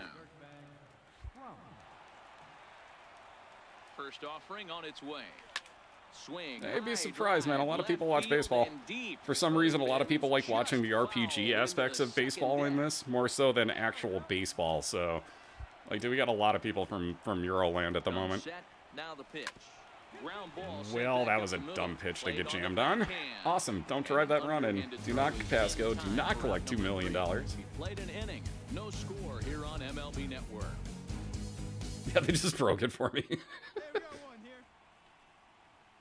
First offering on its way. Swing. I'd be surprised, man. A lot of people watch baseball. For some reason, a lot of people like watching the RPG aspects of baseball in this, more so than actual baseball. So, like, we got a lot of people from Euroland at the moment. Now the pitch. Well, that was a dumb pitch to get jammed on. Awesome. Don't drive that run in. Do not pass go. Do not collect $2 million. He played an inning. No score here on MLB Network. Yeah, they just broke it for me.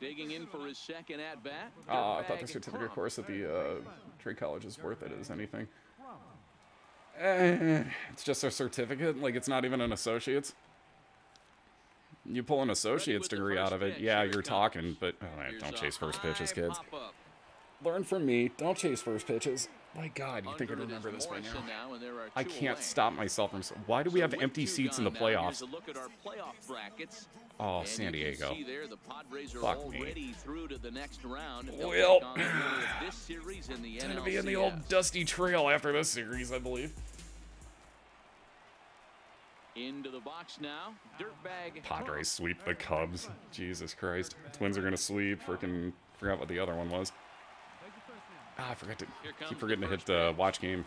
Digging in for his second at-bat. I thought the certificate course at the trade college is worth it as anything. It's just a certificate. Like, it's not even an associate's. You pull an associate's degree out of it, yeah, you're talking, but don't chase first pitches, kids. Learn from me. Don't chase first pitches. My God, you think I'd remember this by now? I can't stop myself from... Why do we have empty seats in the playoffs? Oh, San Diego. Fuck me. Well, gonna be in the old dusty trail after this series, I believe. Into the box now. Dirtbag. Padres sweep the Cubs. Jesus Christ. Twins are gonna sweep. Freaking forgot what the other one was. I forgot to keep forgetting to hit the watch game.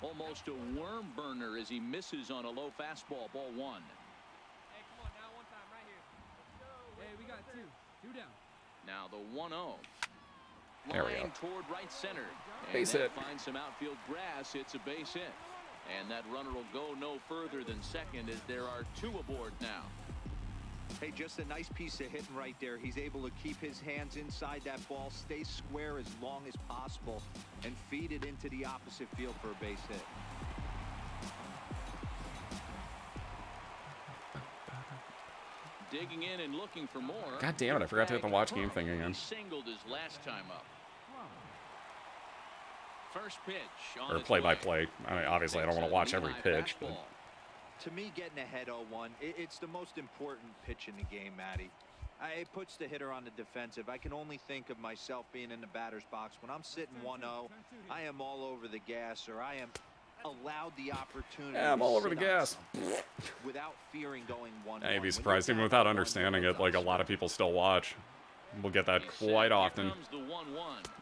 Almost a worm burner as he misses on a low fastball. Ball 1. Hey, come on now, one time right here. Hey, we got 2 down. Now the 1-0. There we go. Line toward right center. And Base that hit. finds some outfield grass. It's a base hit. And that runner will go no further than second as there are 2 aboard now. Hey, just a nice piece of hitting right there. He's able to keep his hands inside that ball, stay square as long as possible, and feed it into the opposite field for a base hit. Digging in and looking for more. God damn it, I forgot to hit the watch game thing again. He singled his last time up. First pitch on Or its play-by-play. way. I mean, obviously, I don't want to watch every pitch, but To me, getting ahead 0-1, it's the most important pitch in the game, Matty. It puts the hitter on the defensive. I can only think of myself being in the batter's box. When I'm sitting 1-0, I am all over the gas, or I am allowed the opportunity. yeah, I'm all over the gas. Without fearing going 1-1. I'd be surprised, even without understanding it, like a lot of people still watch. We'll get that quite often.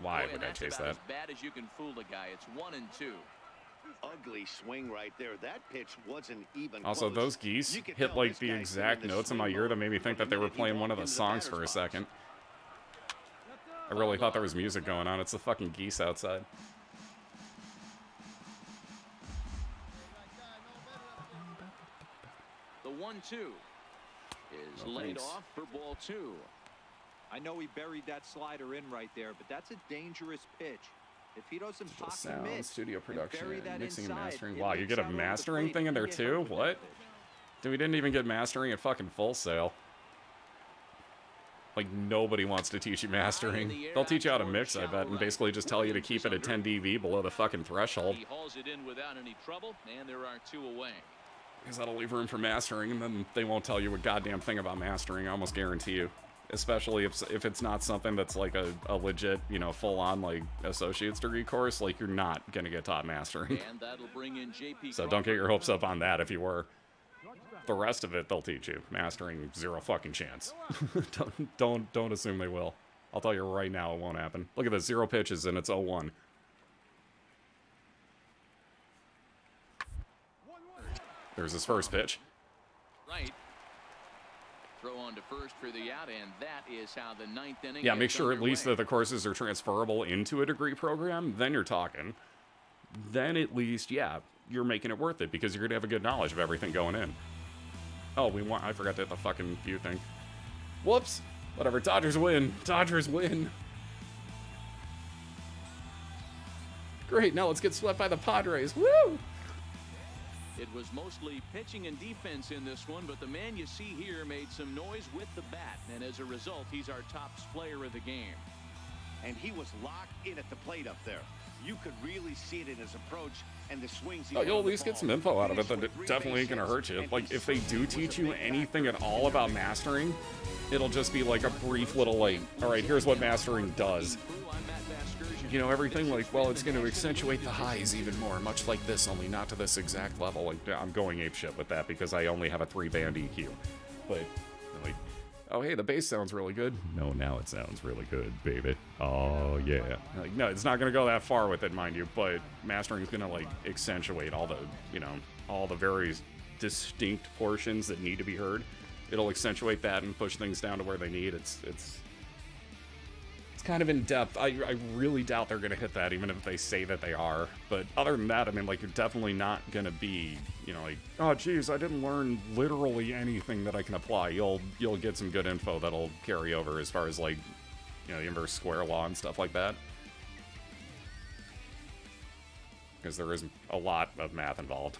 Why would I chase that? As bad as you can fool a guy. It's 1-2. Ugly swing right there. That pitch wasn't even Also, close. those geese You could hit tell like this the guy's exact been in the notes in my swing ear that mode made me think from that they the were minute he playing one of walked the into songs for a batter's second. I really thought there was music going on. It's the fucking geese outside. The 1-2 is laid off for ball 2. I know he buried that slider in right there, but that's a dangerous pitch. If he doesn't pop the Sound, mitt studio and bury production, that mixing and inside, mastering. it Wow, you leaks get a out over the mastering plate, thing in he there can get too? hurt with that What? pitch. Dude, we didn't even get mastering at fucking Full Sail. Like, nobody wants to teach you mastering. They'll teach you how to mix, I bet, and basically just tell you to keep it at 10 dB below the fucking threshold. He hauls it in without any trouble, and there are 2 away. Because that'll leave room for mastering, and then they won't tell you a goddamn thing about mastering, I almost guarantee you. Especially if it's not something that's like a legit, you know, full-on, like, associate's degree course, like, you're not gonna get taught mastering. And that'll bring in JP So don't get your hopes up on that if you were. The rest of it, they'll teach you. Mastering, zero fucking chance. don't assume they will. I'll tell you right now, it won't happen. Look at this, 0 pitches, and it's 0-1. There's his first pitch. Right. Throw on to first for the out, and that is how the 9th inning. Yeah, make gets sure at least underway. that the courses are transferable into a degree program. Then you're talking. Then at least, yeah, you're making it worth it because you're going to have a good knowledge of everything going in. Oh, I forgot to hit the fucking view thing. Whoops. Whatever, Dodgers win. Dodgers win. Great, now let's get swept by the Padres. Woo! It was mostly pitching and defense in this one, but the man you see here made some noise with the bat, and as a result, he's our top player of the game. And he was locked in at the plate up there. You could really see it in his approach and the swings. Oh, you'll at least get some info out of it, but it definitely ain't gonna hurt you. Like, if they do teach you anything at all about mastering, it'll just be like a brief little, like, all right, here's what mastering does. You know, everything like, well, it's going to accentuate the highs even more, much like this, only not to this exact level. Like, I'm going apeshit with that because I only have a 3-band EQ. But, like, oh, hey, the bass sounds really good. No, now it sounds really good, baby. Oh, yeah. Like, no, it's not going to go that far with it, mind you, but mastering is going to, like, accentuate all the, you know, all the very distinct portions that need to be heard. It'll accentuate that and push things down to where they need. It's kind of in depth. I really doubt they're going to hit that, even if they say that they are. But other than that, I mean, like, you're definitely not going to be, you know, like, oh, geez, I didn't learn literally anything that I can apply. You'll get some good info that'll carry over as far as, like, you know, the inverse square law and stuff like that. Because there is a lot of math involved.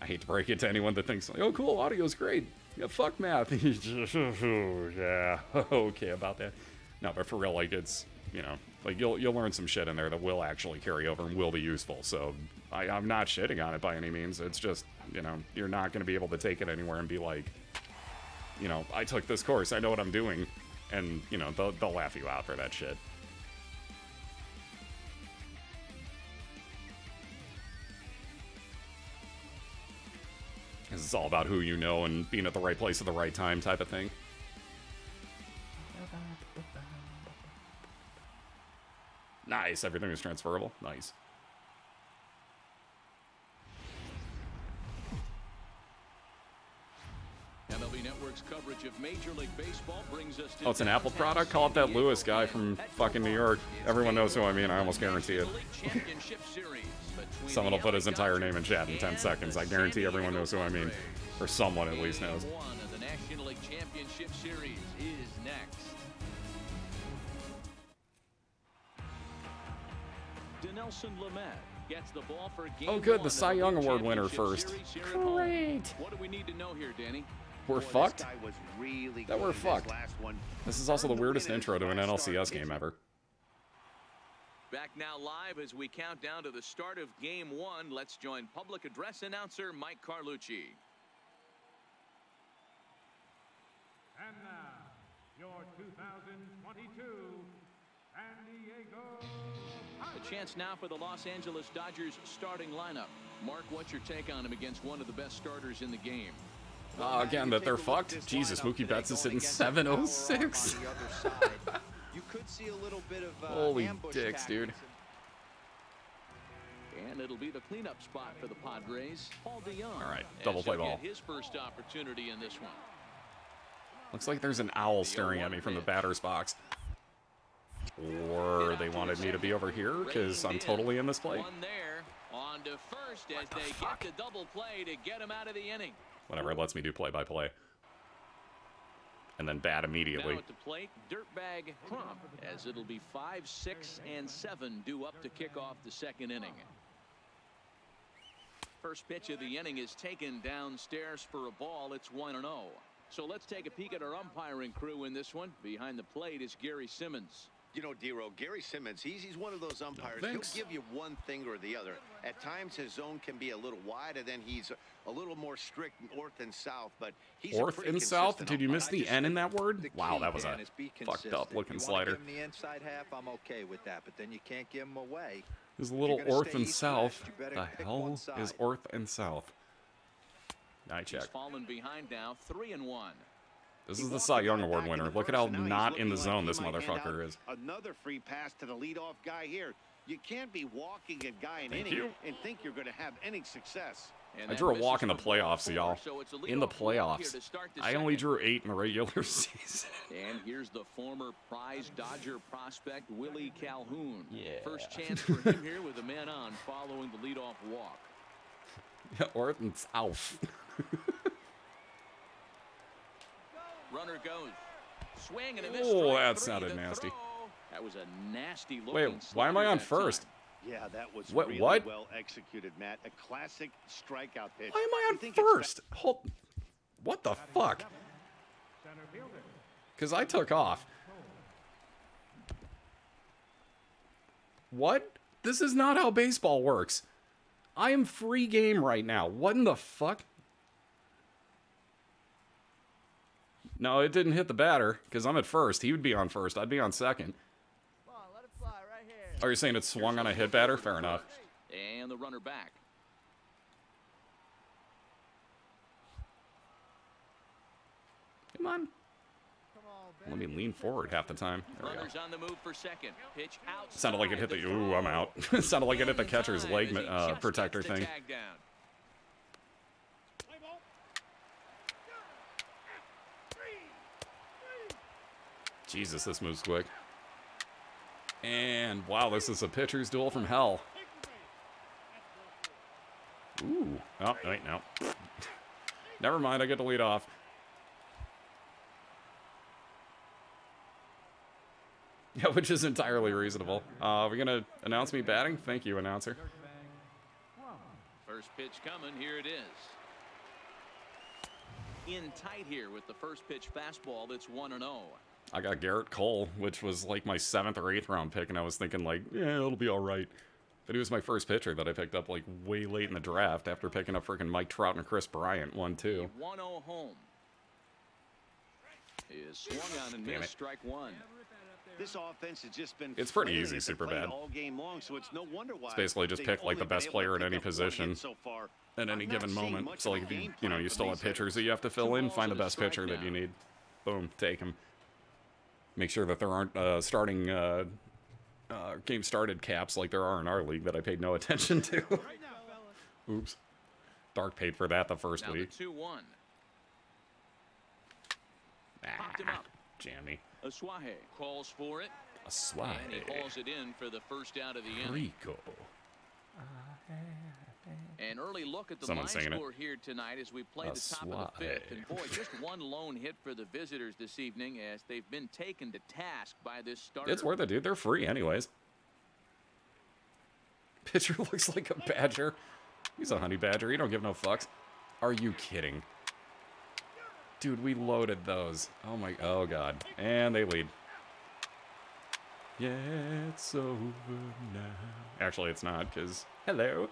I hate to break it to anyone that thinks, like, oh, cool, audio's great. Yeah, fuck math. Yeah, okay about that. No, but for real, like, it's, you know, like, you'll learn some shit in there that will actually carry over and will be useful. So I'm not shitting on it by any means. It's just, you know, you're not going to be able to take it anywhere and be like, you know, I took this course, I know what I'm doing, and, you know, they'll laugh you out for that shit. It's all about who you know and being at the right place at the right time type of thing. Nice, everything is transferable. Nice. MLB Network Network's coverage of Major League Baseball brings us to Oh, it's an Apple product? Call it that Lewis guy from fucking New York. Everyone knows who I mean. I almost guarantee it. Someone will put his entire name in chat in 10 seconds. I guarantee everyone knows who I mean. Or someone at least knows. One of the National League Championship Series is next. Dinelson Lamet gets the ball for game Oh, good. one The Cy of Young League Award winner Championship first. Series here at home. Great. What do we need to know here, Danny? We're Boy, fucked? This guy was really That good we're in this fucked. last one. This is also the Earned win weirdest in his intro to an last NLCS start. game ever. Back now live as we count down to the start of game one. Let's join public address announcer Mike Carlucci. And now, your 2022 San Diego A chance now for the Los Angeles Dodgers starting lineup. Mark, what's your take on him against one of the best starters in the game? Again, that they're fucked? Jesus, Mookie Betts is sitting 706. You could see a little bit of Holy ambush dicks, dude. tactics. And it'll be the cleanup spot for the Padres. Paul DeYoung. All right, double play ball. His first opportunity in this one. Looks like there's an owl staring at me from the batter's box. Or they wanted me to be over here because I'm totally in this play. One there on to first as they get the double play to get him out of the inning. Whatever, it lets me do play-by-play. And then bat immediately. Now at the plate, Dirtbag Crump, as it'll be 5, 6, and 7 due up to kick off the second inning. First pitch of the inning is taken downstairs for a ball. It's 1-0. So let's take a peek at our umpiring crew in this one. Behind the plate is Gary Simmons. You know, Dero, Gary Simmons, he's one of those umpires. No, He'll thanks. give you one thing or the other. At times, his zone can be a little wide, and then he's a little more strict north and south. But he's a North pretty and south? consistent Did you umpire. miss the N in that word? The Wow, key, that was a Dan, is be fucked up consistent. looking You wanna slider. give him the inside half, I'm okay with that, but then you can't give him away. There's a little If you're gonna Orth stay and east-west, south. you better The pick hell one is side. Orth and south? Night He's check. fallen behind now, 3-1. This He is the walked Cy the Young guy Award back in winner. the Look at first, how and now he's not in the looking zone like this he might hand motherfucker out is. Another free pass to the leadoff guy here. You can't be walking a guy an Thank inning you. and think you're going to have any success. And I that drew a misses walk in the for ball playoffs, 4, y'all. so it's a In the leadoff walk here playoffs. to start the I only second. drew 8 in the regular season. And here's the former prize Dodger prospect, Willie Calhoun. Yeah. First chance for him here with a man on following the leadoff walk. Orth and south. Runner goes. Swing and a miss. Oh, Strike that three, sounded the nasty. throw. That was a nasty looking Wait, why am I slider on that first? time. Yeah, that was What- really what? well executed, Matt. A classic strikeout pitch. Why am I You on think it's first? Hold. What the fuck? center fielder. Because I took off. What? This is not how baseball works. I am free game right now. What in the fuck? No, it didn't hit the batter because I'm at first. He would be on first. I'd be on second. Come on, let it fly right here. Are you saying it swung on a hit batter? Fair enough. And the runner back. Come on. Come on, Let me lean forward half the time. There we go. Runners on the move for second. Pitch out. Sounded like it hit the. Ooh, I'm out. Sounded like it hit the catcher's leg protector thing. Jesus, this moves quick. And wow, this is a pitcher's duel from hell. Ooh. Oh, wait, no. Never mind, I get to lead off. Yeah, which is entirely reasonable. We're gonna announce me batting? Thank you, announcer. First pitch coming. Here it is. In tight here with the first pitch fastball. That's 1-0. I got Garrett Cole, which was like my 7th or 8th round pick, and I was thinking like, yeah, it'll be all right. But he was my first pitcher that I picked up like way late in the draft after picking up freaking Mike Trout and Chris Bryant 1-2. 1-0 home. Is swung on and Damn missed. it. Strike one. This offense has just been. It's pretty flailing easy, at the super plate bad. all game long, so it's no wonder why. It's basically just they've pick like only the been best able to player at pick any up one position hit so far. at any I'm given not seeing moment. much So of like a if game you plan you from still have these pitchers hitters. that you have to fill 2 in, balls find the and a best pitcher that strikeout. you need. Boom, take him. Make sure that there aren't starting game started caps like there are in our league that I paid no attention to. Oops. Dark paid for that the first Now the week. 2-1. Popped him up. Jammy. Aswahe calls for it. Aswahe. And he hauls it in for the first out of the inning. Rico. An early look at the Someone line singing score here tonight as we play the top of the fifth. And boy, just one lone hit for the visitors this evening as they've been taken to task by this starter. It's worth it, dude. They're free anyways. Pitcher looks like a badger. He's a honey badger. He don't give no fucks. Are you kidding? Dude, we loaded those. Oh my, oh god. And they lead. Yeah, it's over now. Actually, it's not, because, hello.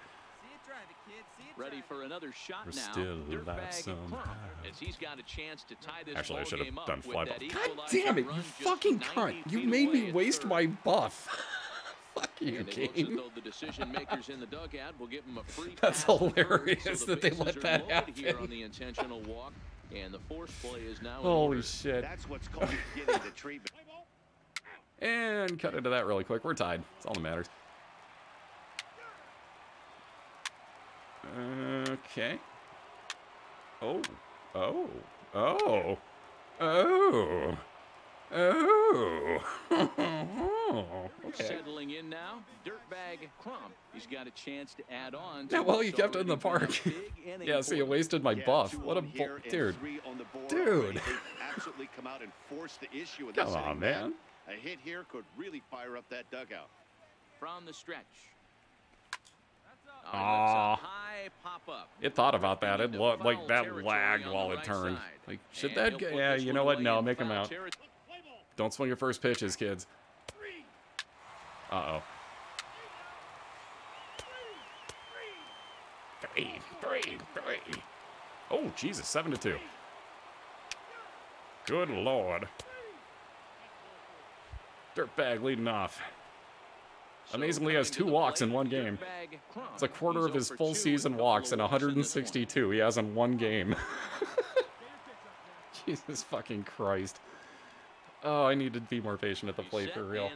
Ready for another shot We're now. still alive Dirtbag somehow. As he's got a chance to tie this Actually, I ball should have game up done with fly that ball. God equalizer damn it, run you just fucking 90 cunt. You feet made away me at waste third. my buff. Fuck you, And it looks as King. though the decision makers in the dugout will give him a free That's pass to third, hilarious so the that they bases let are that loaded here happen. on the intentional walk, and the force play is now in Holy order. shit. That's what's called getting the treatment. And cut into that really quick. We're tied. That's all that matters. Okay. Oh. Oh. Oh. Oh. Oh. Okay. Settling in now, Dirtbag Crump. He's got a chance to add on. Yeah, well, you kept it in the park. Inning Yeah, see, you for wasted my buff. 2 What a on here and dude. 3 on the board Dude. already. They've absolutely come out and forced the issue with Come this on, inning, man. A hit here could really fire up that dugout. from the stretch. Aw. Aw. High pop up. It thought about that. It Into looked like foul that territory lagged on while the it right turned. side. Like, should And that he'll go? put Yeah, this you one know what? away No, in make him foul out. territory. Don't swing your first pitches, kids. Uh-oh. Three. Oh, Jesus, 7-2. Good Lord. Dirtbag leading off. Amazingly has 2 walks in one game. It's a quarter of his full season walks and 162 he has in one game. Jesus fucking Christ. Oh, I need to be more patient at the plate for real.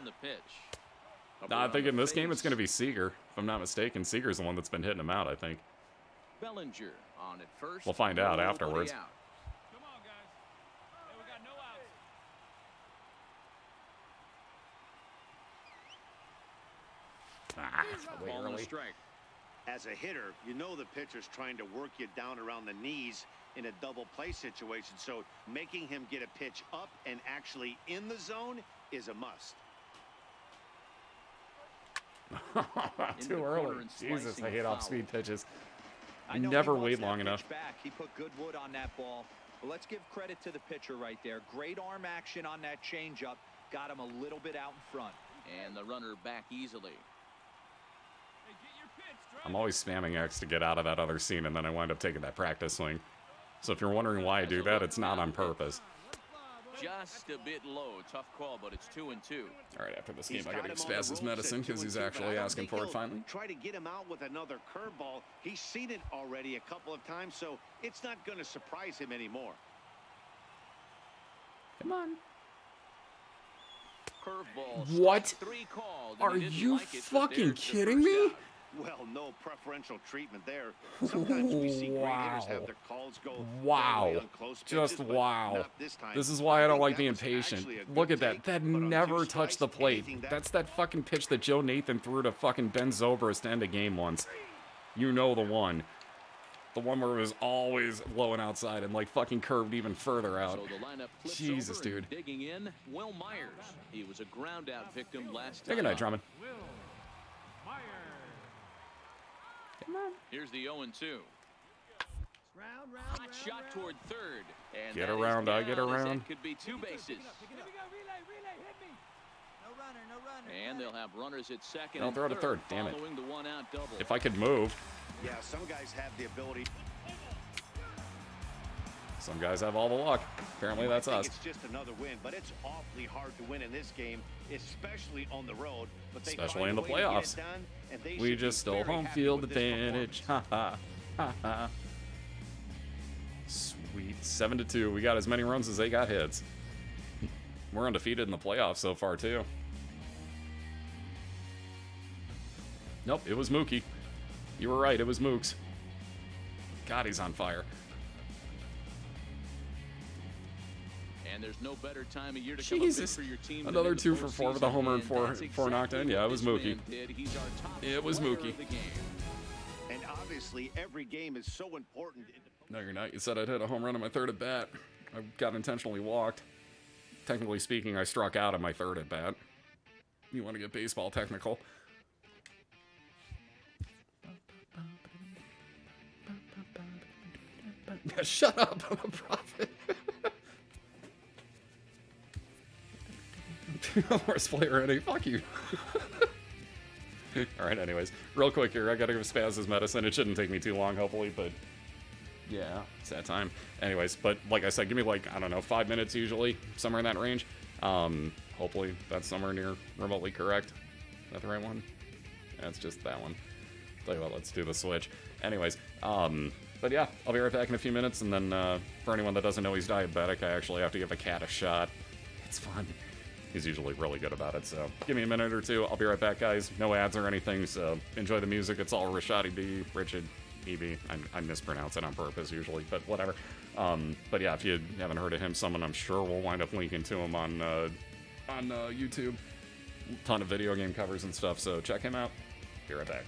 Nah, I think in this game it's going to be Seager. If I'm not mistaken, Seager's the one that's been hitting him out, I think. Bellinger on at first. We'll find out Nobody afterwards. out. Come on, guys. Hey, we got no outs. Way Ball and a early. strike. As a hitter, you know the pitcher's trying to work you down around the knees in a double play situation, so making him get a pitch up and actually in the zone is a must. Too early. Jesus, I hate off-speed pitches. I know Never he wants wait that long pitch enough. Back. He put good wood on that ball. But let's give credit to the pitcher right there. Great arm action on that changeup. Got him a little bit out in front. And the runner back easily. Hey, get your pitch. Drive I'm always spamming X to get out of that other scene, and then I wind up taking that practice swing. So if you're wondering why I do that, it's not on purpose. Just a bit low. Tough call, but it's 2-2. All right, after this game, He's I got gotta him use on the Spaz's ropes medicine at because he's 2-2, but actually I don't asking think for it he'll finally. Try to get him out with another curveball. He's seen it already a couple of times, so it's not going to surprise him anymore. Come on. Curveball. What? strike 3 called, and Are he didn't you like it, but fucking there's the kidding first me? out. Well, no preferential treatment there. Sometimes we see great hitters have their calls go Wow. their way on close Just pitches, but wow. not this time. This is why I don't think like that being was patient. actually a good Look at take, that. That but on never 2 touched the strikes, plate. anything That's that fucking pitch that Joe Nathan threw to fucking Ben Zobrist to end a game once. You know the one. The one where it was always blowing outside and like fucking curved even further out. So the lineup flips Jesus, over and dude. digging in, Will Myers. He was a ground out victim last Take time. a night, Drummond. Will Myers. Come on. Here's the 0-2. Round, Hot shot toward third. And Get that is around, I down get as around. That could be 2 bases. Here we go. Relay. Hit me. No runner, no runner. And they'll have runners at second Don't and throw to third, damn it. following the 1-out double. If I could move. Yeah, some guys have the ability. Some guys have all the luck. Apparently that's I us. think it's just another win, but it's awfully hard to win in this game, especially on the road. But they Especially find in a the way to get it playoffs. done, and they We should be just stole very home happy field with this advantage. Ha ha. Ha ha. Sweet. 7-2. We got as many runs as they got hits. We're undefeated in the playoffs so far, too. Nope, it was Mookie. You were right, it was Mooks. God, he's on fire. And there's no better time of year to come up Jesus. big for your team. Another than in 2 the for 4 with a postseason, homer and and four that's knocked in. exactly Yeah, what it was this Mookie. man did. He's our top It was player Mookie. of the game. And obviously, every game is so important. No, you're not. You said I'd hit a home run on my 3rd at bat. I got intentionally walked. Technically speaking, I struck out on my 3rd at bat. You want to get baseball technical? Shut up! I'm a prophet. Worst player any. Fuck you. Alright, anyways. Real quick here, I gotta give Spaz his medicine. It shouldn't take me too long, hopefully, but... yeah, it's that time. Anyways, but like I said, give me like, I don't know, 5 minutes usually, somewhere in that range. Hopefully that's somewhere near remotely correct. Is that the right one? Yeah, it's just that one. Tell you what, let's do the switch. Anyways, but yeah, I'll be right back in a few minutes, and then for anyone that doesn't know he's diabetic, I actually have to give a cat a shot. It's fun. He's usually really good about it, so give me a minute or two. I'll be right back, guys. No ads or anything, so enjoy the music. It's all Rashadi B, Richard, EB. I mispronounce it on purpose usually, but whatever. But yeah, if you haven't heard of him, someone I'm sure will wind up linking to him on YouTube. Ton of video game covers and stuff, so check him out. Be right back.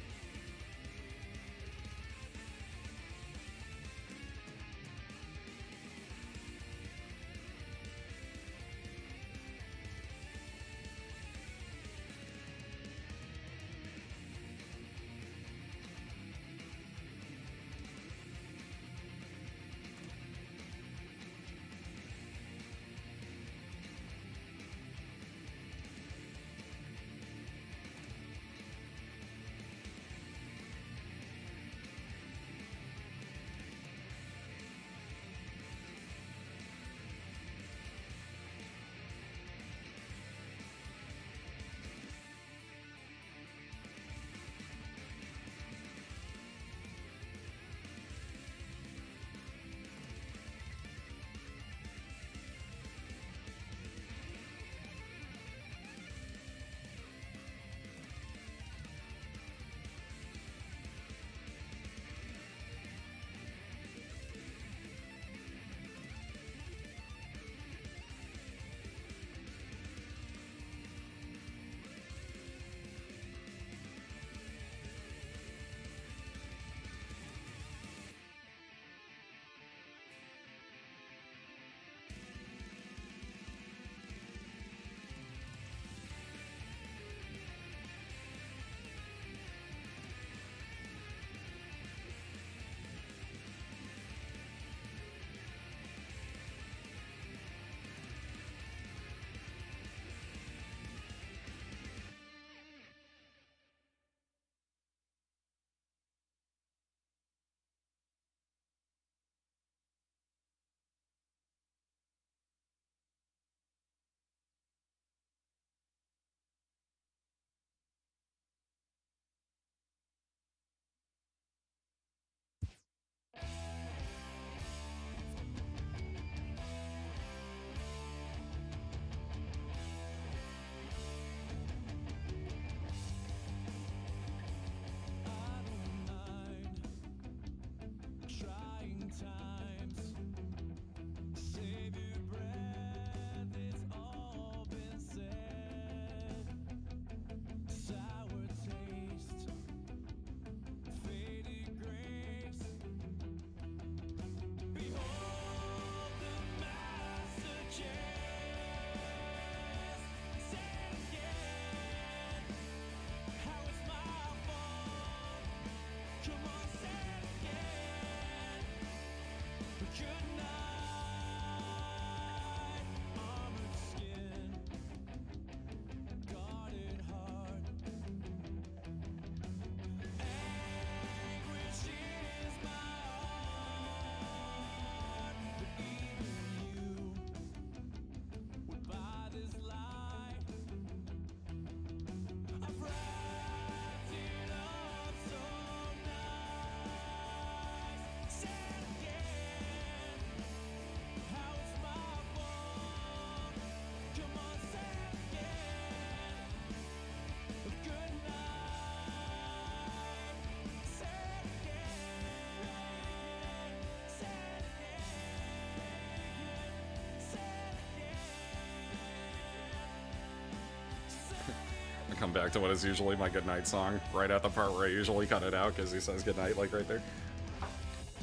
come back to what is usually my goodnight song right at the part where I usually cut it out because he says goodnight, like right there.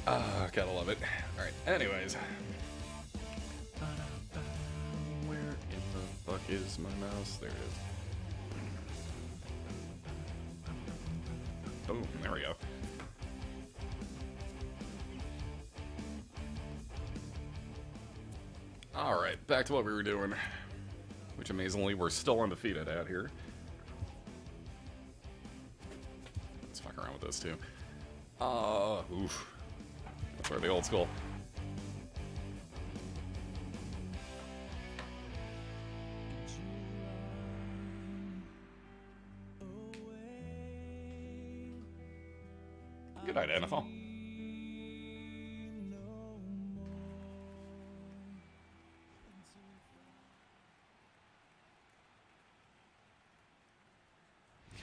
Gotta love it. Alright, anyways. Where in the fuck is my mouse? There it is. Boom, there we go. Alright, back to what we were doing. Which amazingly we're still undefeated at here. Let's fuck around with this too. Oof. That's where the old school. Good night, NFL.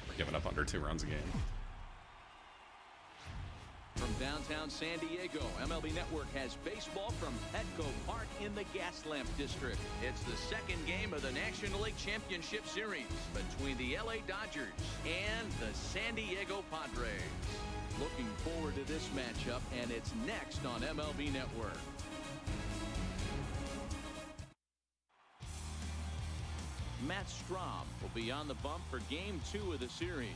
We're giving up under 2 runs a game. From downtown San Diego, MLB Network has baseball from Petco Park in the Gaslamp District. It's the second game of the National League Championship Series between the LA Dodgers and the San Diego Padres. Looking forward to this matchup, and it's next on MLB Network. Matt Strahm will be on the bump for Game 2 of the series.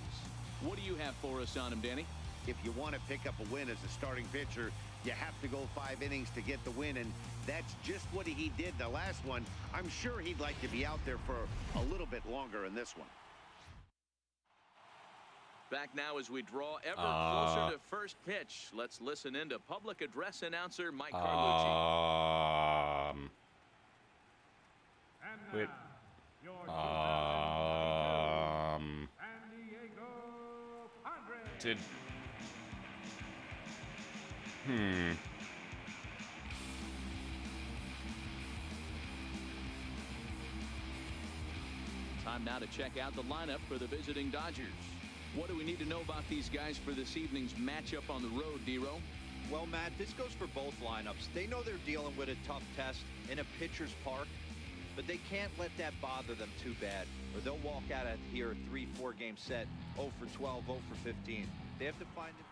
What do you have for us on him, Danny? If you want to pick up a win as a starting pitcher, you have to go 5 innings to get the win, and that's just what he did the last one. I'm sure he'd like to be out there for a little bit longer in this one. Back now as we draw ever closer to first pitch. Let's listen in to public address announcer Mike Carlucci. Wait. Time now to check out the lineup for the visiting Dodgers. What do we need to know about these guys for this evening's matchup on the road, D-Row? Well, Matt, this goes for both lineups. They know they're dealing with a tough test in a pitcher's park, but they can't let that bother them too bad, or they'll walk out of here a 3-4 game set, 0 for 12, 0 for 15. They have to find it.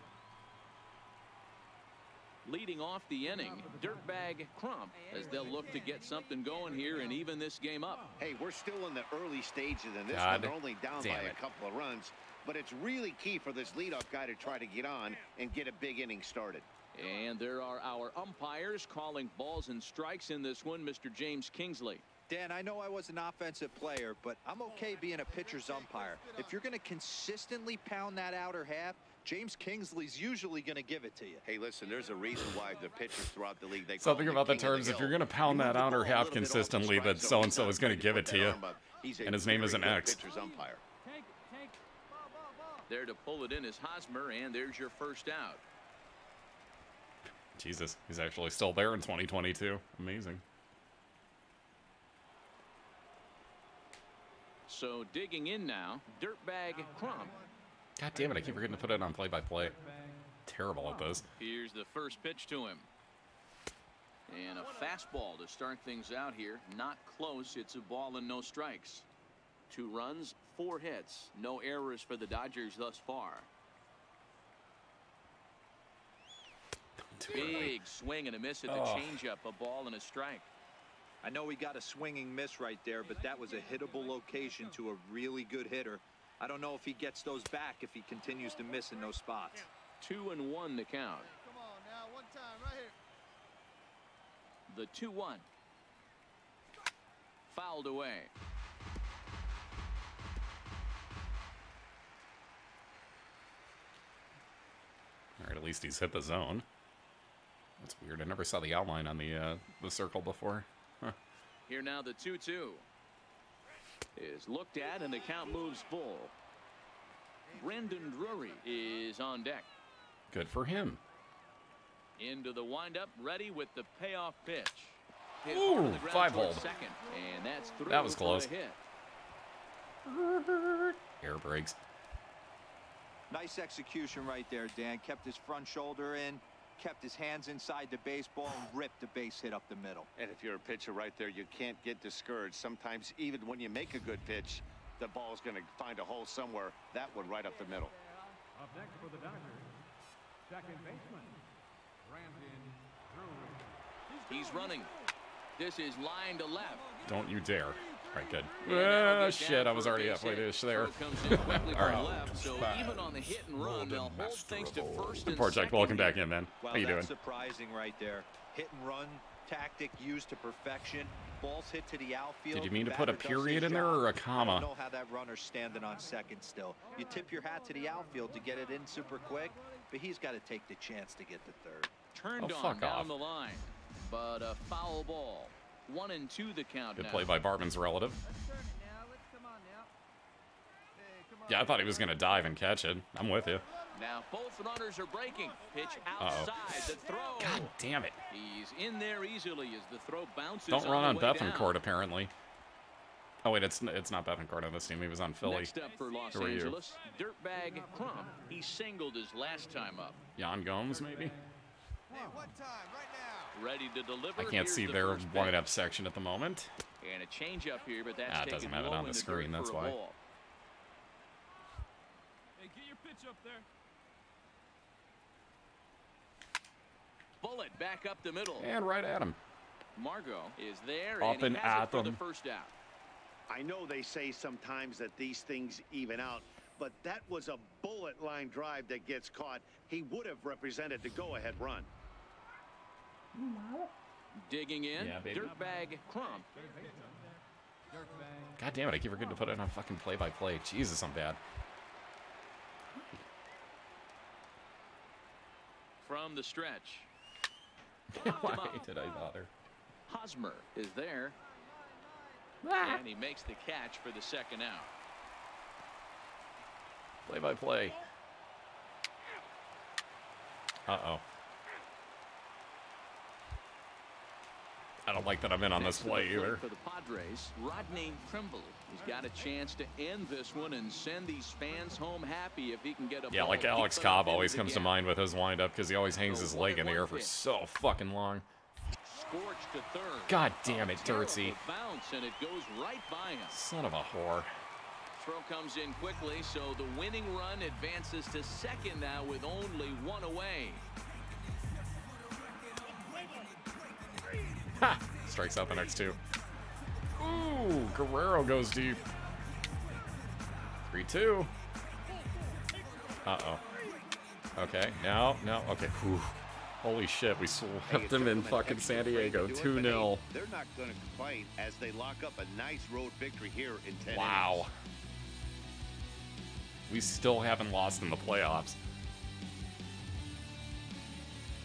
Leading off the inning, Dirtbag Crump, as they'll look to get something going here and even this game up. Hey, we're still in the early stages in this one. They're only down by a couple of runs, but it's really key for this leadoff guy to try to get on and get a big inning started. And there are our umpires calling balls and strikes in this one, Mr. James Kingsley. Dan, I know I was an offensive player, but I'm okay being a pitcher's umpire. If you're going to consistently pound that outer half, James Kingsley's usually going to give it to you. Hey, listen, there's a reason why the pitchers throughout the league, they something about the terms, if you're going to pound that outer half consistently, that so-and-so is going to give it to you. And his name is an X. There to pull it in is Hosmer, and there's your first out. Jesus, he's actually still there in 2022. Amazing. So digging in now, Dirtbag Crump. God damn it, I keep forgetting to put it on play-by-play. Terrible at this. Here's the first pitch to him. And a fastball to start things out here. Not close. It's a ball and no strikes. 2 runs, 4 hits. No errors for the Dodgers thus far. Big swing and a miss at the changeup. A ball and a strike. I know he got a swinging miss right there, but that was a hittable location to a really good hitter. I don't know if he gets those back if he continues to miss in those spots. 2-1 the count. Come on now, one time right here. The 2-1. Fouled away. All right, at least he's hit the zone. That's weird. I never saw the outline on the circle before. Huh. Here now the 2-2 is looked at and the count moves full. Brendan Drury is on deck. Good for him. Into the windup, ready with the payoff pitch. Ooh, 5-hole. Second, and that's through. That was close. For a hit. Air brakes. Nice execution right there, Dan. Kept his front shoulder in, kept his hands inside the baseball, and ripped the base hit up the middle. And if you're a pitcher right there, you can't get discouraged. Sometimes even when you make a good pitch, the ball's going to find a hole somewhere. That one right up the middle. Up next for the Dodgers, second baseman, Brandon Drew. He's running. This is line to left. Don't you dare. All right, good. And that'll get Shit, down I was for a already base halfway hit. dish there. Throw comes in quickly All from right. left, so even on the hit and run, they'll hold things to first and Project, second. welcome back in, man. Well, How you doing? that's surprising right there. Hit and run tactic used to perfection. Balls hit to the outfield. Did you mean to put a Batter does period his in there job. or a I comma? don't know how that runner's standing on second still. You tip your hat to the outfield to get it in super quick, but he's got to take the chance to get the third. Turned Oh, on fuck down off. the line, but a foul ball. 1-2 the count Good now. play by Bartman's relative. Let's turn it now. Let's come on now. Hey, come on. Yeah, I thought he was going to dive and catch it. I'm with you. Now both runners are breaking. Pitch outside the throw. God damn it. He's in there easily as the throw bounces. Don't run on the way Bethencourt, down. apparently. Oh, wait, it's not Bethencourt on this team. He was on Philly. Next up for Los Who are you? Angeles, Dirtbag Crump. He singled his last time up. Jan Gomes, maybe? Hey, what time? Right now. Ready to deliver. I can't Here's see the their first pitch. wind-up section at the moment. And a change up here, but that's Ah, it taken doesn't have it low on in the dirt screen, for that's a why. ball. Hey, get your pitch up there. Bullet back up the middle. And right at him. Margot is there, Up and he and has at it for the them. first out. I know they say sometimes that these things even out, but that was a bullet line drive that gets caught. He would have represented the go-ahead run. Digging in, Yeah, baby. Dirtbag Crump. God damn it, I keep forgetting to put it on fucking play-by-play. Jesus, I'm bad. From the stretch. Why did I bother? Hosmer is there, Ah. and he makes the catch for the second out. Play-by-play. Uh-oh. I don't like that I'm in on this Next to the play plate either. For the Padres, Rodney Trimble. He's got a chance to end this one and send these fans home happy if he can get a Yeah, ball like deep Alex enough Cobb into always the comes to gap. mind with his windup because he always hangs his leg in the air for so fucking long. Scorched to third. God damn it, Terrible Dirtsy. bounce, and it goes right by him. Son of a whore. Throw comes in quickly, so the winning run advances to second now with only one away. Ha! Strikes out the next two. Ooh, Guerrero goes deep. 3-2. Uh-oh. Okay, no, okay. Whew. Holy shit, we swept them in fucking San Diego. 2-0. They're not going to complain as they lock up a nice road victory here in 10 Wow. innings. We still haven't lost in the playoffs.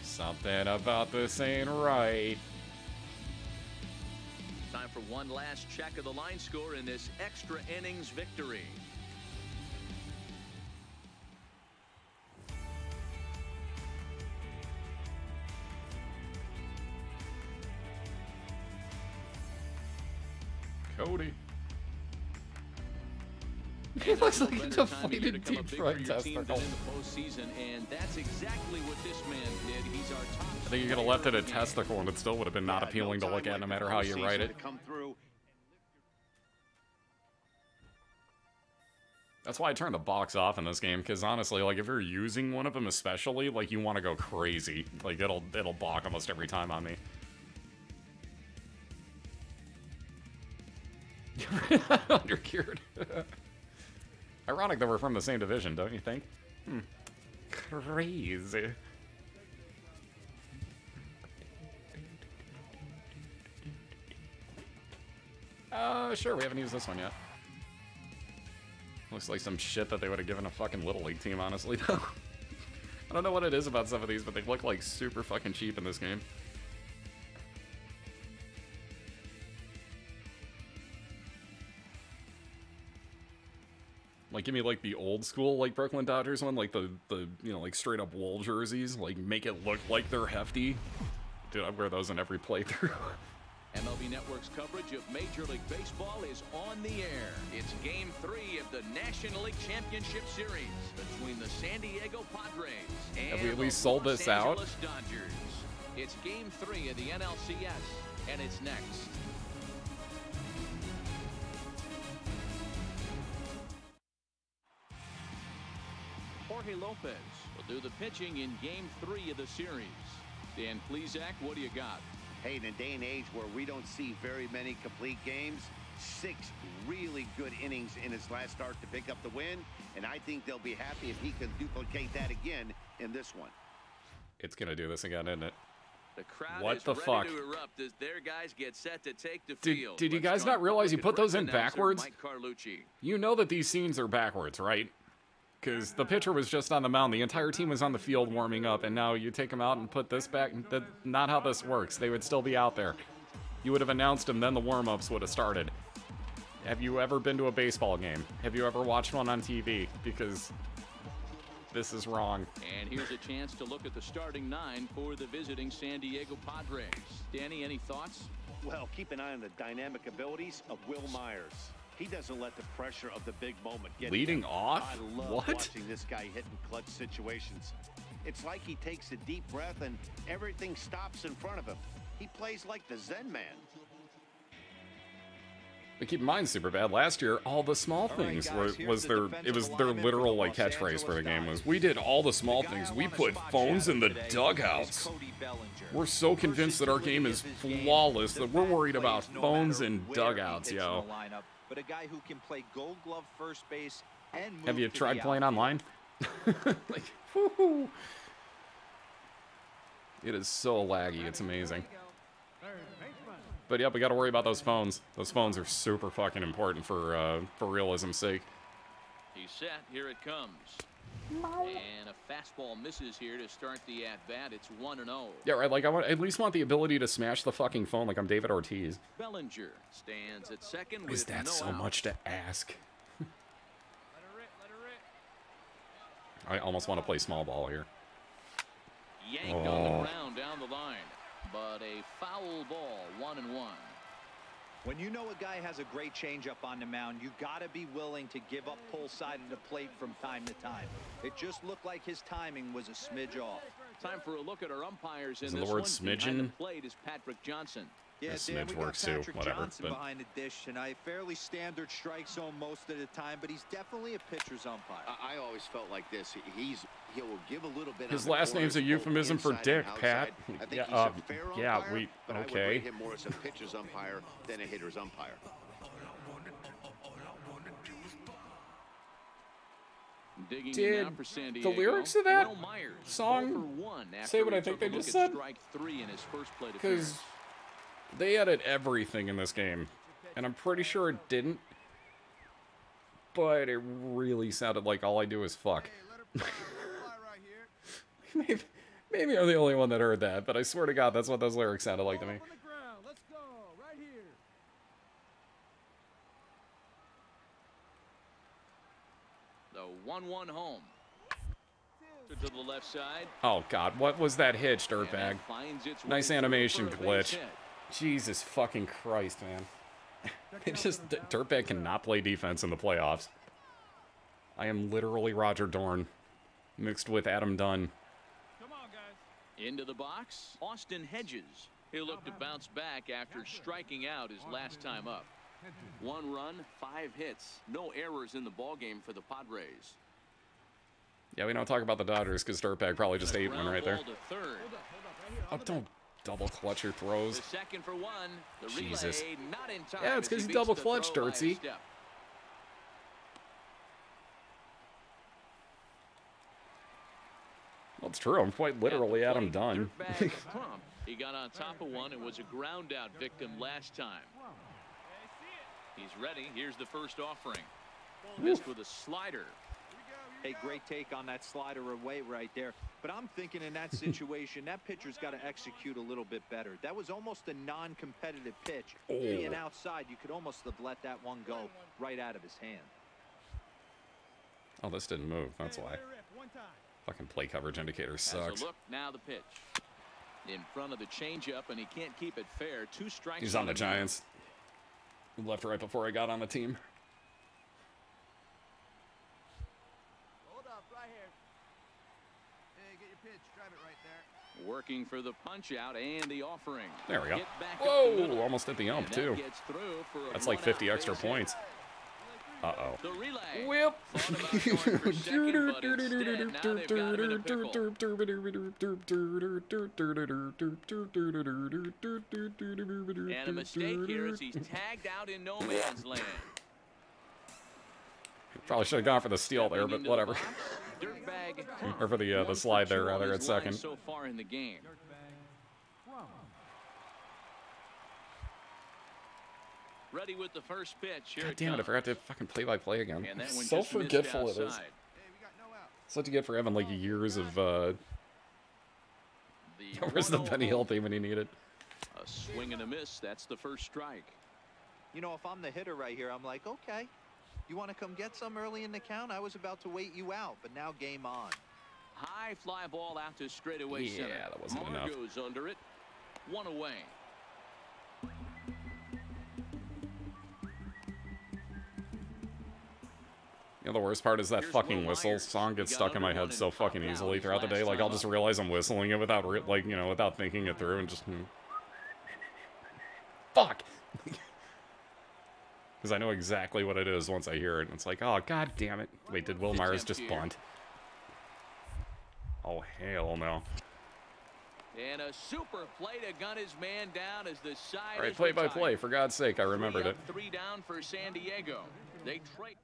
Something about this ain't right. Time for one last check of the line score in this extra innings victory. Cody. He looks like a Better time of year to deflated come up deep big fried for your team testicle. than in the postseason, and that's exactly what this man did. He's our top. I think you could have left it a testicle and it still would have been not Yeah, appealing no to look time at no like matter the how you write postseason it. to come through. That's why I turned the box off in this game, because honestly, like, if you're using one of them especially, like, you want to go crazy. Like, it'll balk almost every time on me. Undercured. Ironic that we're from the same division, don't you think? Crazy. Sure, we haven't used this one yet. Looks like some shit that they would have given a fucking Little League team, honestly, though. I don't know what it is about some of these, but they look like super fucking cheap in this game. Like, give me, like, the old school, like, Brooklyn Dodgers one, like, the you know, like, straight-up wool jerseys. Like, make it look like they're hefty. Dude, I wear those in every playthrough. MLB Network's coverage of Major League Baseball is on the air. It's Game 3 of the National League Championship Series between the San Diego Padres and Have we at the least sold Los this out? Angeles Dodgers. It's Game 3 of the NLCS, and it's next. Jeremy Lopez will do the pitching in Game 3 of the series. Dan Plesac, what do you got? Hey, in a day and age where we don't see very many complete games, 6 really good innings in his last start to pick up the win, and I think they'll be happy if he can duplicate that again in this one. It's gonna do this again, isn't it? The crowd What is the ready fuck? to erupt as their guys get set to take the field. Did you Let's guys join not realize you put public those in announcer backwards? Mike Carlucci. You know that these scenes are backwards, right? Because the pitcher was just on the mound. The entire team was on the field warming up, and now you take them out and put this back. That's not how this works. They would still be out there. You would have announced them, then the warm-ups would have started. Have you ever been to a baseball game? Have you ever watched one on TV? Because this is wrong. And here's a chance to look at the starting 9 for the visiting San Diego Padres. Danny, any thoughts? Well, keep an eye on the dynamic abilities of Will Myers. He doesn't let the pressure of the big moment get Leading him. off? I love What? watching this guy hit in clutch situations. It's like he takes a deep breath and everything stops in front of him. He plays like the Zen man. But keep in mind, Superbad, last year, all the small things was their literal like catchphrase for the game was, we did all the small things. We put phones in the dugouts. We're so convinced that our game is flawless that we're worried about phones and dugouts, yo. But a guy who can play Gold Glove first base and move Have you to tried the playing outfield. online? Like, woohoo. It is so laggy, it's amazing. But yep, we got to worry about those phones. Those phones are super fucking important for realism's sake. He's set. Here it comes. And a fastball misses here to start the at-bat. It's 1-0. Yeah, right. Like I at least want the ability to smash the fucking phone like I'm David Ortiz. Bellinger stands at second with Is that no so out. much to ask? I almost want to play small ball here. Yanked on the ground down the line. But a foul ball, 1-1. When you know a guy has a great changeup on the mound, you got to be willing to give up pull side of the plate from time to time. It just looked like his timing was a smidge off. Time for a look at our umpires in Is the this word one. Behind smidgen? the plate is Patrick Johnson. Yeah, This Dan, smidge we got works too, Patrick whatever, Johnson but- behind the dish tonight. Fairly standard strike zone most of the time, but he's definitely a pitcher's umpire. I always felt like this. He'll give a little bit. His on the last name's a corners, both euphemism for inside dick, and Pat. outside. I think Yeah, he's a fair yeah, umpire, but I would okay. rate him more as a pitcher's umpire than a hitter's umpire. Digging Did in now for San Diego. the lyrics of that Will Myers, song 0 for 1 after say what he I think took a they look just at said? Strike 3 in his first plate Because appearance. they added everything in this game, and I'm pretty sure it didn't. But it really sounded like all I do is fuck. maybe I'm the only one that heard that, but I swear to God, that's what those lyrics sounded like to me. On the ground. Let's go. Right here. The 1-1 home. To the left side. Oh God, what was that hitch, And Dirtbag? that finds its way Nice through animation for a base glitch. hit. Jesus fucking Christ, man. It just, Dirtbag cannot play defense in the playoffs. I am literally Roger Dorn, mixed with Adam Dunn. Come on, guys. Into the box, Austin Hedges. He'll look to bounce back after striking out his last time up. 1 run, 5 hits, no errors in the ballgame for the Padres. Yeah, we don't talk about the Dodgers because Dirtbag probably just ate one Ground right there. ball to third. Oh, don't double clutch your throws. The second for 1. The Jesus. relay not in time. Yeah, it's as 'cause he you double beats the clutched, throw by a Dirtsy. step. Well, it's true. I'm quite literally At the Adam plate, Dunn. Dirtbag Crump. He got on top of one and was a ground out victim last time. He's ready. Here's the first offering. Missed with a slider. Hey, great take on that slider away right there. But I'm thinking in that situation, that pitcher's got to execute a little bit better. That was almost a non-competitive pitch. Oh. Being outside, you could almost have let that one go right out of his hand. Oh, this didn't move. That's why. One time. Fucking play coverage indicator As sucks. a look, now the pitch. In front of the changeup, and he can't keep it fair. 2 strikes. He's on the him. Giants. He left right before I got on the team. Hold up, right here. Hey, get your pitch. Drive it right there. Working for the punch out and the offering. There we go. Hit back up the middle. Whoa, almost hit the ump, And that too. gets through for a That's like 50 one-out extra base hit. points. Uh-oh. The relay. Whip! Thought about going for second, but instead, now they've got him in a pickle. And a mistake here as he's tagged out in no man's land. Probably should have gone for the steal there, but whatever. Dirtbag. Or for the slide there, rather, at second. So far in the game. Ready with the first pitch. Here God damn it, I forgot to fucking play-by-play again. And that one So just missed forgetful it is. outside. It's what you get for having like years of where's the Benny Hill theme when he needed? A swing and a miss. That's the first strike. You know, if I'm the hitter right here, I'm like, okay, you want to come get some early in the count? I was about to wait you out, but now game on. High fly ball out to straightaway center. Yeah, that wasn't enough. Goes under it. One away. You know, the worst part is that fucking whistle song gets stuck in my head so fucking easily throughout the day. Like, I'll just realize I'm whistling it without, like, you know, without thinking it through and just... Fuck! Because I know exactly what it is once I hear it. And it's like, oh, god damn it. Wait, did Will Myers just bunt? Oh, hell no. And a super play to gun his man down as the side. All right, play-by-play, for God's sake, I remembered it. 3 down for San Diego. They trade.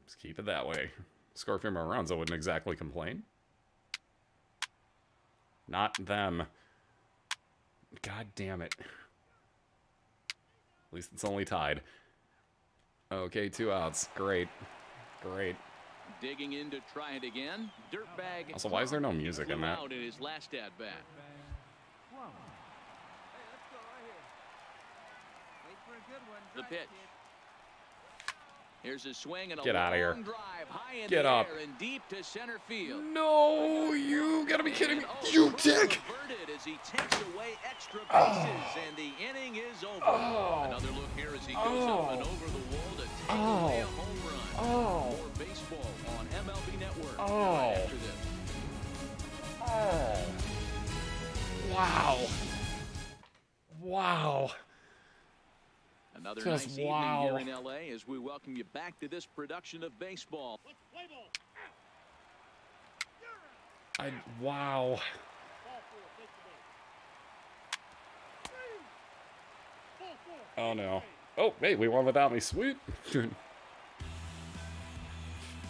Just keep it that way. Score a few more runs, I wouldn't exactly complain. Not them. God damn it. At least it's only tied. Okay, 2 outs. Great. Great. Digging in to try it again. Dirtbag. Also, why is there no music in that? Out in his last at bat. The pitch. Here's a swing and a Get out of here. long drive high in Get the up. air and deep to center field. No, you gotta be kidding me. You dick! As he takes away extra bases and the inning is over. Another look here as he goes up and over the wall to take away a home run. More baseball on MLB Network. Right after this. Wow. Wow. Another Just nice wow. evening here in LA as we welcome you back to this production of baseball. Wow. Oh no. Oh, hey, we won without me. Sweet.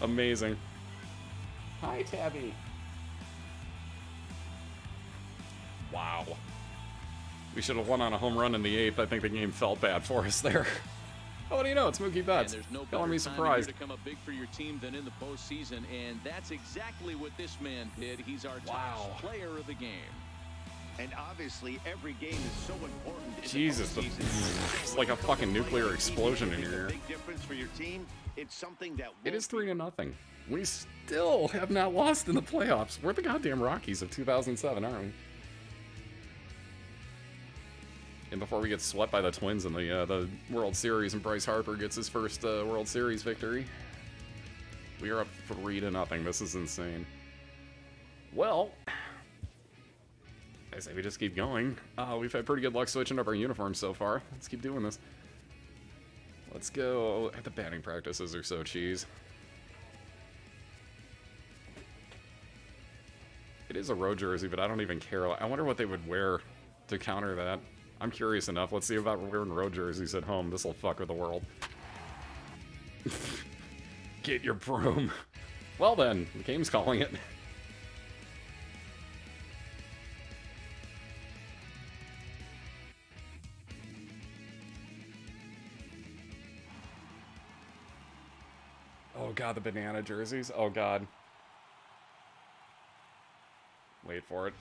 Amazing. Hi, Tabby. Wow. We should have won on a home run in the 8th. I think the game felt bad for us there. Oh, what do you know? It's Mookie Betts. And there's no Calling me better time surprised. to come up big for your team than in the postseason, and that's exactly what this man did. He's our top player of the game. And obviously, every game is so important. Jesus, it's like a fucking nuclear explosion in your ear. Big difference for your team. It's something that It is 3-0. We still have not lost in the playoffs. We're the goddamn Rockies of 2007, aren't we? And before we get swept by the Twins in the World Series and Bryce Harper gets his first World Series victory, we are up 3-0. This is insane. Well, I say we just keep going. We've had pretty good luck switching up our uniforms so far. Let's keep doing this. Let's go. The batting practices are so cheese. It is a road jersey, but I don't even care. I wonder what they would wear to counter that. I'm curious enough. Let's see about wearing road jerseys at home. This'll fuck with the world. Get your broom. Well then, the game's calling it. Oh god, the banana jerseys. Oh god. Wait for it.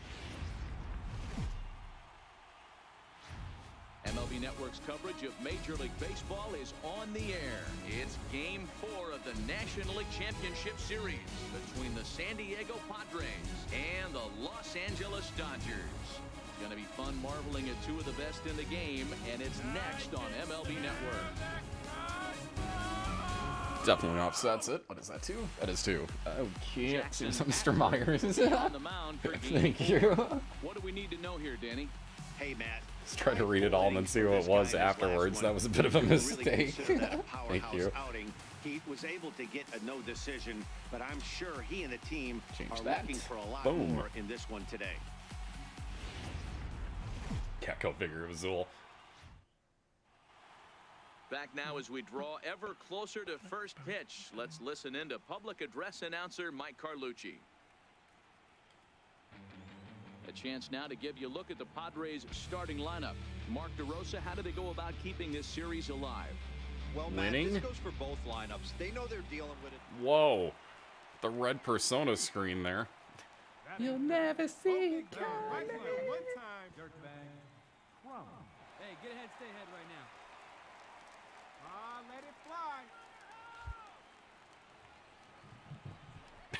MLB Network's coverage of Major League Baseball is on the air. It's Game 4 of the National League Championship Series between the San Diego Padres and the Los Angeles Dodgers. It's going to be fun marveling at 2 of the best in the game, and it's next on MLB Network. Definitely offsets it. What is that, 2? That is 2. Okay, Jackson Mr. Myers. on the mound for Game Thank 4. you. What do we need to know here, Danny? Hey, Matt. Let's try to read it all and then see what it was afterwards. That was a bit of a mistake. Thank you. Outing. He was able to get a no decision, but I'm sure he and the team Change are that. looking for a lot Boom. more in this one today. Yeah, go figure. It was Zool. Back now as we draw ever closer to first pitch. Let's listen in to public address announcer Mike Carlucci. A chance now to give you a look at the Padres starting lineup. Mark DeRosa, how do they go about keeping this series alive? Well, Matt, Winning? this goes for both lineups. They know they're dealing with it. Whoa. The red persona screen there. You'll never see it Right coming. foot, one time. Dirtbag. Crumb. Hey, get ahead, stay ahead right now. Let it fly.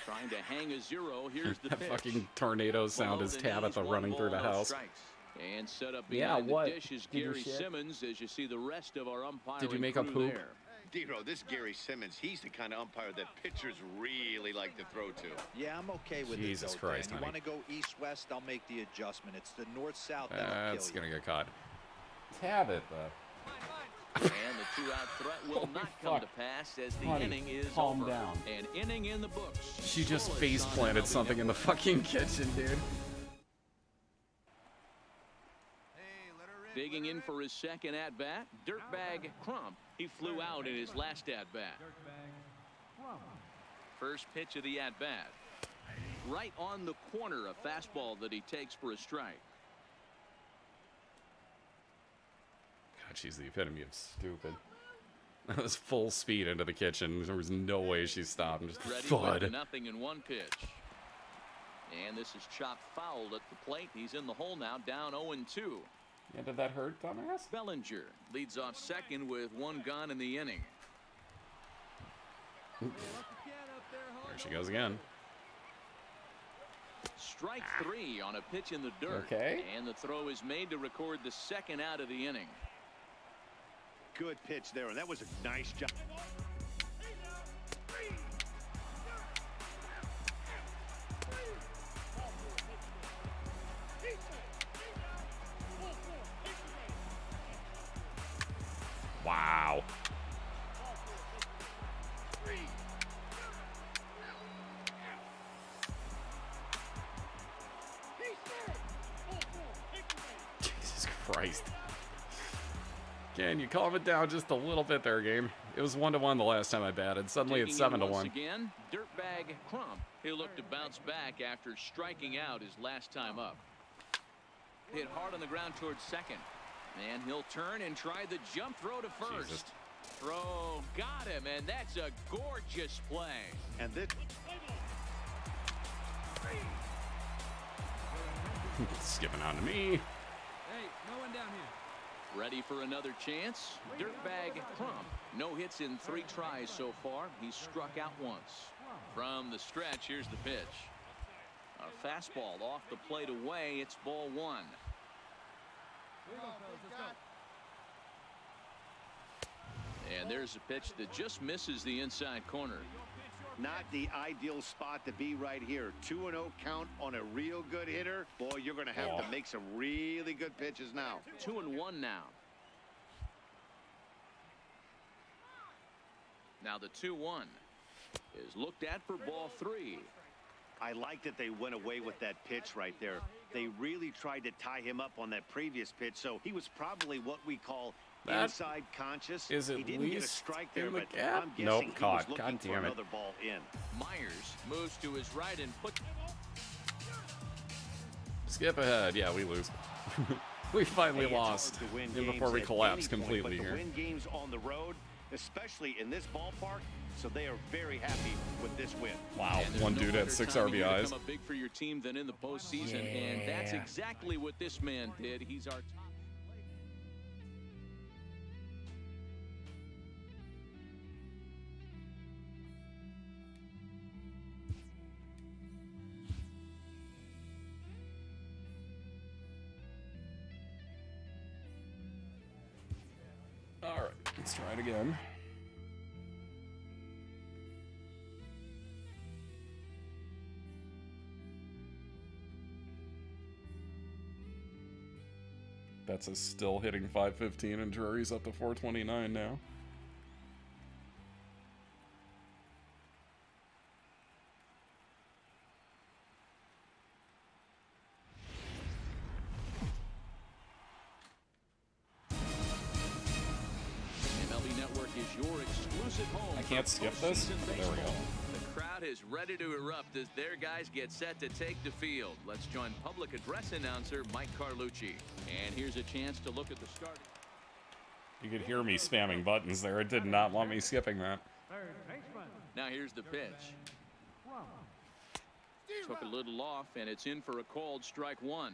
Trying to hang a zero. Here's the That pitch. fucking tornado sound is Tabitha running through the house. And set up Yeah, behind what? the dish is Did you Gary shit? Simmons as you see the rest of our umpiring Did you make a crew poop? there. Dero, this Gary Simmons, he's the kind of umpire that pitchers really like to throw to. Yeah, I'm okay with Jesus it. though, Dan. Christ, You honey. want to go east-west, I'll make the adjustment. It's the north-south that'll That's kill you. gonna get caught. Tabitha. And the two-out threat will Holy not come fuck. to pass as the Honey, inning is calm over. down. An inning in the books. She just Scoreless face on planted MLB something in the Network. fucking kitchen, dude. Hey, let her in. Digging let her in for his second at-bat, Dirtbag Crump. He flew out in his last at-bat. Dirtbag. Crumb. First pitch of the at-bat. Right on the corner, a fastball that he takes for a strike. God, she's the epitome of stupid. That was full speed into the kitchen. There was no way she stopped. Just Ready with thud. nothing in one pitch. And this is chopped fouled at the plate. He's in the hole now, down 0-2. Yeah, did that hurt, dumbass? Bellinger leads off second with one gone in the inning. Let the can up there, There hard. she goes again. Strike three on a pitch in the dirt. Okay. And the throw is made to record the second out of the inning. Good pitch there, and that was a nice job. Wow. Jesus Christ. Can you calm it down just a little bit there, game? It was 1-1 the last time I batted. Suddenly it's Digging in 7-1. once again, Dirtbag Crump. He'll look to bounce back after striking out his last time up. Hit hard on the ground towards second. And he'll turn and try the jump throw to first. Jesus. Throw got him, and that's a gorgeous play. And this Skipping on to me. Hey, no one down here. Ready for another chance? Dirtbag Crump. No hits in 3 tries so far. He's struck out once. From the stretch, here's the pitch. A fastball off the plate away. It's ball 1. Here you go, fellas. Let's go. And there's a pitch that just misses the inside corner. not the ideal spot to be right here. 2-0 count on a real good hitter. Boy, you're going to have to make some really good pitches now. 2-1 now. Now the 2-1 is looked at for ball 3. I like that they went away with that pitch right there. They really tried to tie him up on that previous pitch, so he was probably what we call That inside conscious. is at he didn't get a least strike there, in the but gap? I'm guessing Nope, he was caught. looking God for damn it. another ball in. Myers moves to his right and put. Skip ahead. Yeah, we lose. We finally Hey, it's lost. hard to win And games before we at collapse any point, completely but to here. win games on the road, especially in this ballpark, so they are very happy with this win. Wow, And there's one no dude better had 6 timing here to RBIs. come up big for your team than in the postseason, and that's exactly what this man did. He's our top. All right, let's try it again. Betts is still hitting 515 and Drury's up to 429 now. MLB Network is your exclusive home. I can't skip this? There we go. The crowd is ready to erupt as their guys get set to take the field. Let's join public address announcer Mike Carlucci. And here's a chance to look at the starting. You could hear me spamming buttons there. It did not want me skipping that. Now here's the pitch. Took a little off, and it's in for a called strike one.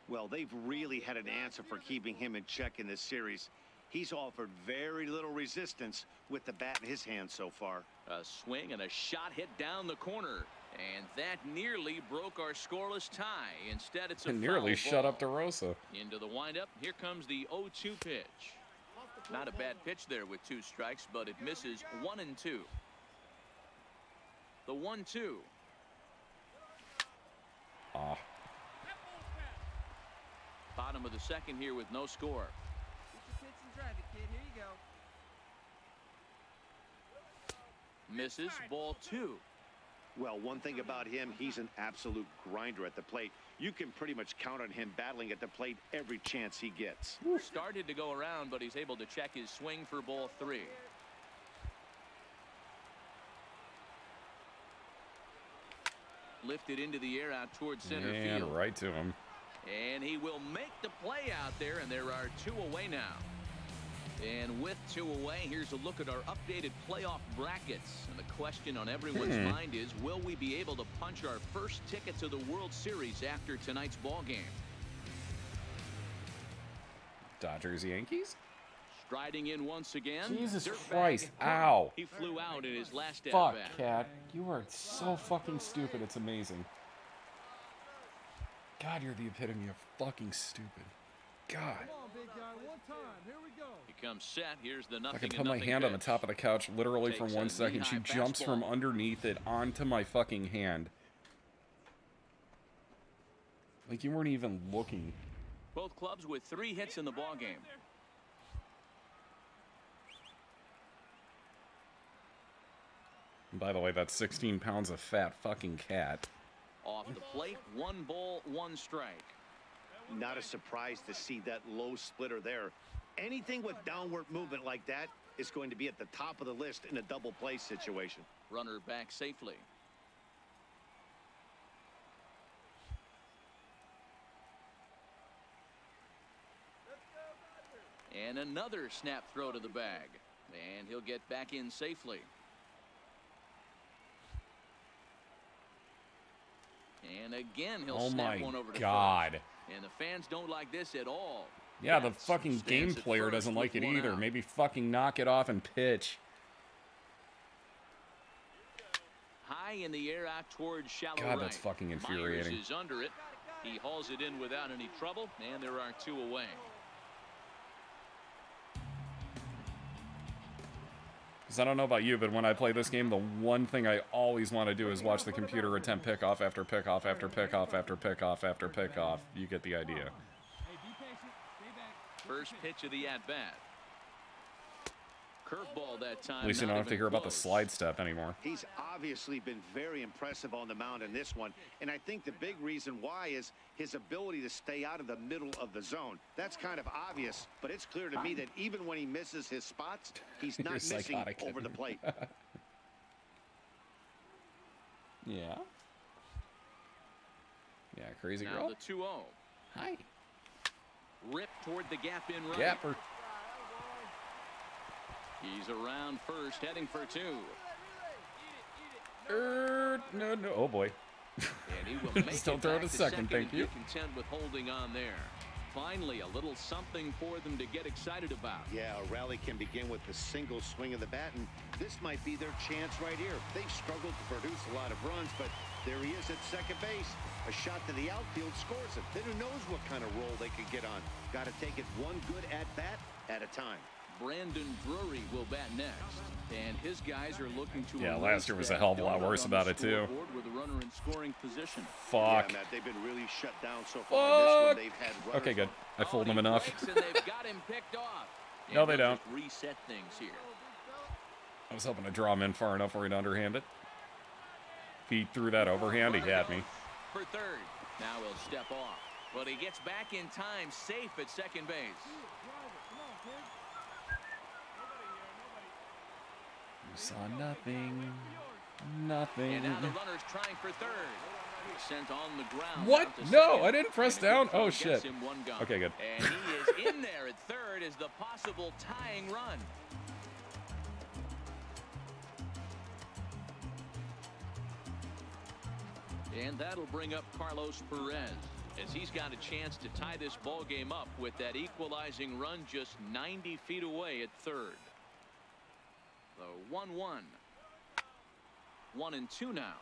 Well, they've really had an answer for keeping him in check in this series. He's offered very little resistance with the bat in his hand so far. A swing and a shot hit down the corner. And that nearly broke our scoreless tie. Instead, it's a nearly foul shut ball. up DeRosa. Into the windup. Here comes the 0-2 pitch. Not a bad pitch there with 2 strikes, but it misses 1 and 2. The 1-2. Ah. Bottom of the second here with no score. Get your pitch and drive it, kid. Here you go. Misses, ball 2. Well, one thing about him, he's an absolute grinder at the plate. You can pretty much count on him battling at the plate every chance he gets. Started to go around, but he's able to check his swing for ball 3. Lifted into the air out towards center And field. right to him. And he will make the play out there, and there are 2 away now. And with 2 away, here's a look at our updated playoff brackets. And the question on everyone's mind is, will we be able to punch our first ticket to the World Series after tonight's ball game? Dodgers, Yankees? Striding in once again. Jesus Dirtbag. Christ, ow. He flew out in his last Fuck, at-bat. Cat. You are so fucking stupid. It's amazing. God, you're the epitome of fucking stupid. God. Come on, big guy, one time. Here we go. He comes set. Here's the nothing. I can put my hand on the top of the couch literally for Takes 1 a second. She knee-high jumps from fastball. underneath it onto my fucking hand. Like you weren't even looking. Both clubs with 3 hits in the ball game. And by the way, that's 16 pounds of fat fucking cat. Off the plate, 1 ball, 1 strike. Not a surprise to see that low splitter there. Anything with downward movement like that is going to be at the top of the list in a double play situation. Runner back safely. And another snap throw to the bag. And he'll get back in safely. And again, he'll snap one over to God. first. And the fans don't like this at all. Yeah, the Betts fucking game stands at player first doesn't like with it 1 either. out. Maybe fucking knock it off and pitch. High in the air out towards shallow God, right. that's fucking infuriating. Myers is under it. He hauls it in without any trouble, and there are 2 away. Because I don't know about you, but when I play this game, the one thing I always want to do is watch the computer attempt pickoff after pickoff after pickoff after pickoff after pickoff. You get the idea. Hey, be patient. Stay back. First pitch of the at-bat. Curveball that time. At least you not don't have to even hear about the close. slide step anymore. He's obviously been very impressive on the mound in this one, and I think the big reason why is his ability to stay out of the middle of the zone. That's kind of obvious, but it's clear to me that even when he misses his spots, he's not You're missing psychotic. over the plate. Yeah. Yeah, crazy Now girl. the 2-0. Hi. Rip toward the gap in right. Gapper. He's around first, heading for 2. No, no. Oh boy. And he will make Still it throw back to to second, thank and be you. content with holding on there. Finally, a little something for them to get excited about. Yeah, a rally can begin with a single swing of the bat, and this might be their chance right here. They've struggled to produce a lot of runs, but there he is at second base. A shot to the outfield scores it. Then who knows what kind of role they could get on. Got to take it one good at-bat at a time. Brandon Drury will bat next. And his guys are looking to Yeah, last year was a hell of a lot worse about it, too. With a runner in scoring position. Fuck. Yeah, Matt, they've been really shut down so far. In this one, they've had runners Okay, good. on. I fooled them enough. And they've got him picked off. No, they don't. Reset things here. I was hoping to draw him in far enough where he'd underhand it. If he threw that overhand, he had me. For third. Now he'll step off. But he gets back in time, safe at second base. You saw nothing. Nothing. And now the runner's trying for third. Sent on the ground. What? No, I didn't press down. Oh, shit. Okay, good. And he is in there at third as the possible tying run. And that'll bring up Carlos Perez as he's got a chance to tie this ball game up with that equalizing run just 90 feet away at third. The 1-1. 1-2 now.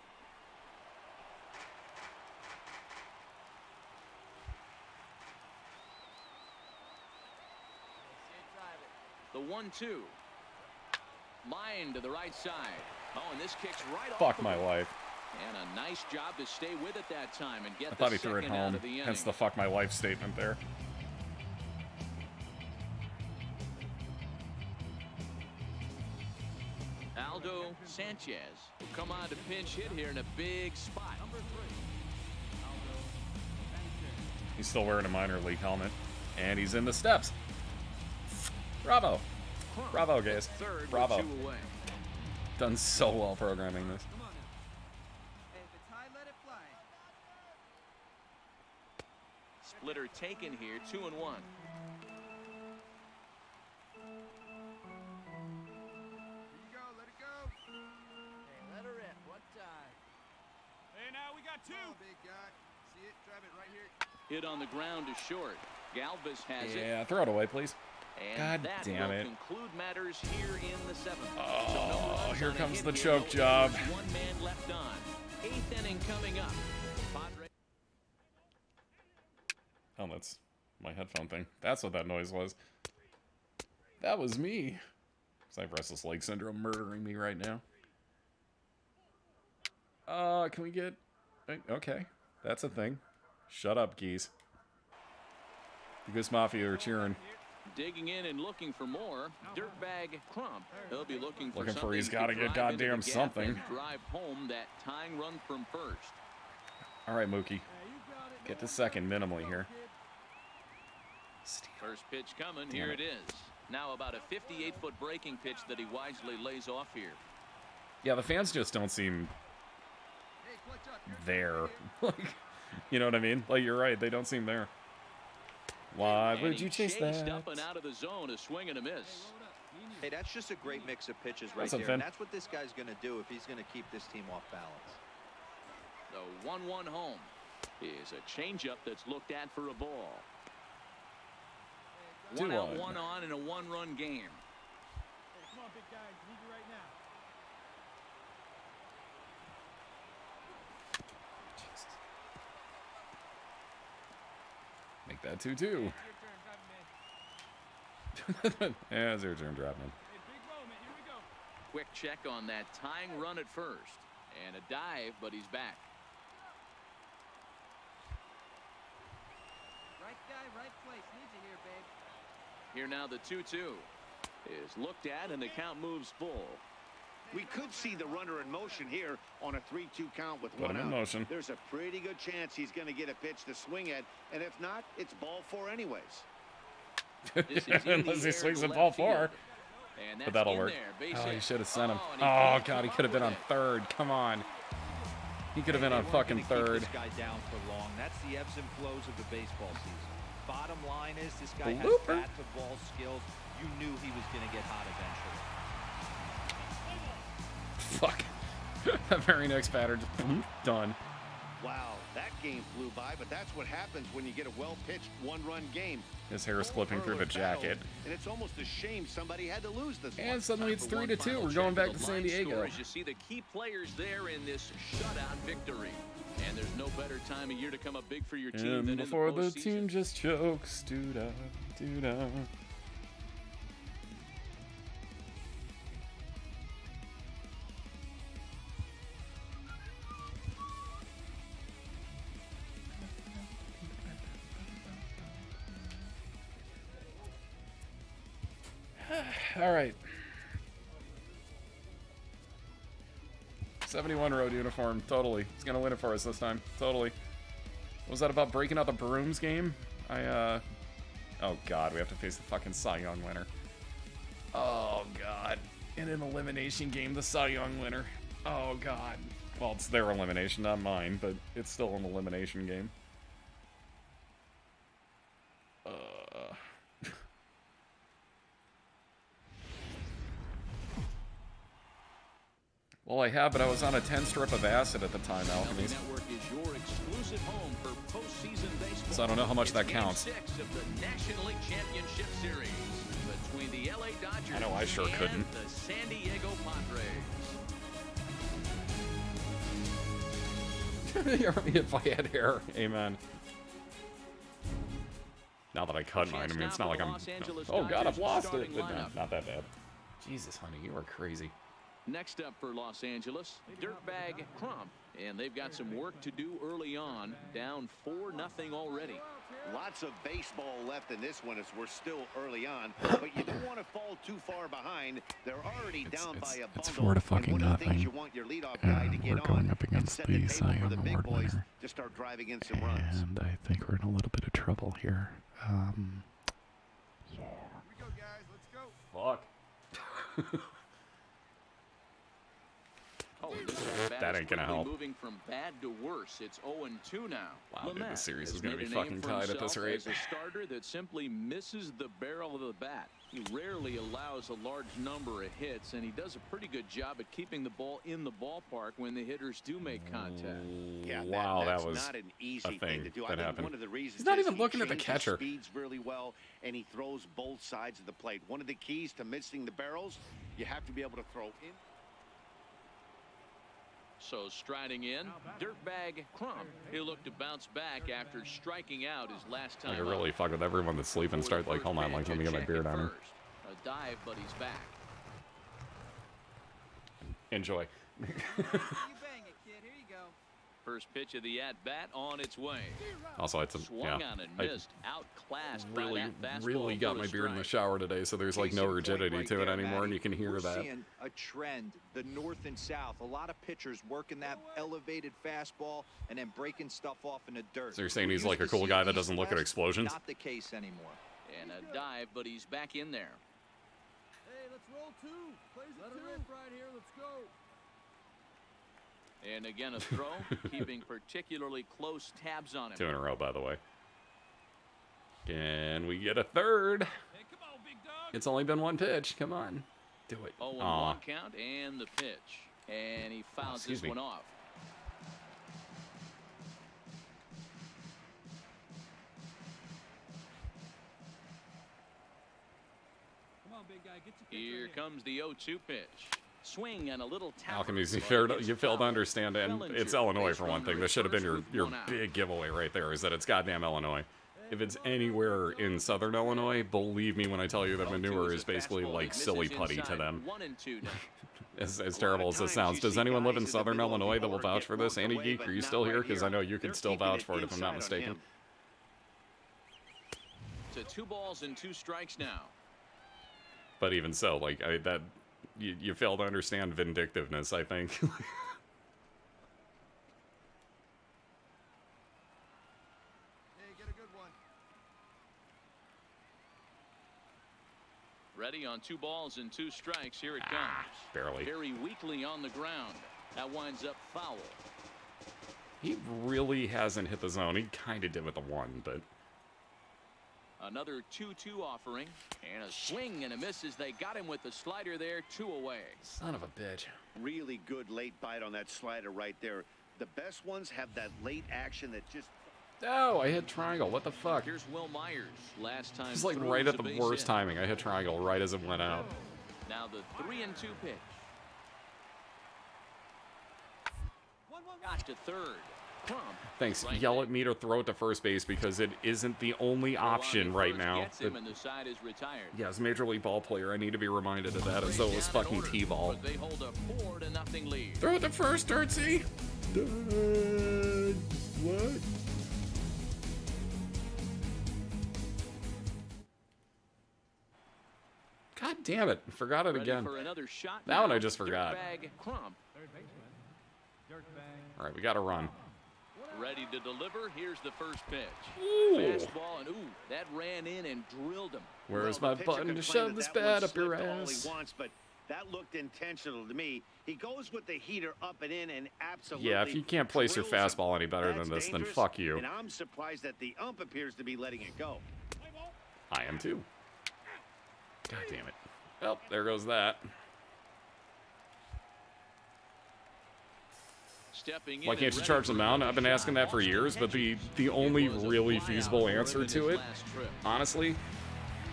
The 1-2. Line to the right side. Oh, and this kicks right off. Fuck my life. And a nice job to stay with it that time and get I thought the he threw it second out home. of the inning. Hence the fuck my life statement there. Aldo Sanchez will come on to pinch hit here in a big spot. Number 3. He's still wearing a minor league helmet. And he's in the steps. Bravo. Bravo, guys. Third Bravo. with 2 away. Done so well programming this. Splitter taken here, 2-1. Let it go. Hey, let her in. What time? Hey, now we got 2. Oh, big guy. See it? Drive it right here. Hit on the ground to short. Galvis has it. Yeah, throw it away, please. And God that damn will it. conclude matters here in the 7th. Oh, here comes the hit choke here. job. There's 1 man left on. 8th inning coming up. Padres. Oh, that's my headphone thing. That's what that noise was. That was me. I have restless leg syndrome murdering me right now. Can we get... Okay, that's a thing. Shut up, geese. The Goose Mafia are cheering. Digging in and looking for more. Dirtbag Crump. He'll be looking for He's got to get drive into goddamn the gap something. and drive home that tying run from first. All right, Mookie. Get to second minimally here. First pitch coming. Damn Here it. it is. Now about a 58-foot breaking pitch that he wisely lays off here. Yeah, the fans just don't seem Hey, clutch up. there. Like, you know what I mean? Like, you're right. They don't seem there. Why And would he you chase chased that? up and out of the zone, a swing and a miss. Hey, that's just a great mix of pitches right What's up, there. Finn? And that's what this guy's going to do if he's going to keep this team off balance. The 1-1 home is a changeup that's looked at for a ball. 1 out, 2-1. 1 on in a 1-run game. Hey, come on, big guy. Need you right now. Make that 2-2. Your turn, drive man. Yeah, it's your turn, Dropman. Hey, big moment. Here we go. Quick check on that tying run at first. And a dive, but he's back. Right guy, right place. Need you here, babe. Here now the 2-2 is looked at and the count moves full. We could see the runner in motion here on a 3-2 count with Put 1 him in out. motion. There's a pretty good chance he's going to get a pitch to swing at, and if not, it's ball 4 anyways. This is in the Unless he air swings to at ball left 4. field. And But that's that'll in work. there, base Oh, he hit. should have sent him. And he Oh, can't God, he come could have up been on with it. third. Come on. He could have been Hey, on they weren't fucking gonna keep third. This guy down for long. That's the ebbs and flows of the baseball season. Bottom line is this guy has Blooper. bat to ball skills. You knew he was going to get hot eventually. Fuck. The very next batter just done. Wow, that game flew by, but that's what happens when you get a well-pitched 1-run game. His hair is flipping through the Hurlers battle, jacket. and it's almost a shame somebody had to lose this one. And suddenly it's For one 3-2. final We're check going of back the to San line Diego. score as you see the key players there in this shutout victory. And there's no better time of year to come up big for your team And than before in the the postseason. team just chokes. Doo-da, doo-da. All right. 71 road uniform. Totally. He's going to win it for us this time. Totally. What was that about breaking out the brooms game? Oh, God. We have to face the fucking Cy Young winner. Oh, God. In an elimination game, the Cy Young winner. Oh, God. Well, it's their elimination, not mine, but it's still an elimination game. Well, I have, but I was on a 10 strip of acid at the time, Alchemies. Network is your exclusive home for postseason baseball. So I don't know how much that counts. Game 6 of the National League Championship Series between the LA Dodgers I know, I sure and couldn't. the San Diego Padres. If I had hair, amen. Now that I cut mine, I mean, it's not like I'm... Oh, God, I've lost it. Not that bad. Jesus, honey, you are crazy. Next up for Los Angeles, Dirtbag Crump, and they've got some work to do early on, down 4-0 already. Lots of baseball left in this one as we're still early on, but you don't want to fall too far behind. They're already down by a bundle. It's 4-0. You want your leadoff guy to get We're going up against the Cy Young Award winner, to start driving in some runs. and I think we're in a little bit of trouble here. Yeah. Here we go, guys. Let's go. Fuck. Oh, this That ain't gonna help. Moving from bad to worse. It's 0-2 now. Wow, dude, this series has is gonna made be a name fucking for tied at this himself rate. as a starter that simply misses the barrel of the bat. He rarely allows a large number of hits, and he does a pretty good job at keeping the ball in the ballpark when the hitters do make contact. Yeah, wow, that's that was not an easy a thing to do. that I think happened. one of the reasons He's not is even he looking at the changes catcher. Speeds really well, and he throws both sides of the plate. One of the keys to missing the barrels, you have to be able to throw in. So striding in, Dirtbag Crump. He'll look to bounce back after striking out his last time. I could really fuck with everyone that's sleeping. Start like, hold on, like, let me get my beard on him. A dive, but he's back. Enjoy. You bang it, kid. Here you go. First pitch of the at-bat on its way. Also, it's Swung on and missed. Outclassed by really, that fastball really got for my a beard in the strike. shower today, so there's like Case no in point rigidity right to it there, anymore, and Matty. you can hear We're that. seeing a trend, the north and south. A lot of pitchers working that elevated fastball and then breaking stuff off in the dirt. So you're saying We he's used like a to cool see guy that doesn't look at east-west, explosions? Not the case anymore. And a dive, but he's back in there. Hey, let's roll two. Plays it two. Let it rip right here. Let's go. And again, a throw, keeping particularly close tabs on him. 2 in a row, by the way. Can we get a third? Hey, come on, big dog. It's only been one pitch. Come on. Do it. 0-1 Aw. count and the pitch. And he fouls excuse this me. one off. Come on, big guy. Get your pitch Here right comes the 0-2 pitch. Swing and a little tap. Alchemies, you failed to understand, and it's Illinois for one thing. This should have been your big giveaway right there, is that it's goddamn Illinois. If it's anywhere in southern Illinois, believe me when I tell you that manure is basically like silly putty to them. 1-2 now. As terrible as this sounds. Does anyone live in southern Illinois that will vouch for this? Andy Geek, are you still here? Because I know you could still vouch for it if I'm not mistaken. To 2 balls and 2 strikes now. But even so, like, you fail to understand vindictiveness, I think. Hey, get a good one. Ready on 2 balls and 2 strikes. Here it comes. Barely. Very weakly on the ground. That winds up foul. He really hasn't hit the zone. He kind of did with the 1, but... Another 2-2 offering. And a swing and a miss as they got him with the slider there. 2 away. Son of a bitch. Really good late bite on that slider right there. The best ones have that late action that just... Oh, I hit triangle. What the fuck? Here's Will Myers. Last time. It's like through right was at a the base worst hit. timing. I hit triangle right as it went out. Now the 3-2 pitch. Got to third. Crump. Thanks. Right Yell there. at me to throw it to first base because it isn't the only option right First now. gets him and the side is retired. Yeah, as a Major League ball player, I need to be reminded of that as though it was Down in fucking order, T-ball. but they hold a 4-0 lead. Throw it to first, Dirtsy. What? God damn it. Forgot it Ready again. for another shot That one now. I just forgot. Dirtbag Crump. Third baseman, Dirtbag. All right, we got to run. Ready to deliver. Here's the first pitch. Ooh. Fastball, and that ran in and drilled him. Where's Well, my the pitcher button to complained shove this that bat one up your slipped all ass? he wants, but that looked intentional to me. He goes with the heater up and in and absolutely. Yeah, if you can't place your drills him. fastball any better That's than this, then dangerous, fuck you. And I'm surprised that the ump appears to be letting it go. I am too. God damn it. Well, there goes that. Stepping in Why and can't you ready charge for the mound? another I've been asking shot. that for years, but the only really feasible answer to it, honestly,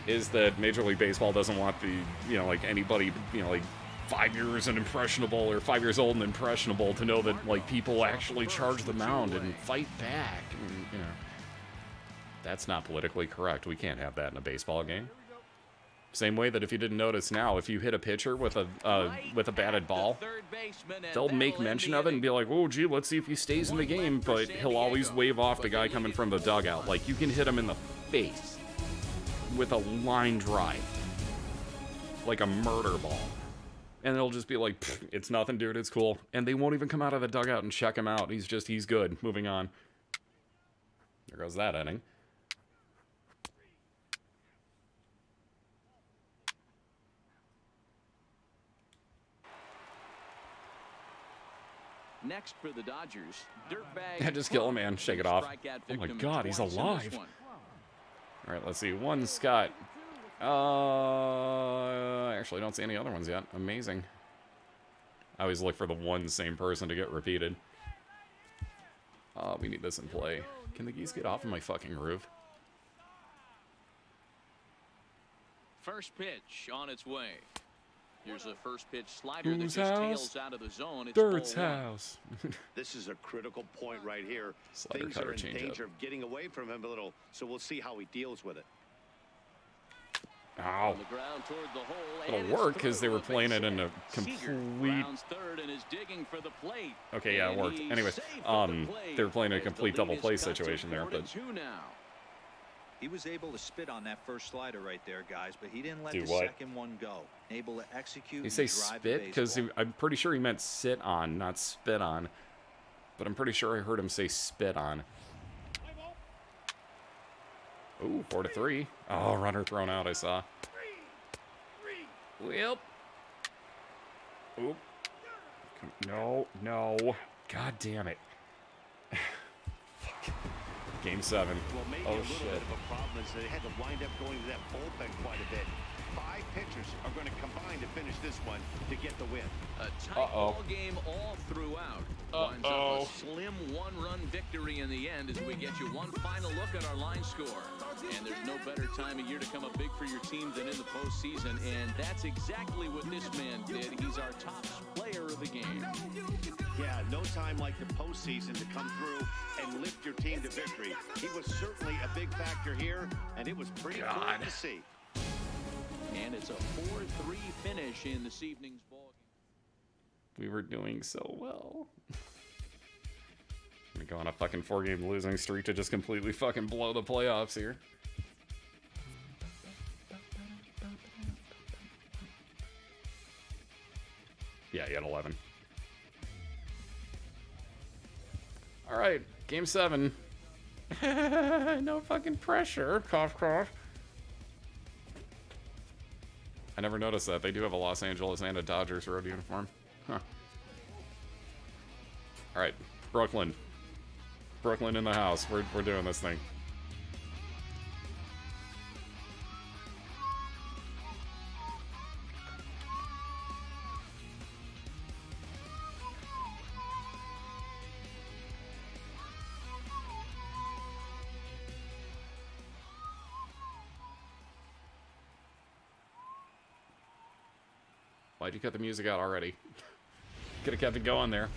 is that Major League Baseball doesn't want the, you know, like anybody, you know, like 5 years and impressionable or 5 years old and impressionable to know that, like, people actually charge the mound and fight back. And, you know, that's not politically correct. We can't have that in a baseball game. Same way that if you didn't notice now, if you hit a pitcher with a batted ball, they'll make mention of it and be like, "Oh, gee, let's see if he stays in the game." But he'll always wave off the guy coming from the dugout. Like, you can hit him in the face with a line drive, like a murder ball, and it'll just be like, "It's nothing, dude. It's cool." And they won't even come out of the dugout and check him out. He's good. Moving on. There goes that inning. Next for the Dodgers, Dirtbag. Yeah, just kill him, man. Shake it off. Oh my God, he's alive. All right, let's see. One Scott. I actually don't see any other ones yet. Amazing. I always look for the one same person to get repeated. We need this in play. Can the geese get off of my fucking roof? First pitch on its way. Here's a first pitch slider that Whose just house? tails out of the zone. It's Dirt's ball one. house. This is a critical point right here. Slider, Things cutter, are in change danger up. of getting away from him a little, so we'll see how he deals with it. Ow. On the ground toward the hole, It'll and it's work because they through were a playing base it in a hit. Seager complete... rounds third and is digging for the plate. Okay, yeah, it And worked. he's Anyways, safe at the plate they were playing a as the complete lead double is play cut to situation there, but 4-2 now. He was able to spit on that first slider right there, guys, but he didn't let Do the what? second one go. Able to execute. you and say drive spit? the Because baseball. I'm pretty sure he meant sit on, not spit on. But I'm pretty sure I heard him say spit on. Ooh, 4-3. Oh, runner thrown out, I saw. Well. Oop. No, no. God damn it. Fuck. Game 7. Well, maybe Oh, a little shit. bit of a problem is they had to wind up going to that bullpen quite a bit. 5 pitchers are going to combine to finish this one to get the win. A tight ball game all throughout. Winds up a slim one-run victory in the end as we get you one final look at our line score. And there's no better time of year to come up big for your team than in the postseason, and that's exactly what this man did. He's our top player of the game. Yeah, no time like the postseason to come through and lift your team to victory. He was certainly a big factor here, and it was pretty cool to see. And it's a 4-3 finish in this evening's ball game. We were doing so well. I'm gonna go on a fucking 4-game losing streak to just completely fucking blow the playoffs here. Yeah, he had 11. Alright, game 7. No fucking pressure. Cough, cough. I never noticed that. They do have a Los Angeles and a Dodgers road uniform. Huh. Alright, Brooklyn. Brooklyn in the house. We're doing this thing. Why'd you cut the music out already? Could have kept it going there.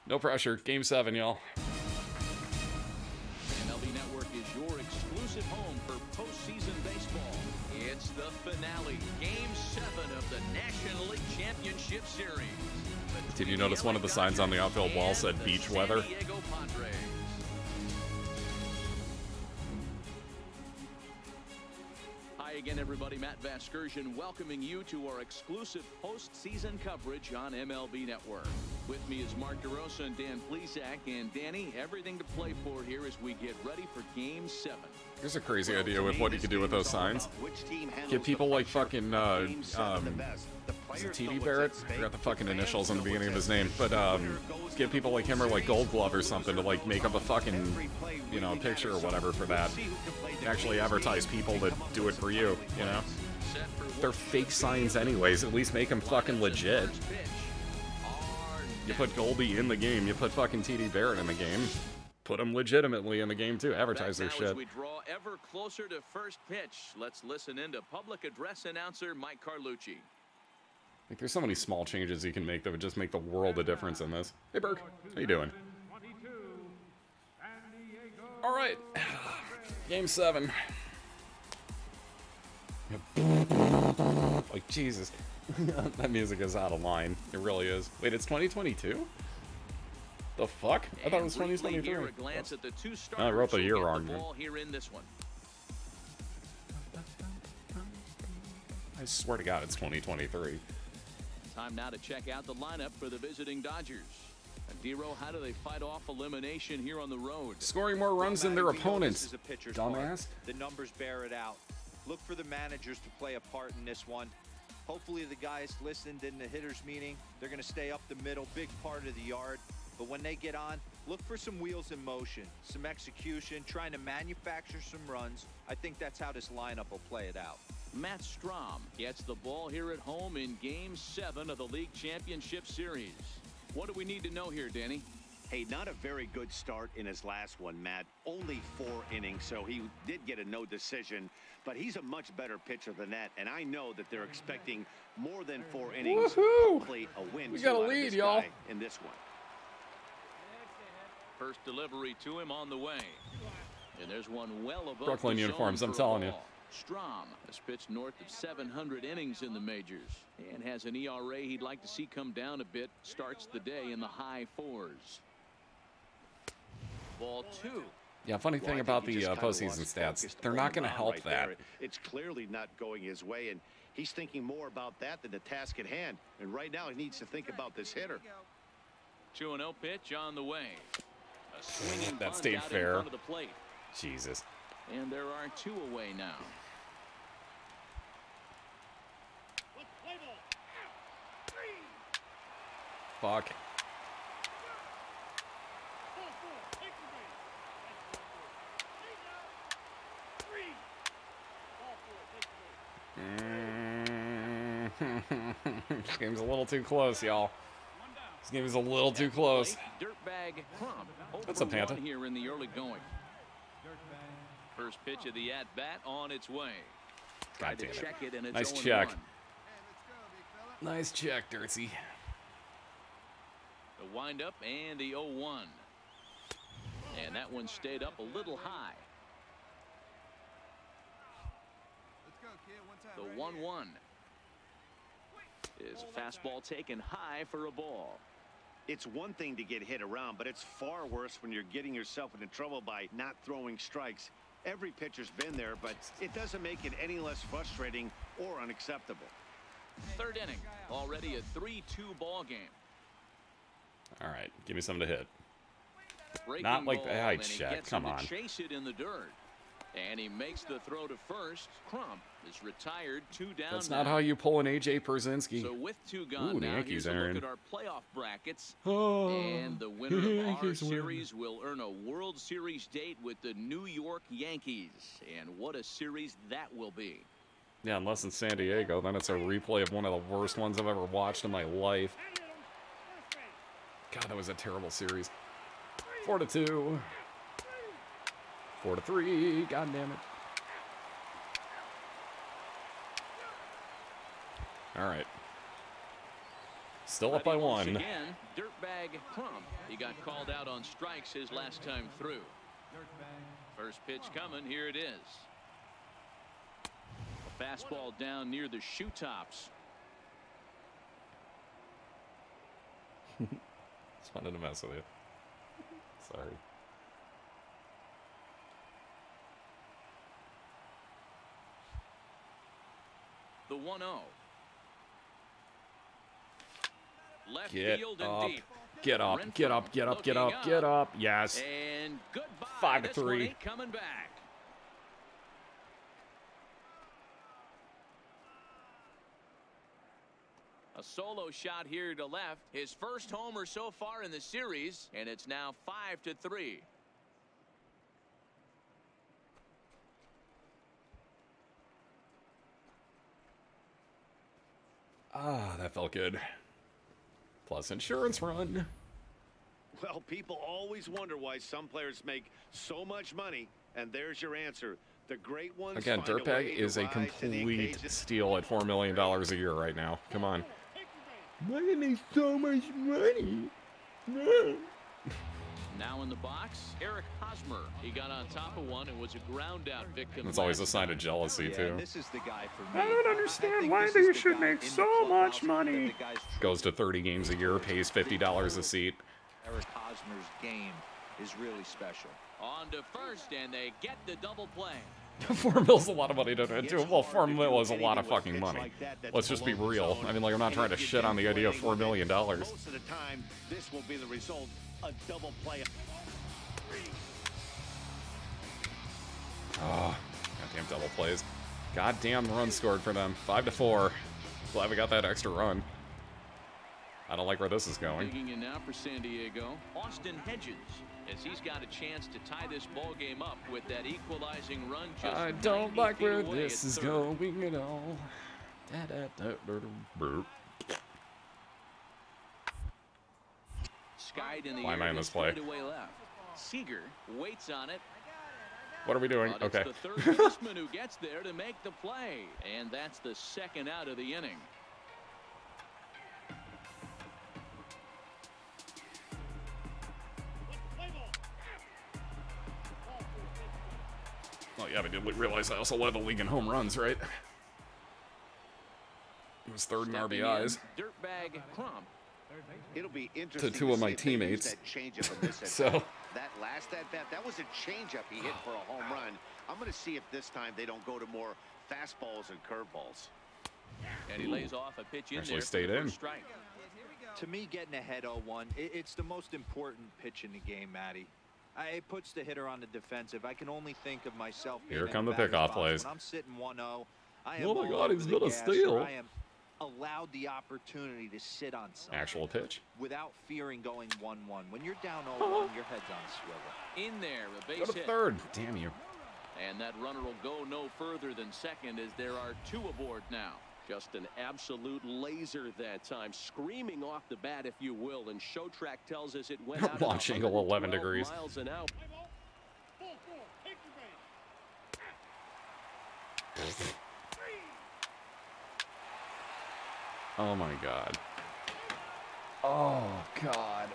No pressure. Game 7, y'all. MLB Network is your exclusive home for postseason baseball. It's the finale, Game 7 of the National League Championship Series. Did you notice one of the signs on the outfield wall said beach weather? San Diego Padres. Hey again, everybody. Matt Vasgersian welcoming you to our exclusive postseason coverage on MLB Network. With me is Mark DeRosa and Dan Plesac. And Danny, everything to play for here as we get ready for Game 7. Here's a crazy idea with what you could do with those signs. Get people like fucking, is it TD Barrett? I forgot the fucking initials in the beginning of his name. But, get people like him or like Gold Glove or something to like make up a fucking, you know, picture or whatever for that. Actually advertise people that do it for you, you know? They're fake signs anyways. At least make them fucking legit. You put Goldie in the game. You put fucking TD Barrett in the game. Put them legitimately in the game too. Advertise their shit. As we draw ever closer to first pitch, let's listen in to public address announcer Mike Carlucci. Like, there's so many small changes you can make that would just make the world of difference in this. Hey, Burke. How you doing? All right. Game 7. Like, Jesus. That music is out of line. It really is. Wait, it's 2022? The fuck? I thought it was 2023. I wrote the year wrong. Here in this one. I swear to God, it's 2023. Time now to check out the lineup for the visiting Dodgers. Dero, how do they fight off elimination here on the road? Scoring more runs than their opponents. Dumbass. The numbers bear it out. Look for the managers to play a part in this one. Hopefully the guys listened in the hitters meeting. They're going to stay up the middle, big part of the yard. But when they get on, look for some wheels in motion, some execution, trying to manufacture some runs. I think that's how this lineup will play it out. Matt Strom gets the ball here at home in Game 7 of the League Championship Series. What do we need to know here, Danny? Hey, not a very good start in his last one, Matt. Only 4 innings, so he did get a no decision. But he's a much better pitcher than that, and I know that they're expecting more than 4 innings. Hopefully a win. We got a lead, y'all. In this one. First delivery to him on the way. And there's one well above Brooklyn uniforms, I'm telling you. Strom has pitched north of 700 innings in the majors and has an ERA he'd like to see come down a bit. Starts the day in the high 4s. Ball 2. Yeah, funny thing about the postseason stats, they're not going to help that. It's clearly not going his way, and he's thinking more about that than the task at hand. And right now, he needs to think about this hitter. 2-0 pitch on the way. A swinging that bunt stayed out in fair. front of the plate. Jesus. And there are 2 away now. Fuck. This game's a little too close, y'all. This game is a little too close. Dirtbag What's up, Panta? Here in the early going. First pitch of the at-bat on its way. God damn check it, and it's nice 0-1. check. Nice check, Dirtsy. The windup and the 0-1. And that one stayed up a little high. The 1-1 is a fastball taken high for a ball. It's one thing to get hit around, but it's far worse when you're getting yourself into trouble by not throwing strikes. Every pitcher's been there, but it doesn't make it any less frustrating or unacceptable. Third inning, already a 3-2 ball game. All right, give me something to hit. Breaking Not like the ball, eye and he check. gets Come him to on. chase it in the dirt. And he makes the throw to first. Crump is retired. 2 down. That's now. not how you pull an AJ Perzinski. So with 2 gone Ooh, the now, Yankees here's a are look in. at our playoff brackets. Oh, And the winner the of our Yankees win. series will earn a World Series date with the New York Yankees. And what a series that will be. Yeah, unless in San Diego, then it's a replay of one of the worst ones I've ever watched in my life. God, that was a terrible series. 4-2. 4-3. God damn it. All right. Still up by Ready once 1. Again, Dirtbag Crump. He got called out on strikes his last time through. First pitch coming. Here it is. A fastball down near the shoe tops. Just wanted to mess with you. Sorry. 1-0. Left Get field up. and deep. Get up. Get up. Get up. Get up. Get up. Yes. And goodbye. 5-3. This one ain't coming back. A solo shot here to left. His first homer so far in the series, and it's now 5-3. Ah, that felt good. Plus insurance run. Well, people always wonder why some players make so much money, and there's your answer. The great ones. Again, find a Dirtbag way to is a rise to the complete occasion. steal at $4 million a year right now. Come on. Money makes so much money. Now in the box, Eric Hosmer. He got on top of one and was a ground out victim. It's always a sign of jealousy, too. This is the guy for me. I don't understand why they should make so much money. Goes to 30 games a year, pays $50 a seat. Eric Hosmer's game is really special. On to first, and they get the double play. $4 mill's a lot of money to do. Well, $4 mil is a lot of fucking money. Let's just be real. I mean, like, I'm not trying to shit on the idea of $4 million. Most of the time, this will be the result. A double play. Oh, goddamn double plays. Goddamn run scored for them. 5-4. Glad we got that extra run. I don't like where this is going. Digging in now for San Diego, Austin Hedges, as he's got a chance to tie this ball game up with that equalizing run. Just I don't like where away this at is third. going at all. Skied in the Why am air I in to this play? straightaway left. Seager waits on it. What are we doing? But Okay. it's the third baseman who gets there to make the play, and that's the second out of the inning. Oh yeah, but did realize I also led the league in home runs, right? It was third in Stepping RBIs. in, Dirtbag Crump. It'll be interesting two of my see if they use teammates. that changeup in this So- at-bat. That last at bat, that was a changeup he hit for a home run. I'm going to see if this time they don't go to more fastballs and curveballs. And he lays off a pitch in Actually there. stayed for the in. first strike. To me, getting ahead 0-1, it's the most important pitch in the game, Matty. It puts the hitter on the defensive. I can only think of myself. Here being in come the the batter's pickoff box. plays. When I'm sitting 1-0, I am Oh my all God, over he's the gonna gas, steal. or I am allowed the opportunity to sit on something. Actual pitch. Without fearing going 1-1. When you're down 0-1, your head's on a swivel. In there, a base Go to hit. third. Damn you. And that runner will go no further than second as there are two aboard now. Just an absolute laser that time, screaming off the bat, if you will. And Show Track tells us it went out Launch at angle 11 112 degrees. miles an hour. Oh my god. Oh god.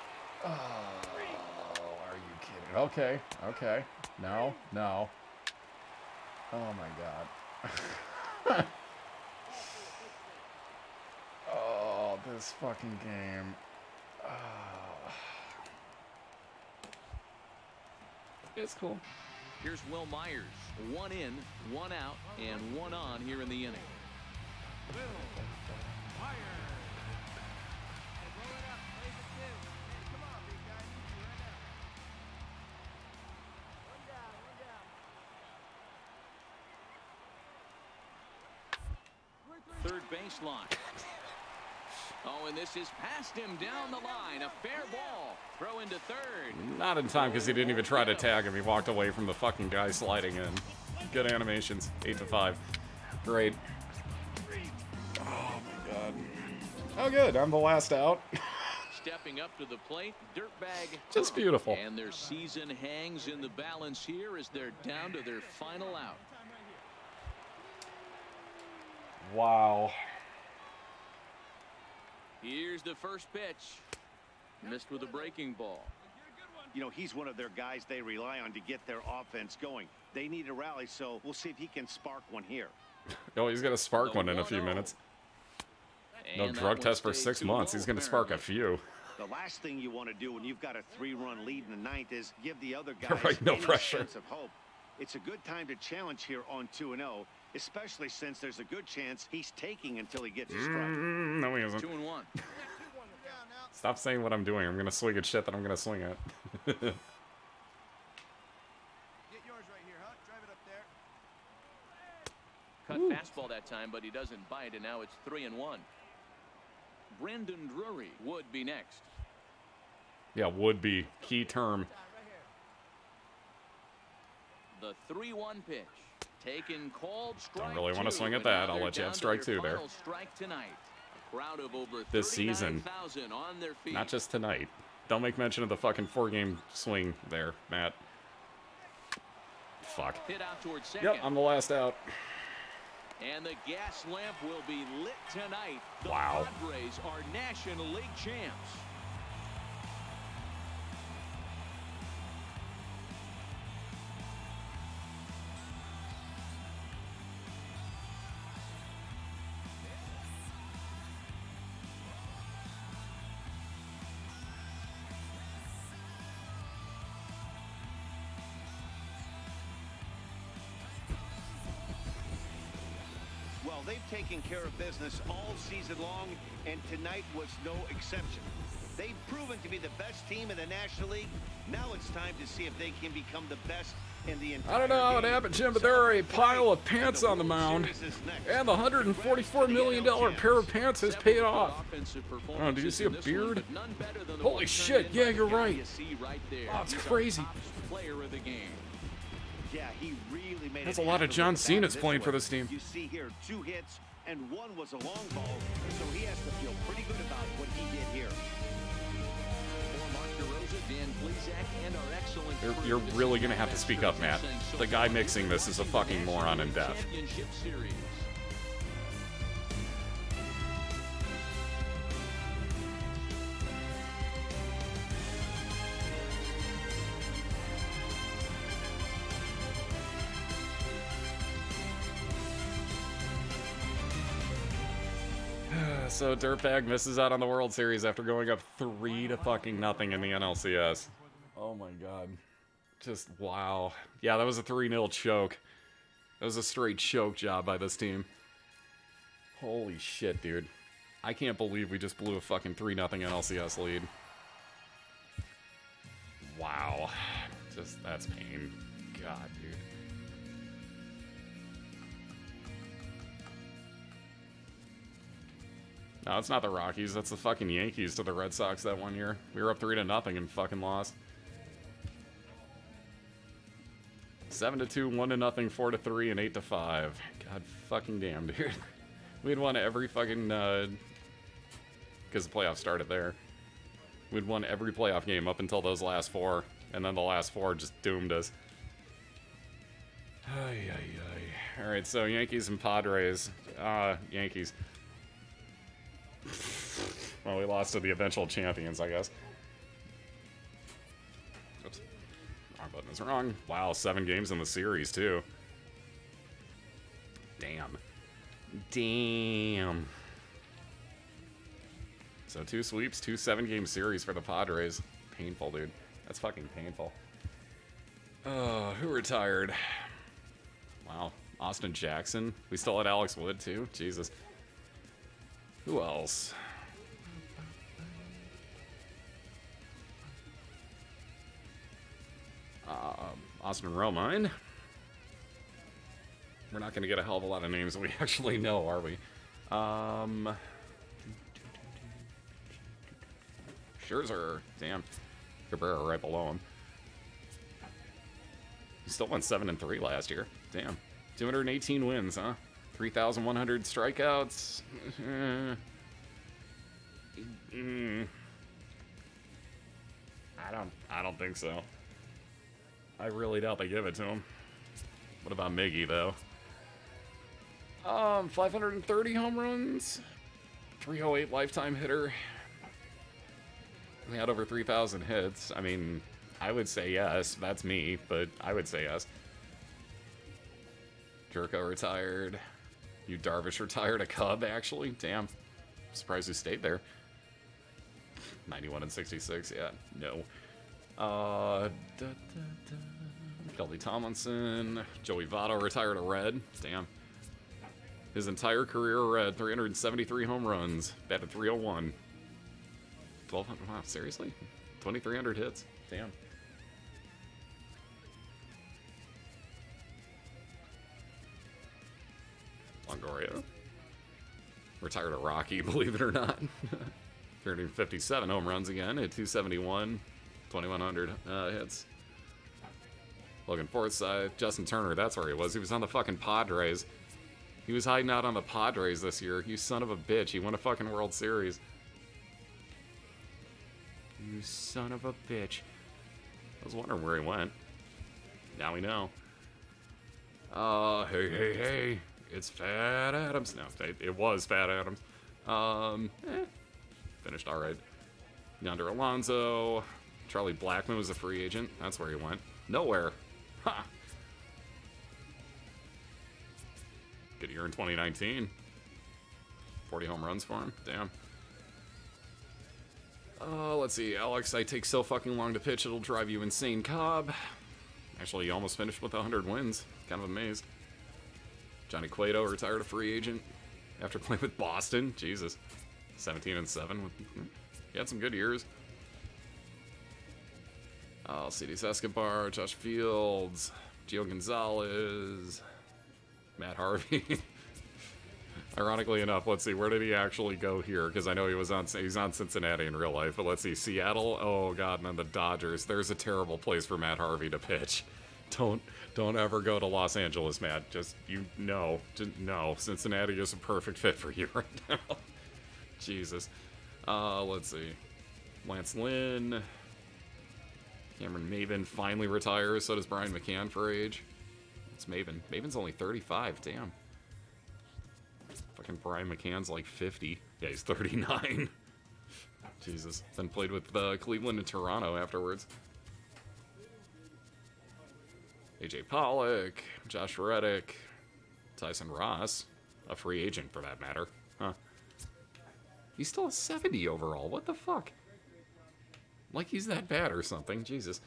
Oh, are you kidding? Okay, okay. No, no. Oh my god. Oh, this fucking game. Oh. It's cool. Here's Will Myers. One in, one out, and one on here in the inning. Third baseline. Oh, and this is past him down the line. A fair ball. Throw into third. Not in time because he didn't even try to tag him. He walked away from the fucking guy sliding in. Good animations. 8-5. Great. Oh my god. Oh good. I'm the last out. Stepping up to the plate, Dirtbag. Just beautiful. And their season hangs in the balance here as they're down to their final out. Wow. Here's the first pitch. Missed with a breaking ball. You know, he's one of their guys they rely on to get their offense going. They need a rally, so we'll see if he can spark one here. Oh, he's going to spark one in a few minutes. No drug test for 6 months. He's going to spark a few. The last thing you want to do when you've got a 3-run lead in the ninth is give the other guys Right, no any pressure. sense of hope. It's a good time to challenge here on 2-0. especially since there's a good chance he's taking until he gets a strike. No, he isn't. 2-1. Stop saying what I'm doing. I'm going to swing at shit that I'm going to swing at. Get yours right here, Huck. Drive it up there. Cut fastball that time, but he doesn't bite, and now it's 3-1. Brandon Drury would be next. Yeah, would be. Key term. The 3-1 pitch. Taken cold, strike. Don't really want to two, swing at and that. now I'll they're let you have down to strike their two there. final strike tonight. A crowd of over This season. 39,000 on their feet. Not just tonight. Don't make mention of the fucking 4-game swing there, Matt. Fuck. Hit out towards second. Yep, I'm the last out. And the gas lamp will be lit tonight. The Wow. Padres are National League champs. Well, they've taken care of business all season long, and tonight was no exception. They've proven to be the best team in the National League. Now it's time to see if they can become the best in the entire I don't know how it game. happened, Jim, but there are a pile of pants on the mound. And the $144 million pair of pants has paid off. Oh, did you see a beard? Holy shit, yeah, you're right. Oh, it's crazy. Player of the game. Yeah, he really made There's it a lot of happen John with the Cena's bat playing for way. this team. You see here 2 hits, and 1 was a long ball, so he has to feel pretty good about what he did here. For Mark DeRosa, Dan Plesac, and our excellent You're really going to have to speak up, Matt. The guy mixing this is a fucking moron and deaf. Championship Series. So Dirtbag misses out on the World Series after going up 3-0 in the NLCS. Oh my god. Just wow. Yeah, that was a 3-0 choke. That was a straight choke job by this team. Holy shit, dude. I can't believe we just blew a fucking 3-0 NLCS lead. Wow. Just, that's pain. God, dude. No, it's not the Rockies. That's the fucking Yankees to the Red Sox that one year. We were up 3-0 and fucking lost. 7-2, 1-0, 4-3, and 8-5. God fucking damn, dude. We'd won every fucking because the playoffs started there. We'd won every playoff game up until those last 4, and then the last 4 just doomed us. Ay, ay, ay. All right, so Yankees and Padres. Yankees. Well, we lost to the eventual champions, I guess. Oops. Wrong button is wrong. Wow, 7 games in the series, too. Damn. Damn. So 2 sweeps, 2 7-game series for the Padres. Painful, dude. That's fucking painful. Who retired? Wow. Austin Jackson. We still had Alex Wood, too. Jesus. Who else? Austin Romine. We're not going to get a hell of a lot of names that we actually know, are we? Scherzer. Damn. Cabrera right below him. He still went 7-3 last year. Damn. 218 wins, huh? 3,100 strikeouts. I don't think so. I really doubt they give it to him. What about Miggy, though? 530 home runs. 308 lifetime hitter. He had over 3,000 hits. I mean, I would say yes. That's me, but I would say yes. Jerko retired. Yu Darvish retired. A Cub, actually. Damn. Surprised he stayed there. 91 and 66. Yeah, no. Kelly Tomlinson. Joey Votto retired a Red. Damn. His entire career at 373 home runs, batted 301. 1,200, wow, seriously? 2,300 hits? Damn. Longoria. Retired a Rocky, believe it or not. 357 home runs again at 271. 2,100 hits. Logan Forsythe, Justin Turner, that's where he was. He was on the fucking Padres. He was hiding out on the Padres this year. You son of a bitch. He won a fucking World Series. You son of a bitch. I was wondering where he went. Now we know. Hey. It's Fat Adams. No, it was Fat Adams. Finished alright. Yonder Alonso. Charlie Blackmon was a free agent. That's where he went. Nowhere. Ha! Good year in 2019. 40 home runs for him. Damn. Let's see. Alex, I take so fucking long to pitch, it'll drive you insane, Cobb. Actually, he almost finished with 100 wins. Kind of amazed. Johnny Cueto retired a free agent after playing with Boston. Jesus. 17-7. He had some good years. Alcides Escobar, Josh Fields, Gio Gonzalez, Matt Harvey. Ironically enough, let's see, where did he actually go here? Because I know he's on Cincinnati in real life, but let's see, Seattle, oh god, and then the Dodgers. There's a terrible place for Matt Harvey to pitch. Don't ever go to Los Angeles, Matt. Just, no, Cincinnati is a perfect fit for you right now. Jesus. Let's see. Lance Lynn. Cameron Maven finally retires, so does Brian McCann for age. It's Maven. Maven's only 35, damn. Fucking Brian McCann's like 50. Yeah, he's 39. Jesus. Then played with Cleveland and Toronto afterwards. AJ Pollock, Josh Reddick, Tyson Ross, a free agent for that matter. Huh. He's still a 70 overall. What the fuck? Like he's that bad or something. Jesus.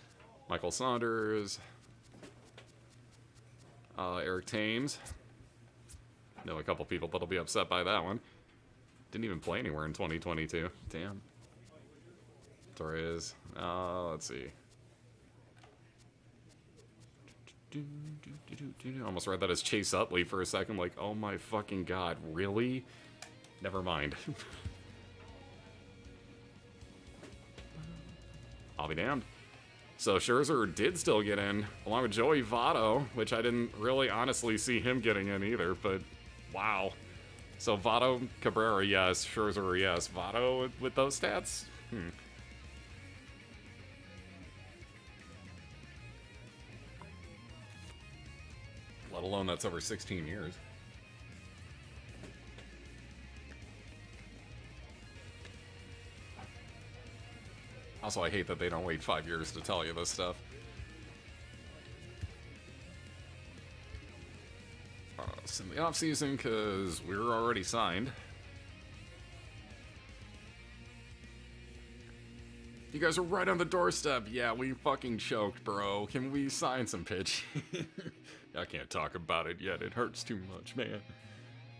Michael Saunders. Eric Thames. Know a couple people that'll be upset by that one. Didn't even play anywhere in 2022. Damn. Torres. Let's see. Almost read that as Chase Utley for a second. Like, oh my fucking god, really? Never mind. I'll be damned. So Scherzer did still get in, along with Joey Votto, which I didn't really honestly see him getting in either, but wow. So Votto, Cabrera, yes. Scherzer, yes. Votto with those stats? Let alone that's over 16 years. Also, I hate that they don't wait 5 years to tell you this stuff. It's in the off-season because we're already signed. You guys are right on the doorstep. Yeah, we fucking choked, bro. Can we sign some pitch? I can't talk about it yet. It hurts too much, man.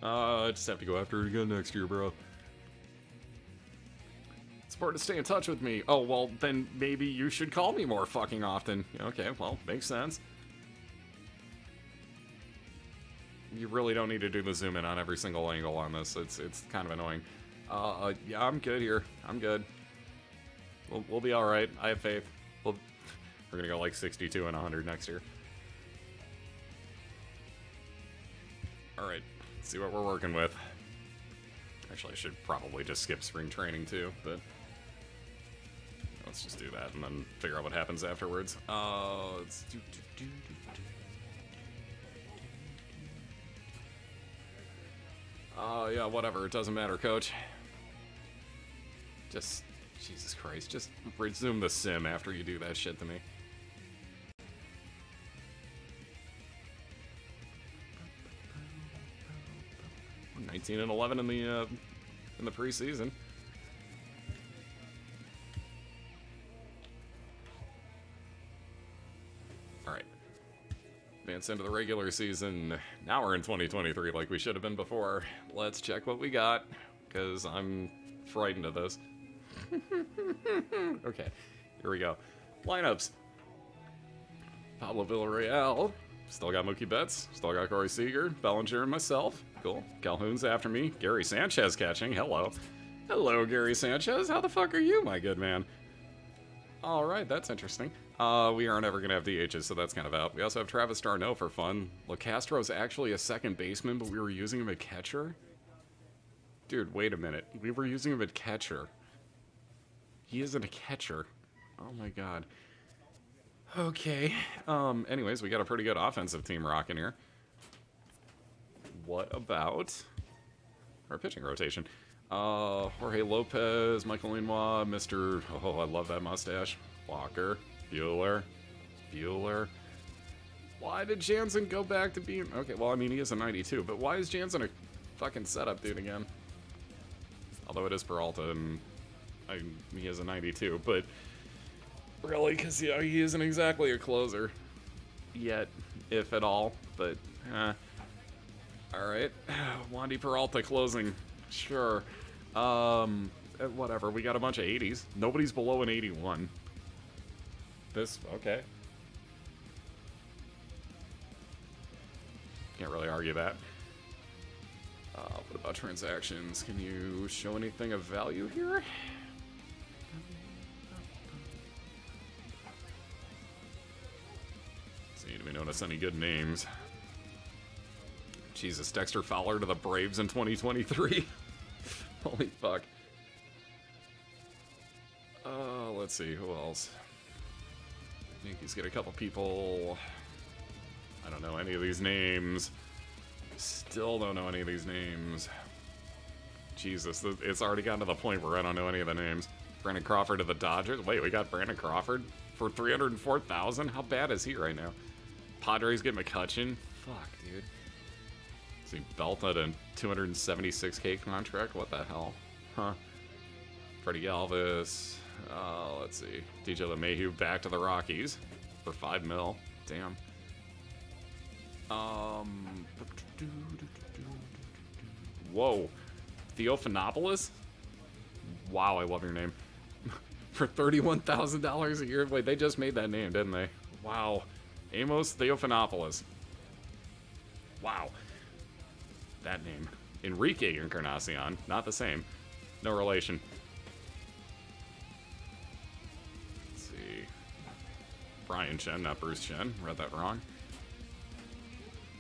I just have to go after it again next year, bro. It's important to stay in touch with me. Oh, well, then maybe you should call me more fucking often. Okay, well, makes sense. You really don't need to do the zoom in on every single angle on this. It's kind of annoying. Yeah, I'm good here. I'm good. We'll be all right. I have faith. We're gonna go like 62 and 100 next year. All right, let's see what we're working with. Actually, I should probably just skip spring training too, but let's just do that and then figure out what happens afterwards. Let's do. Yeah, whatever. It doesn't matter, coach. Just, Jesus Christ, just resume the sim after you do that shit to me. We're 19 and 11 in the preseason. All right. Advance into the regular season. Now we're in 2023 like we should have been before. Let's check what we got, because I'm frightened of this. Okay, here we go. Lineups. Pablo Villarreal. Still got Mookie Betts. Still got Corey Seager, Bellinger, and myself. Cool. Calhoun's after me. Gary Sanchez catching. Hello. Hello, Gary Sanchez. How the fuck are you, my good man? Alright, that's interesting. We aren't ever going to have DHs, so that's kind of out. We also have Travis d'Arnaud for fun. LeCastro's actually a second baseman, but we were using him at catcher? Dude, wait a minute. We were using him at catcher. He isn't a catcher. Oh my god. Okay. Anyways, we got a pretty good offensive team rocking here. What about our pitching rotation? Jorge Lopez, Michael Lenoir, Mr. Oh, I love that mustache. Walker, Bueller. Why did Jansen go back to being... Okay, well, I mean, he is a 92, but why is Jansen a fucking setup dude again? Although it is Peralta, and he is a 92, but... Really, because he isn't exactly a closer. Yet, if at all, but... Alright. Wandy Peralta closing. Sure. Whatever, we got a bunch of 80s. Nobody's below an 81. This, okay. Can't really argue that. What about transactions? Can you show anything of value here? See, do we notice any good names? Jesus, Dexter Fowler to the Braves in 2023. Holy fuck. Let's see, who else? Yankees get a couple people. I don't know any of these names. Still don't know any of these names. Jesus, it's already gotten to the point where I don't know any of the names. Brandon Crawford to the Dodgers. Wait, we got Brandon Crawford for $304,000? How bad is he right now? Padres get McCutcheon? Fuck, dude. See, Belta to $276K contract? What the hell? Huh. Freddie Galvis. Let's see. DJ LeMahieu back to the Rockies for $5 mil. Damn. Whoa. Theophanopoulos? Wow, I love your name. For $31,000 a year? Wait, they just made that name, didn't they? Wow. Amos Theophanopoulos. Wow. That name. Enrique Encarnacion. Not the same. No relation. Let's see. Brian Chen, not Bruce Chen. Read that wrong.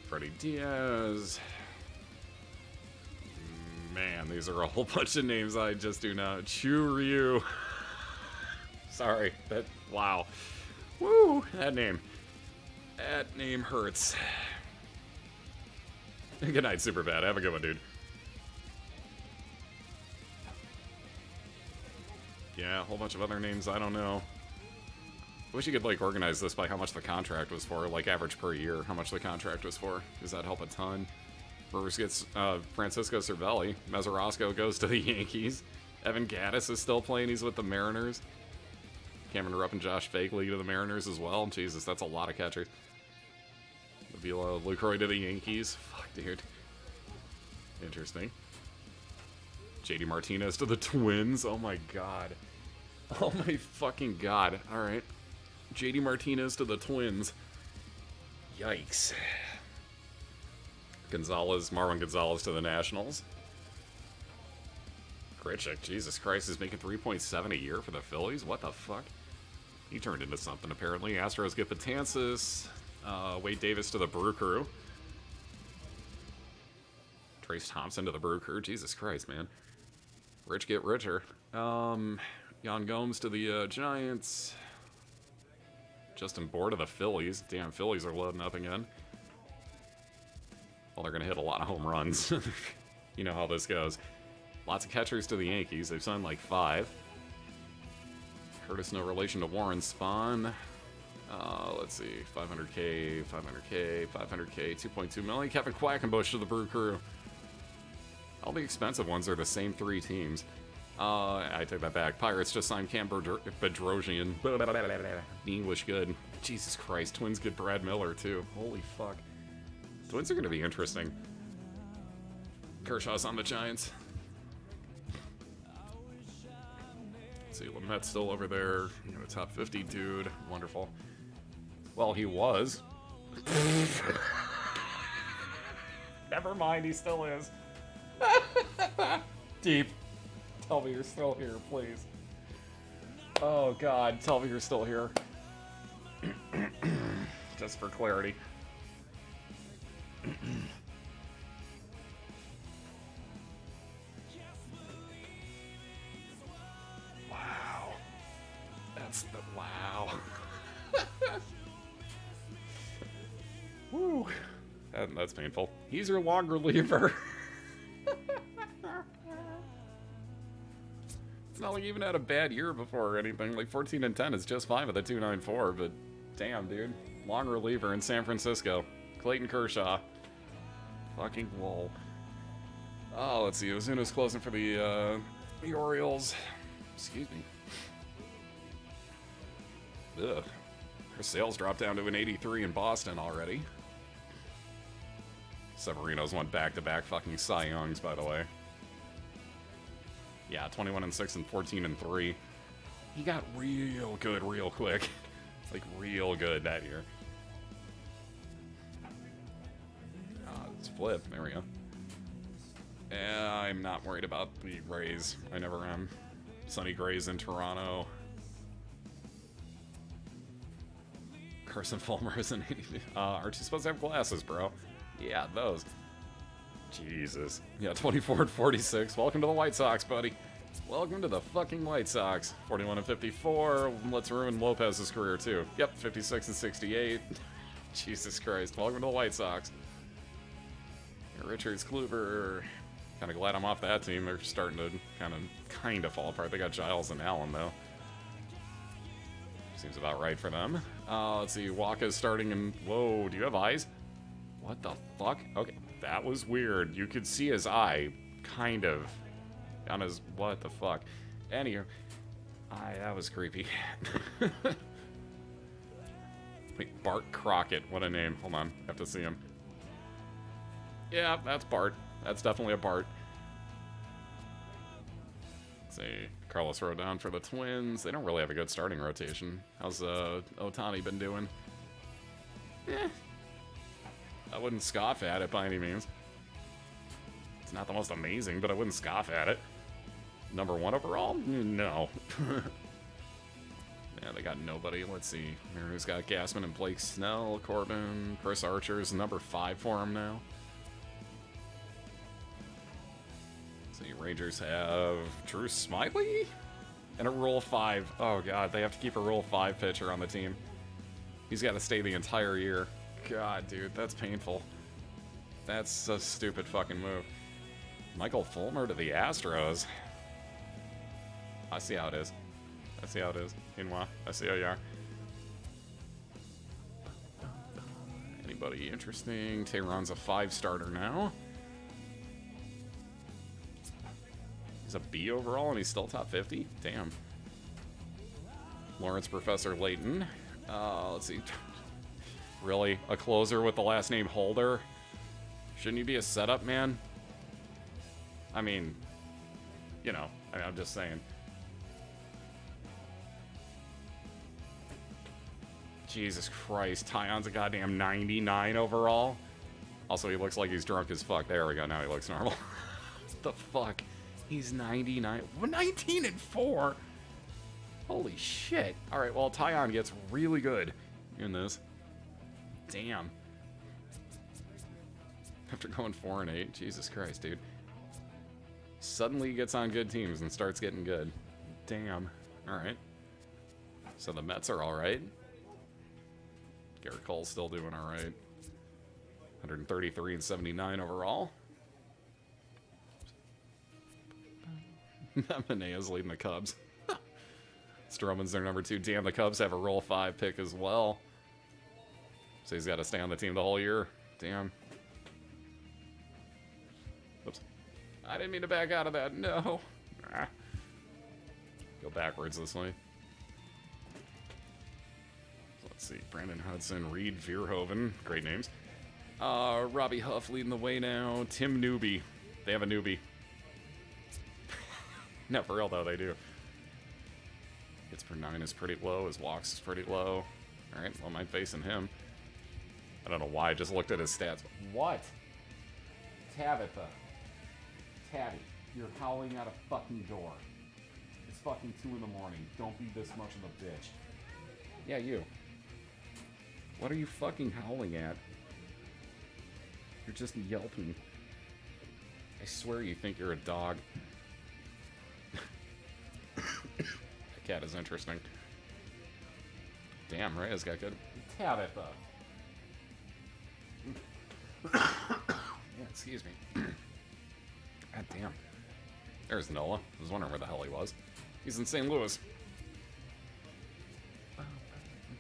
Freddie Diaz. Man, these are a whole bunch of names I just do not. Chu Ryu. Sorry. That. Wow. Woo! That name. That name hurts. Good night, Superbad. Have a good one, dude. Yeah, a whole bunch of other names I don't know. I wish you could, like, organize this by how much the contract was for, like, average per year, how much the contract was for, because that'd help a ton. Brewers gets Francisco Cervelli. Mesorasko goes to the Yankees. Evan Gaddis is still playing. He's with the Mariners. Cameron Rupp and Josh Fagley to the Mariners as well. Jesus, that's a lot of catchers. Avila Lucroy to the Yankees. Fuck, dude. Interesting. JD Martinez to the Twins. Oh my god. Oh my fucking god. Alright. JD Martinez to the Twins. Yikes. Marwin Gonzalez to the Nationals. Grichuk, Jesus Christ, is making $3.7 a year for the Phillies? What the fuck? He turned into something, apparently. Astros get Betances. Wade Davis to the Brew Crew. Trace Thompson to the Brew Crew. Jesus Christ, man. Rich get richer. Jan Gomes to the Giants. Justin Bohr to the Phillies. Damn, Phillies are loading up again. Well, they're going to hit a lot of home runs. You know how this goes. Lots of catchers to the Yankees. They've signed like 5. Curtis, no relation to Warren Spahn. Let's see. 500K, 500K, 500K, 2.2 million. Kevin Quackenbush to the Brew Crew. All the expensive ones are the same 3 teams. I take that back. Pirates just signed Cam Bedrosian. English good. Jesus Christ, Twins get Brad Miller, too. Holy fuck. Twins are going to be interesting. Kershaw's on the Giants. Let's see, Lamette's still over there. You know, a top 50 dude. Wonderful. Well, he was. Never mind, he still is. Deep. Tell me you're still here, please. Oh, God. Tell me you're still here. Just for clarity. Wow. That's the... Wow. Woo. That's painful. He's your long reliever. It's not like he even had a bad year before or anything. Like 14-10 is just fine with a 294, but damn, dude. Long reliever in San Francisco. Clayton Kershaw. Fucking lol. Oh, let's see. Ozuna's closing for the Orioles. Excuse me. Ugh. Her sales dropped down to an 83 in Boston already. Severino's won back-to-back fucking Cy Youngs, by the way. Yeah, 21-6 and 14-3. He got real good real quick. Like, real good that year. It's flip. There we go. I'm not worried about the Rays. I never am. Sonny Gray's in Toronto. Carson Fulmer is in 80. Aren't you supposed to have glasses, bro? Yeah, those. Jesus. Yeah, 24-46. Welcome to the White Sox, buddy. Welcome to the fucking White Sox. 41-54. Let's ruin Lopez's career, too. Yep, 56-68. Jesus Christ. Welcome to the White Sox. Richards, Kluber. Kind of glad I'm off that team. They're starting to kind of fall apart. They got Giles and Allen, though. Seems about right for them. Let's see. Waka's starting in... Whoa, do you have eyes? What the fuck? Okay, that was weird. You could see his eye, kind of. On his... What the fuck? Anywho. That was creepy. Wait, Bart Crockett. What a name. Hold on. Have to see him. Yeah, that's Bart. That's definitely a Bart. Let's see. Carlos Rodon for the Twins. They don't really have a good starting rotation. How's Ohtani been doing? Eh. I wouldn't scoff at it by any means. It's not the most amazing, but I wouldn't scoff at it. Number 1 overall? No. Yeah, they got nobody. Let's see. Who's got Gassman and Blake Snell, Corbin, Chris Archer's number 5 for him now. See, Rangers have Drew Smyly and a Rule 5. Oh, God, they have to keep a Rule 5 pitcher on the team. He's got to stay the entire year. God, dude, that's painful. That's a stupid fucking move. Michael Fulmer to the Astros. I see how it is. I see how it is. Inwa, I see how you are. Anybody interesting? Tehran's a 5-starter now. He's a B overall and he's still top 50? Damn. Lawrence Professor Layton. Let's see. Really? A closer with the last name Holder? Shouldn't you be a setup man? I mean, you know, I'm just saying. Jesus Christ, Tyon's a goddamn 99 overall. Also, he looks like he's drunk as fuck. There we go, now he looks normal. What the fuck? He's 99. 19-4? Holy shit. Alright, well, Tyon gets really good in this. Damn. After going 4-8, Jesus Christ, dude. Suddenly he gets on good teams and starts getting good. Damn. Alright. So the Mets are alright. Garrett Cole's still doing alright. 133-79 overall. Manea's leading the Cubs. Stroman's their number 2. Damn, the Cubs have a Rule 5 pick as well. So he's got to stay on the team the whole year. Damn. Oops. I didn't mean to back out of that. No. Ah. Go backwards this way. So let's Let's see. Brandon Hudson, Reed Verhoeven. Great names. Robbie Huff leading the way now. Tim Newby. They have a newbie. No, for real, though, they do. Hits per 9 is pretty low. His walks is pretty low. Alright, well, I'm facing him. I don't know why. I just looked at his stats. What? Tabitha. Tabby, you're howling at a fucking door. It's fucking 2 in the morning. Don't be this much of a bitch. Yeah, you. What are you fucking howling at? You're just yelping. I swear you think you're a dog. That cat is interesting. Damn, Raya's got good. Tabitha. Yeah, excuse me. God damn. There's Noah. I was wondering where the hell he was. He's in St. Louis.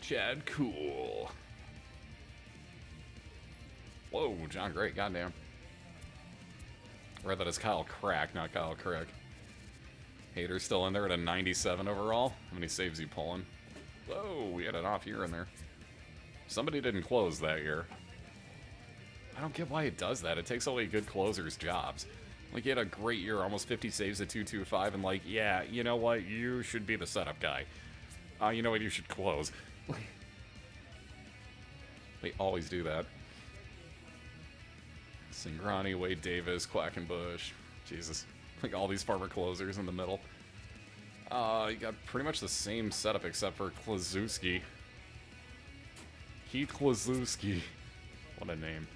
Chad Cool. Whoa, John Gray, goddamn. I read that as Kyle Crack, not Kyle Crick. Hater's still in there at a 97 overall. How many saves he pulling? Whoa, we had an off year in there. Somebody didn't close that year. I don't get why it does that. It takes away good closers' jobs. Like, he had a great year, almost 50 saves at 225, and like, yeah, you know what? You should be the setup guy. You know what? You should close. They always do that. Singrani, Wade Davis, Quackenbush. Jesus. Like, all these farmer closers in the middle. You got pretty much the same setup except for Klazewski. Keith Klazewski. What a name.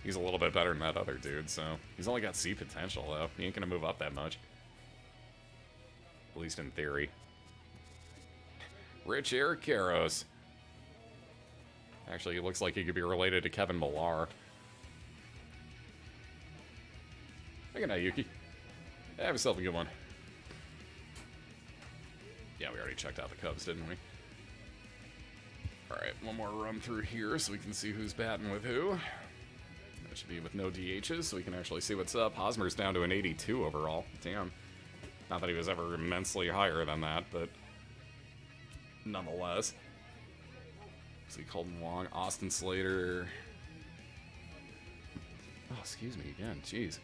He's a little bit better than that other dude, so... He's only got C potential, though. He ain't gonna move up that much. At least in theory. Rich Eric Karros. Actually, he looks like he could be related to Kevin Millar. Good night, Yuki. Have yourself a good one. Yeah, we already checked out the Cubs, didn't we? Alright, one more run through here so we can see who's batting with who. That should be with no DHs, so we can actually see what's up. Hosmer's down to an 82 overall. Damn. Not that he was ever immensely higher than that, but nonetheless. See Colton Wong, Austin Slater. Oh, excuse me again. Jeez.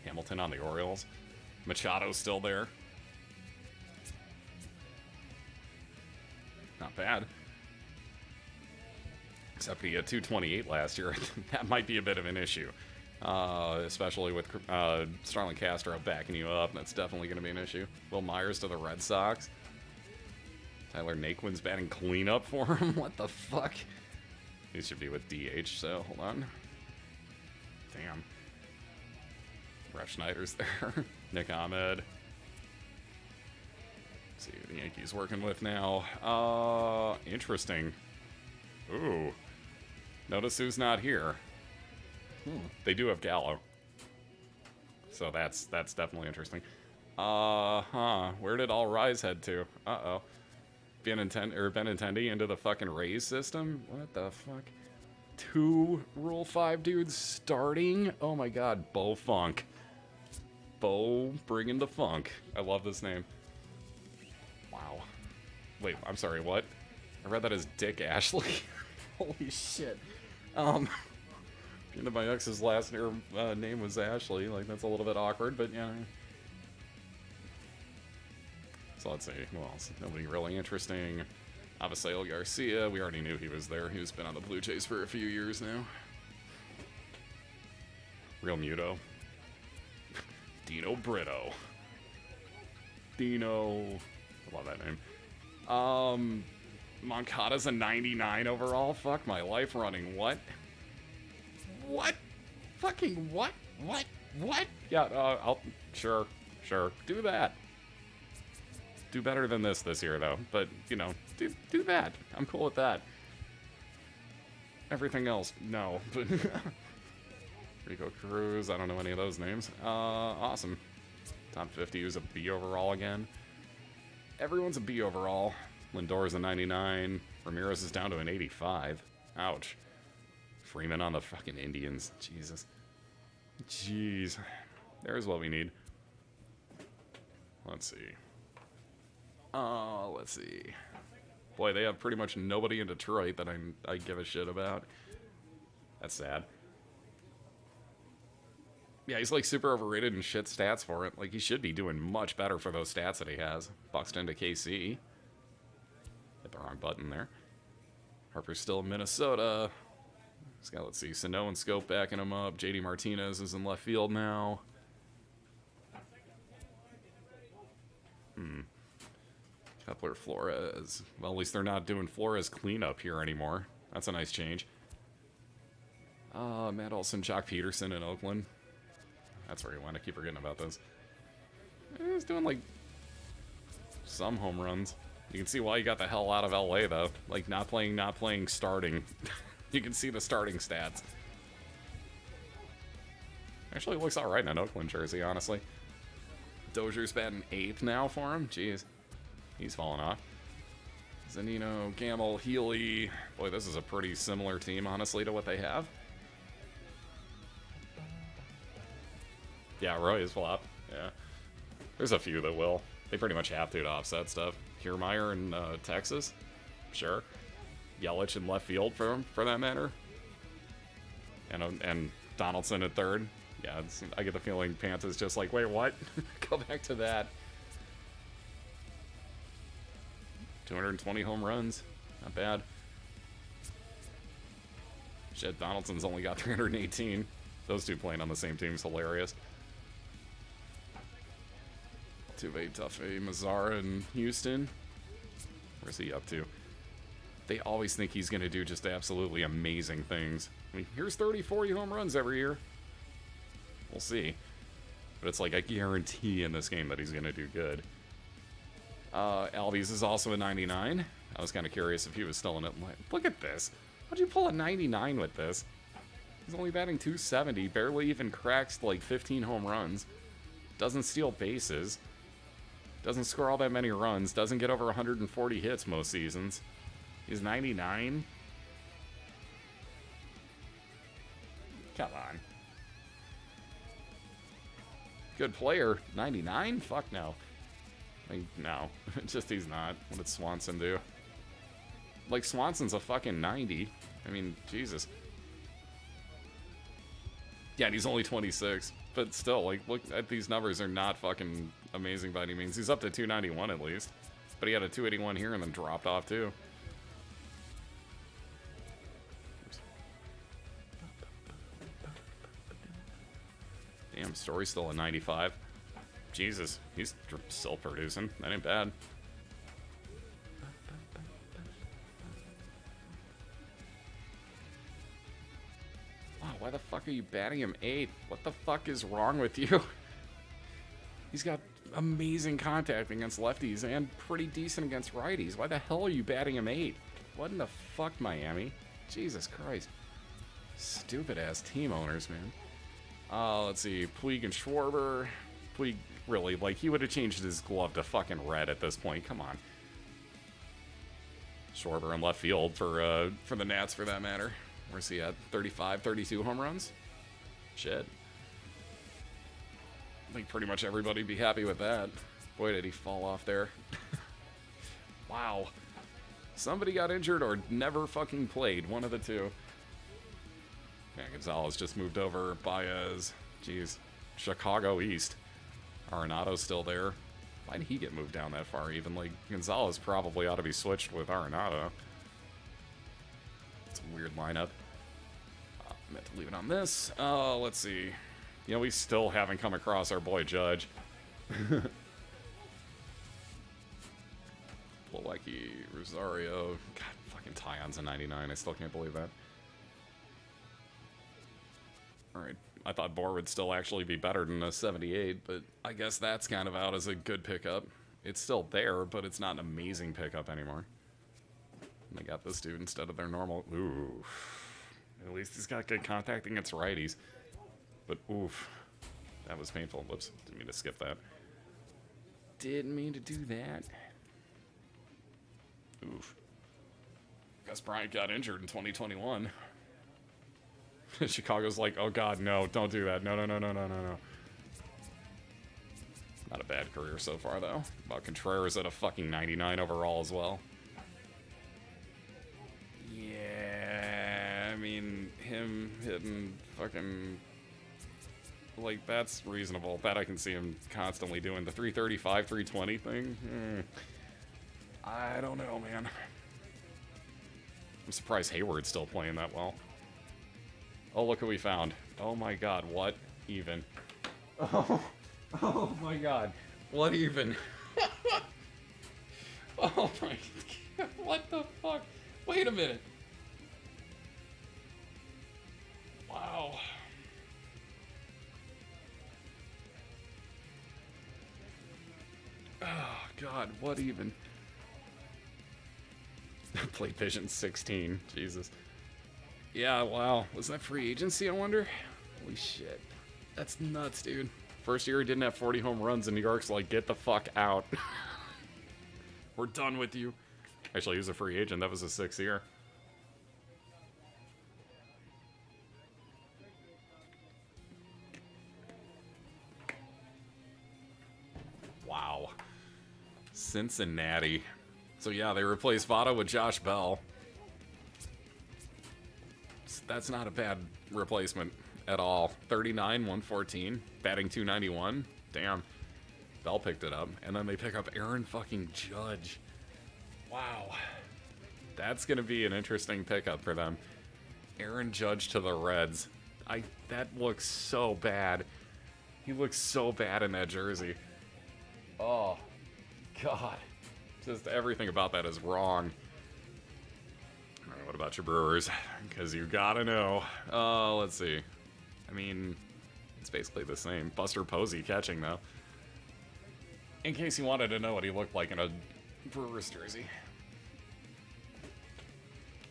Hamilton on the Orioles. Machado's still there. Not bad. Except he had 228 last year. That might be a bit of an issue. Especially with Starlin Castro backing you up. That's definitely going to be an issue. Will Myers to the Red Sox. Tyler Naquin's batting cleanup for him. What the fuck? He should be with DH, so hold on. Damn. Brett Schneider's there. Nick Ahmed. Let's see who the Yankees working with now. Interesting. Ooh. Notice who's not here. They do have Gallo. So that's definitely interesting. Where did All Rise head to? Uh-oh. Benintendi into the fucking Rays system? What the fuck? 2 Rule 5 dudes starting? Oh my god, Bo Funk. Bo bringing the funk. I love this name. Wow. Wait, I'm sorry, what? I read that as Dick Ashley. Holy shit. My ex's last name was Ashley. Like, that's a little bit awkward, but yeah. So let's see, who else? Nobody really interesting. Avisail Garcia, we already knew he was there. He's been on the Blue Jays for a few years now. Real Muto. Dino Brito. Dino. I love that name. Moncada's a 99 overall. Fuck my life running. What? What? Fucking what? What? What? Yeah, I'll... Sure. Do that. Do better than this year, though. But, you know, do that. I'm cool with that. Everything else, no. But Rico Cruz, I don't know any of those names. Awesome. Top 50 was a B overall again. Everyone's a B overall. Lindor's a 99. Ramirez is down to an 85. Ouch. Freeman on the fucking Indians. Jesus. Jeez. There's what we need. Let's see. Let's see. Boy, they have pretty much nobody in Detroit that I give a shit about. That's sad. Yeah, he's like super overrated and shit stats for it. Like, he should be doing much better for those stats that he has. Buxton to KC. Hit the wrong button there. Harper's still in Minnesota. He's got, let's see, Sano and Scope backing him up. JD Martinez is in left field now. Kepler Flores. Well, at least they're not doing Flores cleanup here anymore. That's a nice change. Matt Olson, Jock Peterson in Oakland. That's where he went. I keep forgetting about this. He's doing, like, some home runs. You can see why he got the hell out of LA, though. Like, not playing, starting. You can see the starting stats. Actually, looks alright in an Oakland jersey, honestly. Dozier's batting 8th now for him. Jeez. He's falling off. Zanino, Gamble, Healy. Boy, this is a pretty similar team, honestly, to what they have. Yeah, Roy is flop. Yeah. There's a few that will. They pretty much have to offset stuff. Kiermaier in Texas. Sure. Yelich in left field for that matter. And Donaldson at third. Yeah, I get the feeling Pants is just like, wait, what? Go back to that. 220 home runs. Not bad. Shit, Donaldson's only got 318. Those two playing on the same team is hilarious. Tuve, Tuffy, Mazzara in Houston. Where's he up to? They always think he's going to do just absolutely amazing things. I mean, here's 30, 40 home runs every year. We'll see. But it's like a guarantee in this game that he's going to do good. Albies is also a 99. I was kind of curious if he was still in it. Look at this. How'd you pull a 99 with this? He's only batting 270. Barely even cracks like 15 home runs. Doesn't steal bases. Doesn't score all that many runs. Doesn't get over 140 hits most seasons. He's 99. Come on. Good player. 99? Fuck no. Like, no. Just he's not. What did Swanson do? Like, Swanson's a fucking 90. I mean, Jesus. Yeah, and he's only 26. But still, like, look at these numbers. Are not fucking amazing by any means. He's up to 291 at least. But he had a 281 here and then dropped off too. Damn, Story's still a 95. Jesus, he's still producing. That ain't bad. Wow, why the fuck are you batting him 8? What the fuck is wrong with you? He's got amazing contact against lefties and pretty decent against righties. Why the hell are you batting him 8? What in the fuck, Miami? Jesus Christ. Stupid ass team owners, man. Let's see. Puig and Schwarber. Puig, really, like, he would have changed his glove to fucking red at this point. Come on. Schwarber in left field for the Nats, for that matter. Where's he at? 35, 32 home runs? Shit. I think pretty much everybody would be happy with that. Boy, did he fall off there. Wow. Somebody got injured or never fucking played. One of the two. Yeah, Gonzalez just moved over. Baez. Jeez. Chicago East. Arenado's still there. Why did he get moved down that far even? Like, Gonzalez probably ought to be switched with Arenado. It's a weird lineup. I meant to leave it on this. Let's see. You know, we still haven't come across our boy Judge. Plawecki, Rosario. God, fucking Tyon's a 99. I still can't believe that. Alright, I thought Bohr would still actually be better than a 78, but I guess that's kind of out as a good pickup. It's still there, but it's not an amazing pickup anymore. And they got this dude instead of their normal... Ooh. At least he's got good contact against righties. But oof. That was painful. Whoops. Didn't mean to skip that. Didn't mean to do that. Oof. Gus Bryant got injured in 2021. Chicago's like, oh god, no, don't do that. No, no, no, no, no, no, no. Not a bad career so far, though. About Contreras at a fucking 99 overall as well. him hitting fucking... Like, that's reasonable. That I can see him constantly doing. The 335, 320 thing? I don't know, man. I'm surprised Hayward's still playing that well. Oh, look what we found. Oh my god, what even? Oh my god. What even? Oh my god, what the fuck? Wait a minute. Wow. Oh god, what even? Played Vision 16, Jesus. Yeah, wow. Was that free agency, I wonder? Holy shit. That's nuts, dude. First year he didn't have 40 home runs, and New York's like, get the fuck out. We're done with you. Actually, he was a free agent. That was his 6th year. Wow. Cincinnati. So yeah, they replaced Votto with Josh Bell. That's not a bad replacement at all. 39, 114, batting 291. Damn. Bell picked it up. And then they pick up Aaron fucking Judge. Wow. That's going to be an interesting pickup for them. Aaron Judge to the Reds. That looks so bad. He looks so bad in that jersey. Oh, God. Just everything about that is wrong. All right, what about your Brewers? Because you gotta know. Let's see. I mean, it's basically the same. Buster Posey catching, though. In case you wanted to know what he looked like in a Brewers jersey.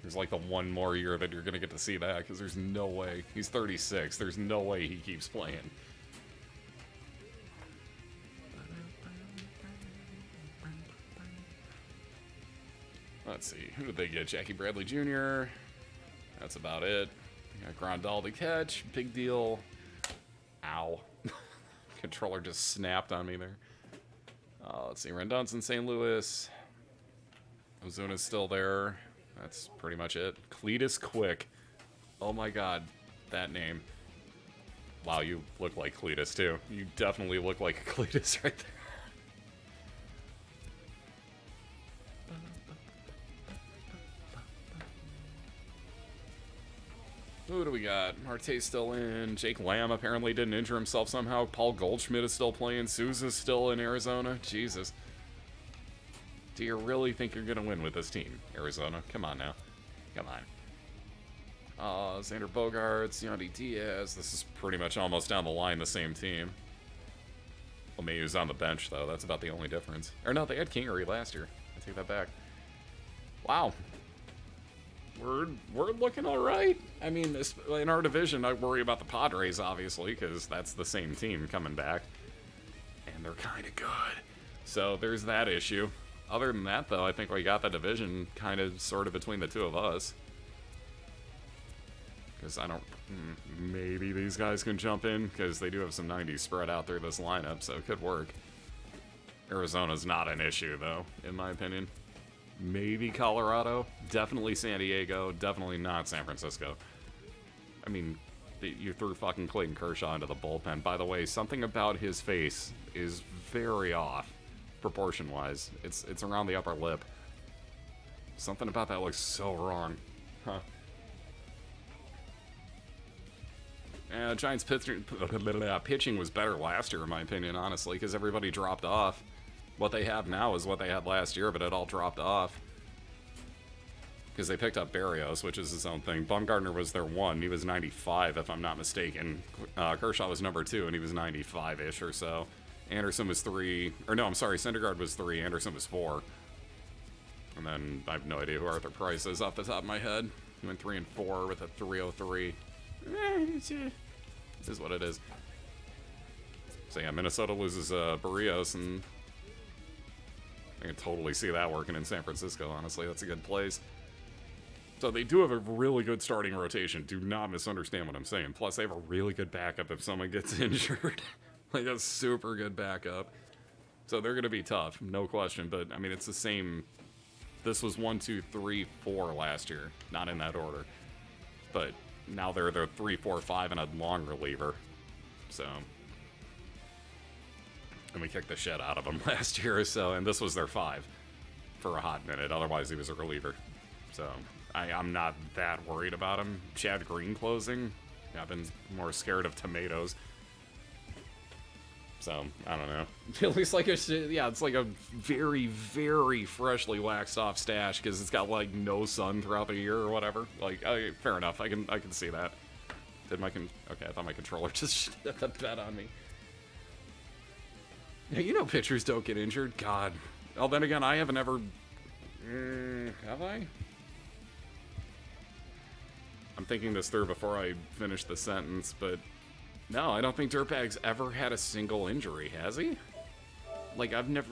There's like the one more year that you're gonna get to see that, because there's no way. He's 36. There's no way he keeps playing. Let's see, who did they get? Jackie Bradley Jr. That's about it. Got Grandal to catch. Big deal. Ow. Controller just snapped on me there. Let's see, Rendon's in St. Louis. Ozuna's still there. That's pretty much it. Cletus Quick. Oh my god, that name. Wow, you look like Cletus too. You definitely look like a Cletus right there. Who do we got? Marte's still in. Jake Lamb apparently didn't injure himself somehow. Paul Goldschmidt is still playing. Souza's still in Arizona. Jesus. Do you really think you're going to win with this team, Arizona? Come on now. Come on. Xander Bogaerts, Yandy Diaz. This is pretty much almost down the line the same team. Well, Mayhew's on the bench, though. That's about the only difference. Or no, they had Kingery last year. I take that back. Wow. We're looking all right. I mean, in our division, I worry about the Padres, obviously, because that's the same team coming back. And they're kind of good. So there's that issue. Other than that, though, I think we got the division kind of sort of between the two of us. Because I don't... maybe these guys can jump in, because they do have some 90s spread out through this lineup, so it could work. Arizona's not an issue, though, in my opinion. Maybe Colorado, definitely San Diego, definitely not San Francisco. I mean, you threw fucking Clayton Kershaw into the bullpen. By the way, something about his face is very off, proportion-wise. It's around the upper lip. Something about that looks so wrong. Huh. Giants pitching was better last year, in my opinion, honestly, because everybody dropped off. What they have now is what they had last year, but it all dropped off. Because they picked up Barrios, which is his own thing. Bumgarner was their 1. He was 95, if I'm not mistaken. Kershaw was number 2, and he was 95-ish or so. Anderson was 3. Or no, I'm sorry, Syndergaard was 3. Anderson was 4. And then I have no idea who Arthur Price is off the top of my head. He went 3 and 4 with a 303. This is what it is. So yeah, Minnesota loses Barrios, and I can totally see that working in San Francisco, honestly. That's a good place. So they do have a really good starting rotation. Do not misunderstand what I'm saying. Plus, they have a really good backup if someone gets injured. Like, a super good backup. So they're going to be tough, no question. But, I mean, it's the same. This was 1, 2, 3, 4 last year. Not in that order. But now they're the 3, 4, 5 and a long reliever. So, and we kicked the shit out of them last year. So, and this was their 5 for a hot minute. Otherwise, he was a reliever. So, I'm not that worried about him. Chad Green closing. Yeah, I've been more scared of tomatoes. So, I don't know. At least like it's like a very, very freshly waxed off stash because it's got like no sun throughout the year or whatever. Like, okay, fair enough. I can see that. Okay, I thought my controller just shit the bed on me. Yeah, you know pitchers don't get injured. God. Oh, then again, I haven't ever... have I? I'm thinking this through before I finish the sentence, but... No, I don't think Dirtbag's ever had a single injury, has he? Like, I've never...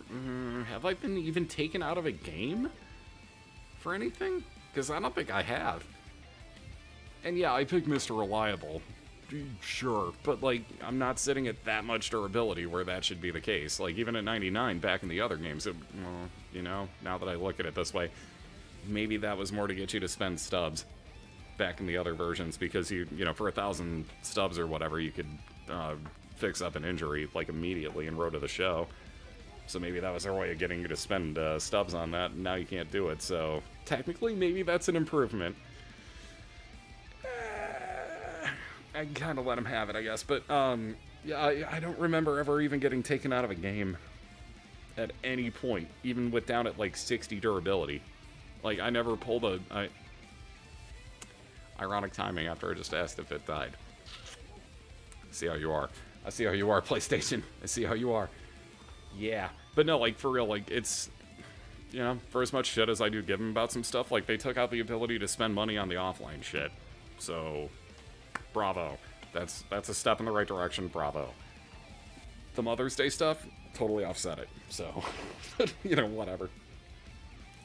have I been even taken out of a game? For anything? Because I don't think I have. And yeah, I picked Mr. Reliable. Sure, but like, I'm not sitting at that much durability where that should be the case. Like, even at 99 back in the other games, well, you know, now that I look at it this way, maybe that was more to get you to spend stubs back in the other versions, because you know, for 1,000 stubs or whatever, you could fix up an injury like immediately in Road to the Show. So maybe that was their way of getting you to spend stubs on that, and now you can't do it. So technically, maybe that's an improvement. I kind of let him have it, I guess. But yeah, I don't remember ever even getting taken out of a game at any point, even with down at like 60 durability. Like, I never pulled a... Ironic timing after I just asked if it died. See how you are. I see how you are, PlayStation. I see how you are. Yeah. But no, like, for real, like, it's... You know, for as much shit as I do give them about some stuff, like, they took out the ability to spend money on the offline shit. So, bravo. That's a step in the right direction, bravo. The Mother's Day stuff, totally offset it. So, you know, whatever.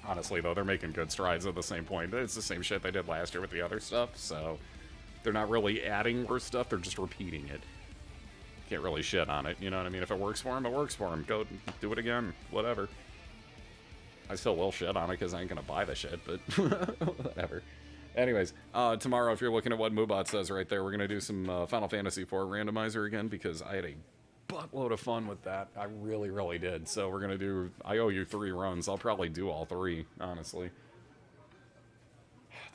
Honestly, though, they're making good strides at the same point. It's the same shit they did last year with the other stuff, so they're not really adding more stuff, they're just repeating it. Can't really shit on it, you know what I mean? If it works for them, it works for them. Go do it again, whatever. I still will shit on it because I ain't gonna buy the shit, but whatever. Anyways, tomorrow, if you're looking at what Moobot says right there, we're gonna do some Final Fantasy IV randomizer again, because I had a buttload of fun with that. I really, really did. So we're gonna do... I owe you 3 runs. I'll probably do all 3, honestly.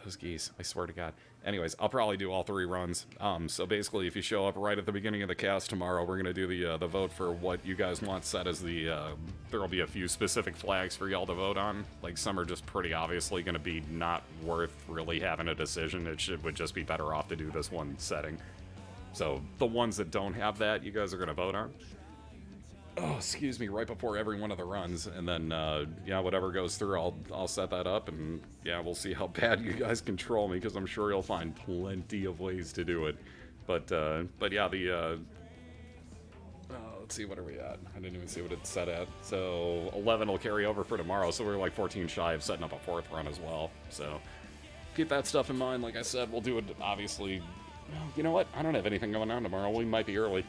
Those geese, I swear to God. Anyways, I'll probably do all 3 runs. So basically, if you show up right at the beginning of the cast tomorrow, we're gonna do the vote for what you guys want set as the... there'll be a few specific flags for y'all to vote on. Like, some are just pretty obviously gonna be not worth really having a decision. It would just be better off to do this one setting. So, the ones that don't have that, you guys are going to vote on. Oh, excuse me, right before every one of the runs. And then, yeah, whatever goes through, I'll set that up. And, yeah, we'll see how bad you guys control me, because I'm sure you'll find plenty of ways to do it. But yeah, let's see, what are we at? I didn't even see what it's set at. So, 11 will carry over for tomorrow, so we're like 14 shy of setting up a 4th run as well. So, keep that stuff in mind. Like I said, we'll do it, obviously... You know what? I don't have anything going on tomorrow. We might be early.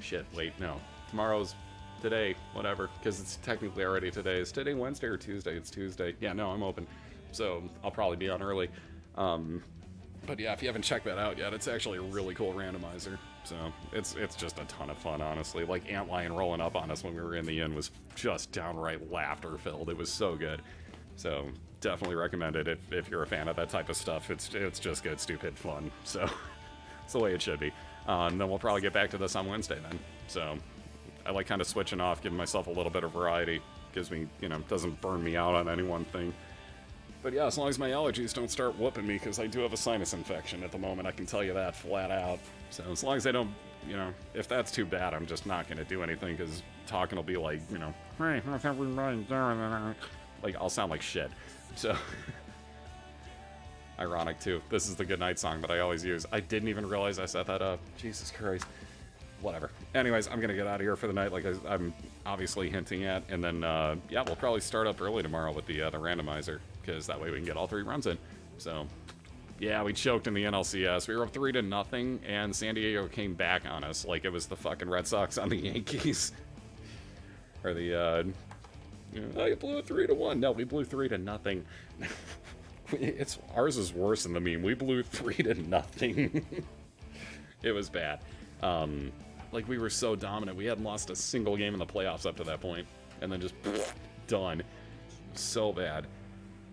Shit, wait, no. Tomorrow's today, whatever, because it's technically already today. Is today Wednesday or Tuesday? It's Tuesday. Yeah, no, I'm open. So I'll probably be on early. But yeah, if you haven't checked that out yet, it's actually a really cool randomizer. So it's just a ton of fun, honestly. Like, Antlion rolling up on us when we were in the inn was just downright laughter-filled. It was so good. So... definitely recommend it if you're a fan of that type of stuff. It's just good, stupid fun. So it's the way it should be. And then we'll probably get back to this on Wednesday then. So I like kind of switching off, giving myself a little bit of variety. Gives me, you know, doesn't burn me out on any one thing. But yeah, as long as my allergies don't start whooping me, because I do have a sinus infection at the moment, I can tell you that flat out. So as long as I don't, you know, if that's too bad, I'm just not going to do anything, because talking will be like, you know, hey, how's everybody doing? Like, I'll sound like shit. So, ironic too. This is the goodnight song that I always use. I didn't even realize I set that up. Jesus Christ. Whatever. Anyways, I'm gonna get out of here for the night, like I'm obviously hinting at, and then yeah, we'll probably start up early tomorrow with the randomizer, because that way we can get all 3 runs in. So, yeah, we choked in the NLCS. We were up 3-0, and San Diego came back on us like it was the fucking Red Sox on the Yankees, or the. Oh, you blew it 3-1. No, we blew 3-0. Ours is worse than the meme. We blew 3-0. It was bad. Like, we were so dominant. We hadn't lost a single game in the playoffs up to that point, and then just done. So bad.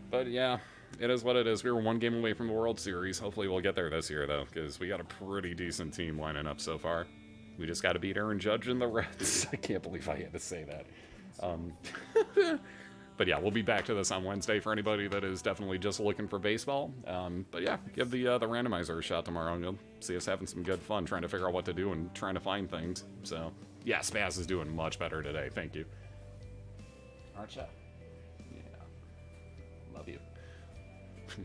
But yeah, it is what it is. We were one game away from the World Series. Hopefully we'll get there this year, though, because we got a pretty decent team lining up so far. We just got to beat Aaron Judge and the Reds. I can't believe I had to say that. But yeah, we'll be back to this on Wednesday for anybody that is definitely just looking for baseball. But yeah, give the randomizer a shot tomorrow, and you'll see us having some good fun trying to figure out what to do and trying to find things. So yeah, Spaz is doing much better today. Thank you. Aren't ya? Yeah. Love you.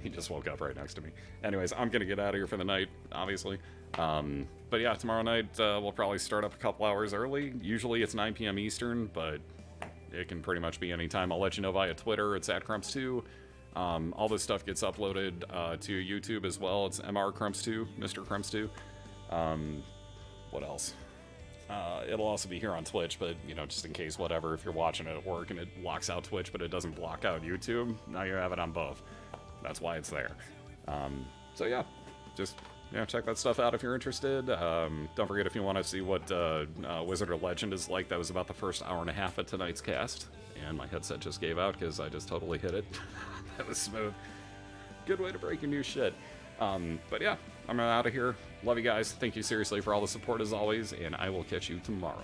He just woke up right next to me. Anyways, I'm gonna get out of here for the night, obviously. But yeah, tomorrow night we'll probably start up a couple hours early. Usually it's 9 p.m. Eastern, but it can pretty much be any time. I'll let you know via Twitter. It's @Crumps2. All this stuff gets uploaded to YouTube as well. It's MR_Crumps2, Mr. Crumps2. What else? It'll also be here on Twitch, but, you know, just in case, whatever, if you're watching it at work and it locks out Twitch, but it doesn't block out YouTube, now you have it on both. That's why it's there. So yeah, just check that stuff out if you're interested. Don't forget, if you want to see what Wizard or Legend is like, that was about the first hour and a half of tonight's cast, and my headset just gave out because I just totally hit it. That was smooth. Good way to break your new shit. But yeah, I'm out of here. Love you guys. Thank you seriously for all the support as always, and I will catch you tomorrow.